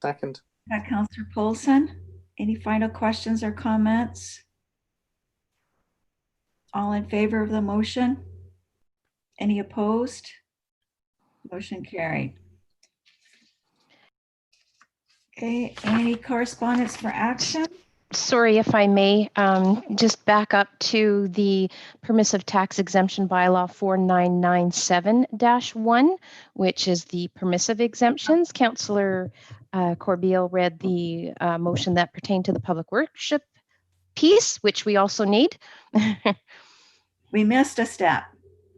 Second. Councillor Paulson, any final questions or comments? All in favor of the motion? Any opposed? Motion carried. Okay, any correspondence for action? Sorry, if I may, just back up to the permissive tax exemption bylaw 4997-1, which is the permissive exemptions. Councillor Corbeil read the motion that pertained to the public worship piece, which we also need. We missed a step.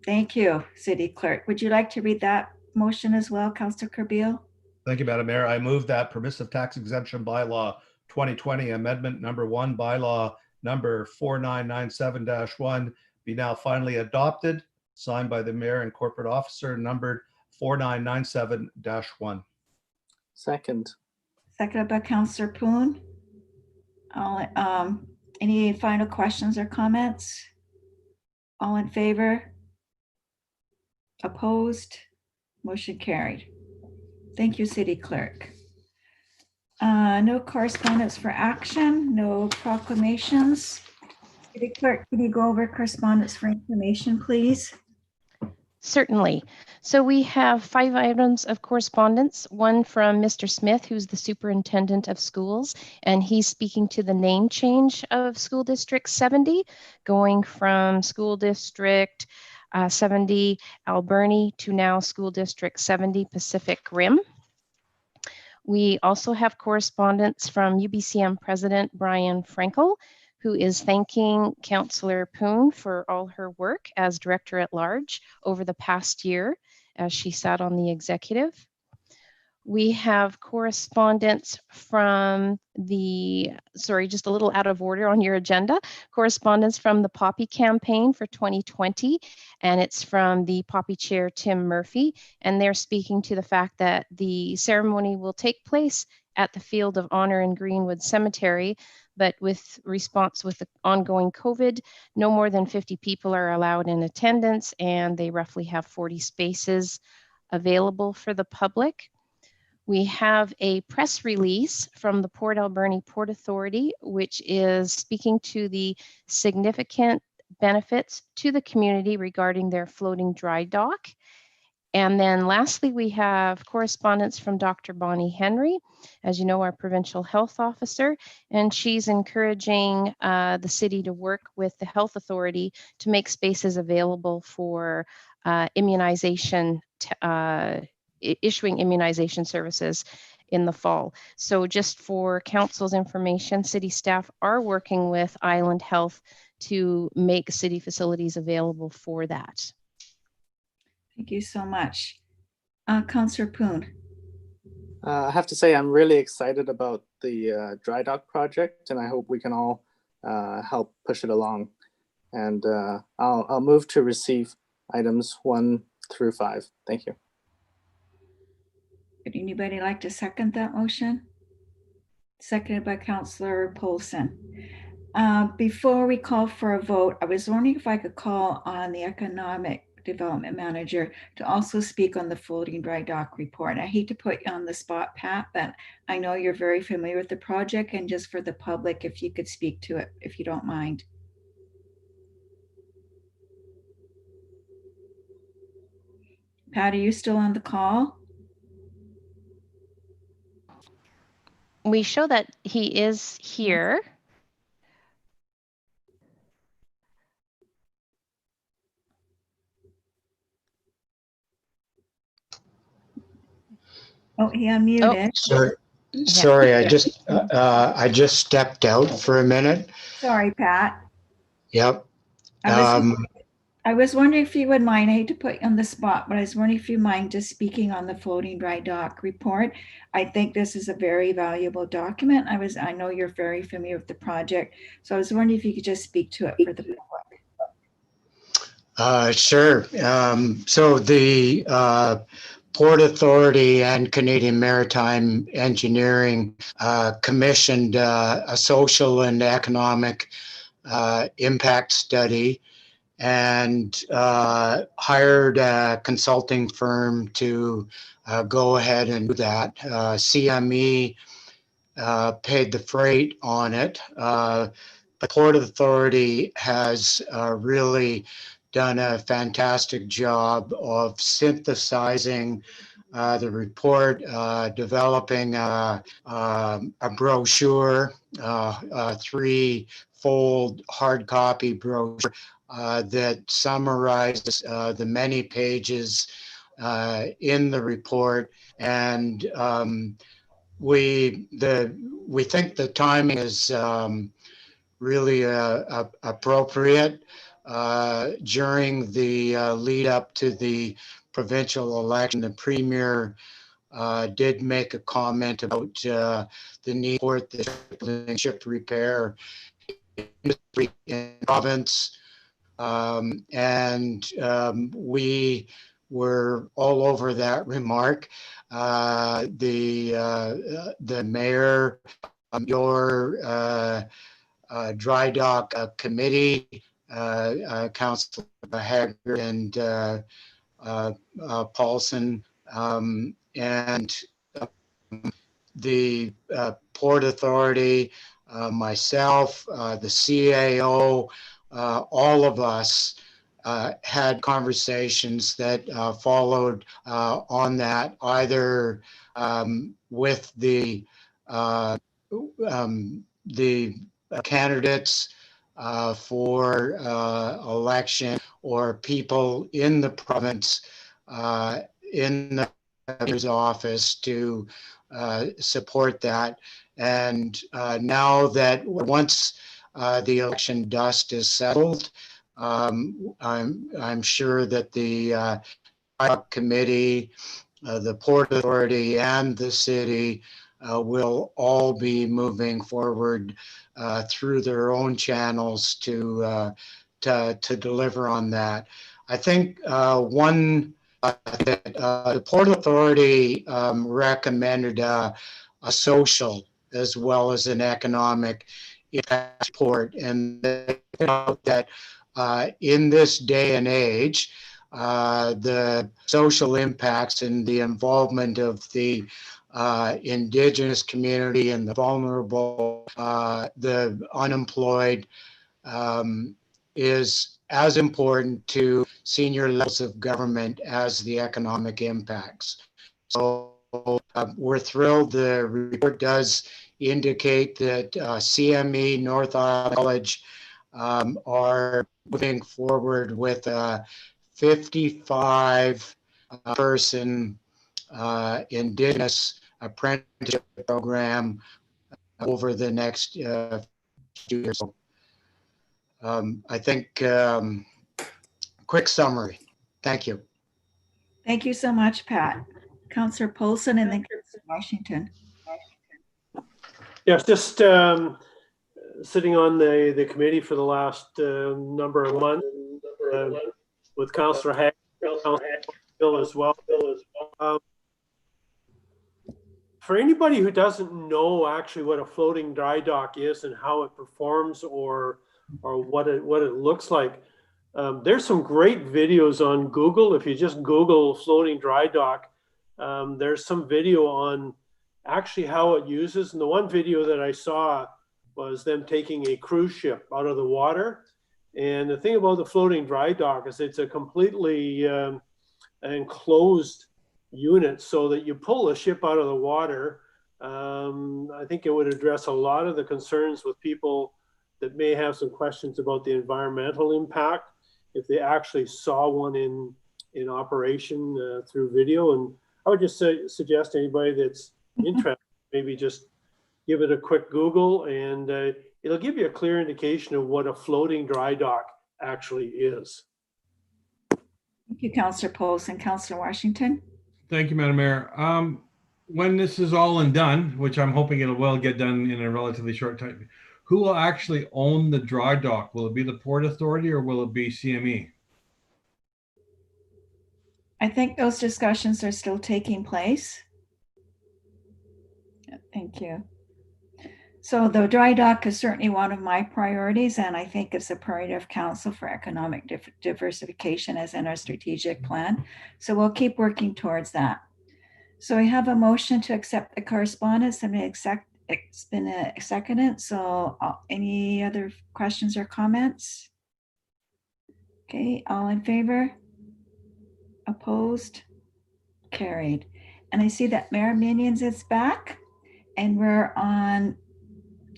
Thank you, City Clerk. Would you like to read that motion as well, Councillor Corbeil? Thank you, Madam Mayor. I move that permissive tax exemption bylaw 2020 amendment number 1, bylaw number 4997-1 be now finally adopted, signed by the mayor and corporate officer, numbered 4997-1. Second. Seconded by Councillor Poon. Any final questions or comments? All in favor? Opposed? Motion carried. Thank you, City Clerk. No correspondence for action, no proclamations. City Clerk, can you go over correspondence for information, please? Certainly. So we have 5 items of correspondence, one from Mr. Smith, who's the superintendent of schools, and he's speaking to the name change of School District 70, going from School District 70 Alberni to now School District 70 Pacific Rim. We also have correspondence from UBCM President Brian Frankel, who is thanking Councillor Poon for all her work as Director at Large over the past year as she sat on the executive. We have correspondence from the, sorry, just a little out of order on your agenda, correspondence from the Poppy campaign for 2020, and it's from the Poppy Chair, Tim Murphy, and they're speaking to the fact that the ceremony will take place at the Field of Honor in Greenwood Cemetery, but with response with the ongoing COVID, no more than 50 people are allowed in attendance, and they roughly have 40 spaces available for the public. We have a press release from the Port Alberni Port Authority, which is speaking to the significant benefits to the community regarding their floating dry dock. And then lastly, we have correspondence from Dr. Bonnie Henry, as you know, our provincial health officer, and she's encouraging the city to work with the health authority to make spaces available for immunization, issuing immunization services in the fall. So just for council's information, city staff are working with Island Health to make city facilities available for that. Thank you so much. Councillor Poon. I have to say I'm really excited about the dry dock project, and I hope we can all help push it along. And I'll move to receive items 1 through 5. Thank you. Would anybody like to second that motion? Seconded by Councillor Paulson. Before we call for a vote, I was wondering if I could call on the Economic Development Manager to also speak on the floating dry dock report. I hate to put you on the spot, Pat, but I know you're very familiar with the project, and just for the public, if you could speak to it, if you don't mind. Pat, are you still on the call? We show that he is here. Oh, he unmuted. Sorry, I just stepped out for a minute. Sorry, Pat. Yep. I was wondering if you would mind, I hate to put you on the spot, but I was wondering if you mind just speaking on the floating dry dock report. I think this is a very valuable document. I know you're very familiar with the project, so I was wondering if you could just speak to it for the public. Sure. So the Port Authority and Canadian Maritime Engineering commissioned a social and economic impact study and hired a consulting firm to go ahead and do that. CME paid the freight on it. The Port Authority has really done a fantastic job of synthesizing the report, developing a brochure, a three-fold hard copy brochure that summarizes the many pages in the report. And we think the timing is really appropriate during the lead up to the provincial election. The Premier did make a comment about the need for the ship repair industry in the province. We were all over that remark. The mayor, your dry dock committee, Councillor Haggard and Paulson, and the Port Authority, myself, the CAO, all of us had conversations that followed on that, either with the candidates for election or people in the province in the governor's office to support that. And now that once the election dust is settled, I'm sure that the committee, the Port Authority, and the city will all be moving forward through their own channels to deliver on that. I think the Port Authority recommended a social as well as an economic impact report, and they note that in this day and age, the social impacts and the involvement of the Indigenous community and the vulnerable, the unemployed, is as important to senior levels of government as the economic impacts. So we're thrilled. The report does indicate that CME, North Island College, are moving forward with a 55 person Indigenous apprenticeship program over the next few years. I think quick summary. Thank you. Thank you so much, Pat. Councillor Paulson and then Councillor Washington. Yes, just sitting on the committee for the last number of months with Councillor Haggard, Councillor Bill as well. For anybody who doesn't know actually what a floating dry dock is and how it performs or what it looks like, there's some great videos on Google. If you just Google floating dry dock, there's some video on actually how it uses. And the one video that I saw was them taking a cruise ship out of the water. And the thing about the floating dry dock is it's a completely enclosed unit, so that you pull a ship out of the water. I think it would address a lot of the concerns with people that may have some questions about the environmental impact if they actually saw one in operation through video. And I would just suggest anybody that's interested, maybe just give it a quick Google, and it'll give you a clear indication of what a floating dry dock actually is. Thank you, Councillor Poulsen. Councillor Washington. Thank you, Madam Mayor. When this is all and done, which I'm hoping it will get done in a relatively short time, who will actually own the dry dock? Will it be the Port Authority or will it be CME? I think those discussions are still taking place. Thank you. So the dry dock is certainly one of my priorities, and I think it's a priority of Council for Economic Diversification as in our strategic plan. So we'll keep working towards that. So I have a motion to accept the correspondence, and it's been a seconded. So any other questions or comments? Okay, all in favor? Opposed? Carried. And I see that Mayor Minions is back, and we're on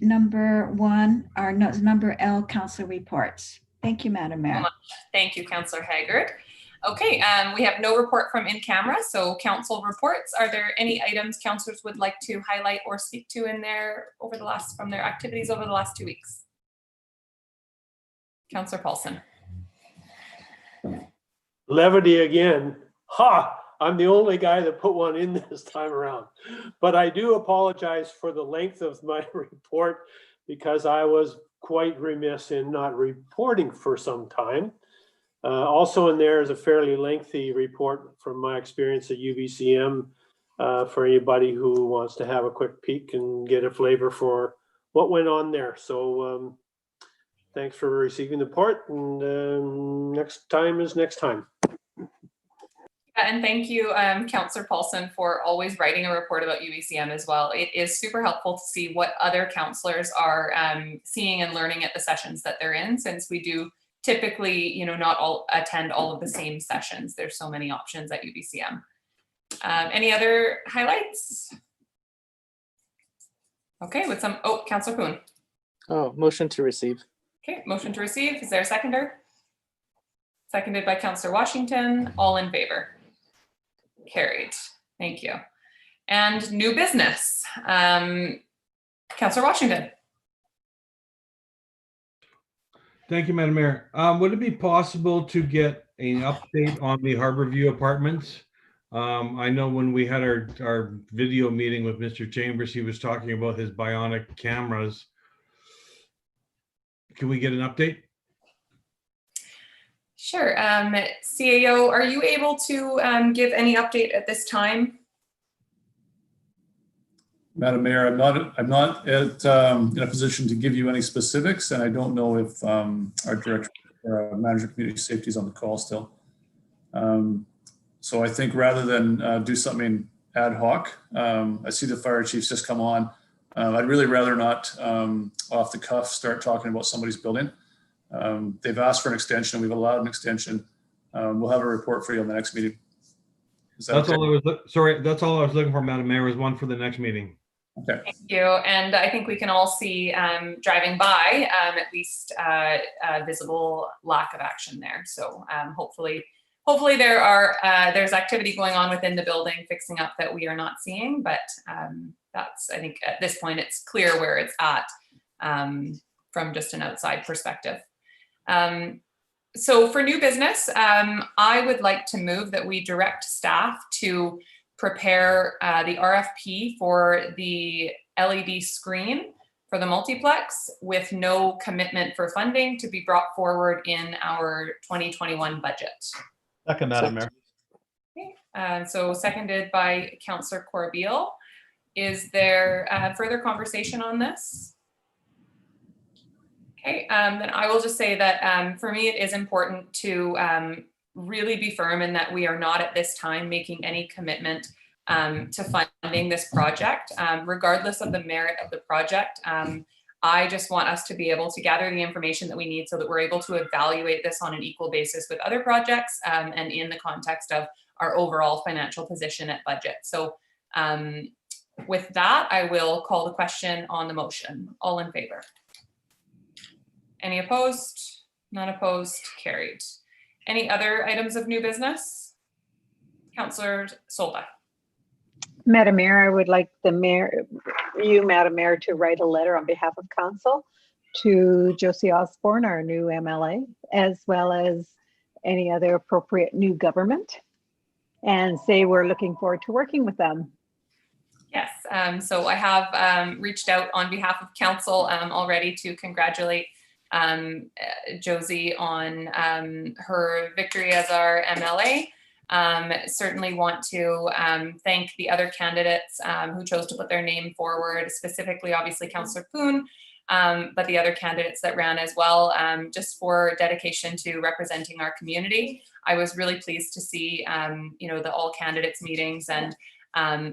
number L, Council reports. Thank you, Madam Mayor. Thank you, Councillor Haggard. Okay, we have no report from in camera, so council reports. Are there any items councillors would like to highlight or speak to in there from their activities over the last 2 weeks? Councillor Paulsen. Levity again. Ha! I'm the only guy that put one in this time around. But I do apologize for the length of my report because I was quite remiss in not reporting for some time. Also in there is a fairly lengthy report from my experience at UBCM for anybody who wants to have a quick peek and get a flavor for what went on there. So thanks for receiving the report, and next time is next time. And thank you, Councillor Paulsen, for always writing a report about UBCM as well. It is super helpful to see what other councillors are seeing and learning at the sessions that they're in, since we do typically, not all attend all of the same sessions. There's so many options at UBCM. Any other highlights? Okay, with some, Councillor Poon. Oh, motion to receive. Okay, motion to receive. Is there a seconder? Seconded by Councillor Washington. All in favor? Carried. Thank you. And new business. Councillor Washington. Thank you, Madam Mayor. Would it be possible to get an update on the Harborview Apartments? I know when we had our video meeting with Mr. Chambers, he was talking about his bionic cameras. Can we get an update? Sure. CAO, are you able to give any update at this time? Madam Mayor, I'm not in a position to give you any specifics, and I don't know if our director or manager of community safety is on the call still. So I think rather than do something ad hoc, I see the fire chief's just come on. I'd really rather not off the cuff start talking about somebody's building. They've asked for an extension. We've allowed an extension. We'll have a report for you on the next meeting. That's all I was looking for, Madam Mayor, was one for the next meeting. Okay. Thank you. And I think we can all see driving by at least a visible lack of action there. So hopefully there's activity going on within the building, fixing up that we are not seeing. But that's, I think at this point, it's clear where it's at from just an outside perspective. So for new business, I would like to move that we direct staff to prepare the RFP for the LED screen for the multiplex with no commitment for funding to be brought forward in our 2021 budget. Second, Madam Mayor. Okay. So seconded by Councillor Corbeil. Is there further conversation on this? Okay, then I will just say that for me, it is important to really be firm in that we are not at this time making any commitment to funding this project, regardless of the merit of the project. I just want us to be able to gather the information that we need so that we're able to evaluate this on an equal basis with other projects and in the context of our overall financial position at budget. So with that, I will call the question on the motion. All in favor? Any opposed? None opposed? Carried. Any other items of new business? Councillor Solda. Madam Mayor, I would like you, Madam Mayor, to write a letter on behalf of council to Josie Osborne, our new MLA, as well as any other appropriate new government, and say we're looking forward to working with them. Yes, so I have reached out on behalf of council already to congratulate Josie on her victory as our MLA. Certainly want to thank the other candidates who chose to put their name forward, specifically obviously Councillor Poon, but the other candidates that ran as well, just for dedication to representing our community. I was really pleased to see, you know, the all candidates meetings and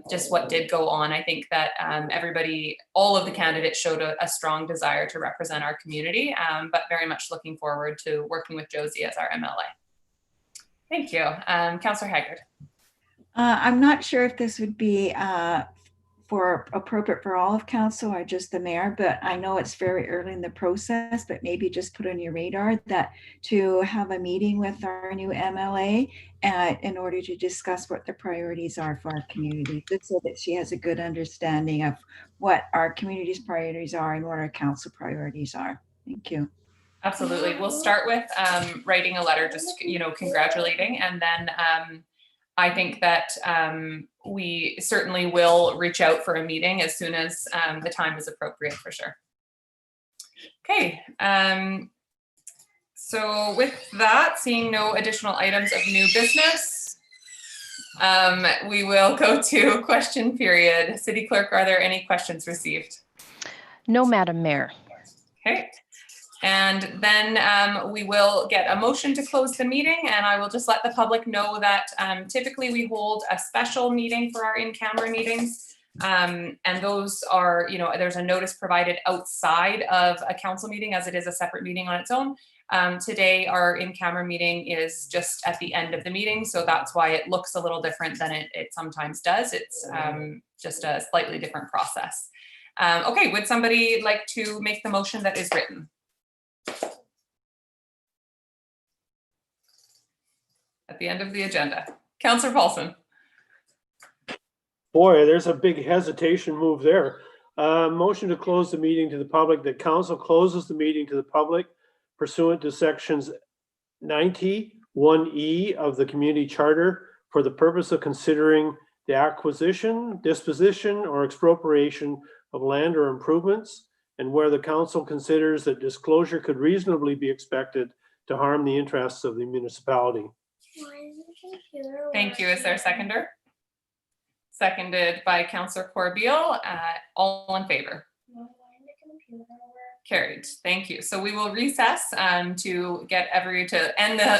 just what did go on. I think that everybody, all of the candidates showed a strong desire to represent our community, but very much looking forward to working with Josie as our MLA. Thank you. Councillor Haggard. I'm not sure if this would be appropriate for all of council or just the mayor, but I know it's very early in the process, but maybe just put on your radar that to have a meeting with our new MLA in order to discuss what the priorities are for our community, so that she has a good understanding of what our community's priorities are and what our council priorities are. Thank you. Absolutely. We'll start with writing a letter, just, you know, congratulating, and then I think that we certainly will reach out for a meeting as soon as the time is appropriate, for sure. Okay. So with that, seeing no additional items of new business, we will go to question period. City Clerk, are there any questions received? No, Madam Mayor. Okay. And then we will get a motion to close the meeting, and I will just let the public know that typically we hold a special meeting for our in-camera meetings. And those are, you know, there's a notice provided outside of a council meeting as it is a separate meeting on its own. Today, our in-camera meeting is just at the end of the meeting, so that's why it looks a little different than it sometimes does. It's just a slightly different process. Okay, would somebody like to make the motion that is written? At the end of the agenda. Councillor Paulson. Boy, there's a big hesitation move there. Motion to close the meeting to the public. The council closes the meeting to the public pursuant to sections 91E of the community charter for the purpose of considering the acquisition, disposition, or expropriation of land or improvements, and where the council considers that disclosure could reasonably be expected to harm the interests of the municipality. Thank you. Is there a seconder? Seconded by Councillor Corbeil. All in favor? Carried. Thank you. So we will recess to get to end the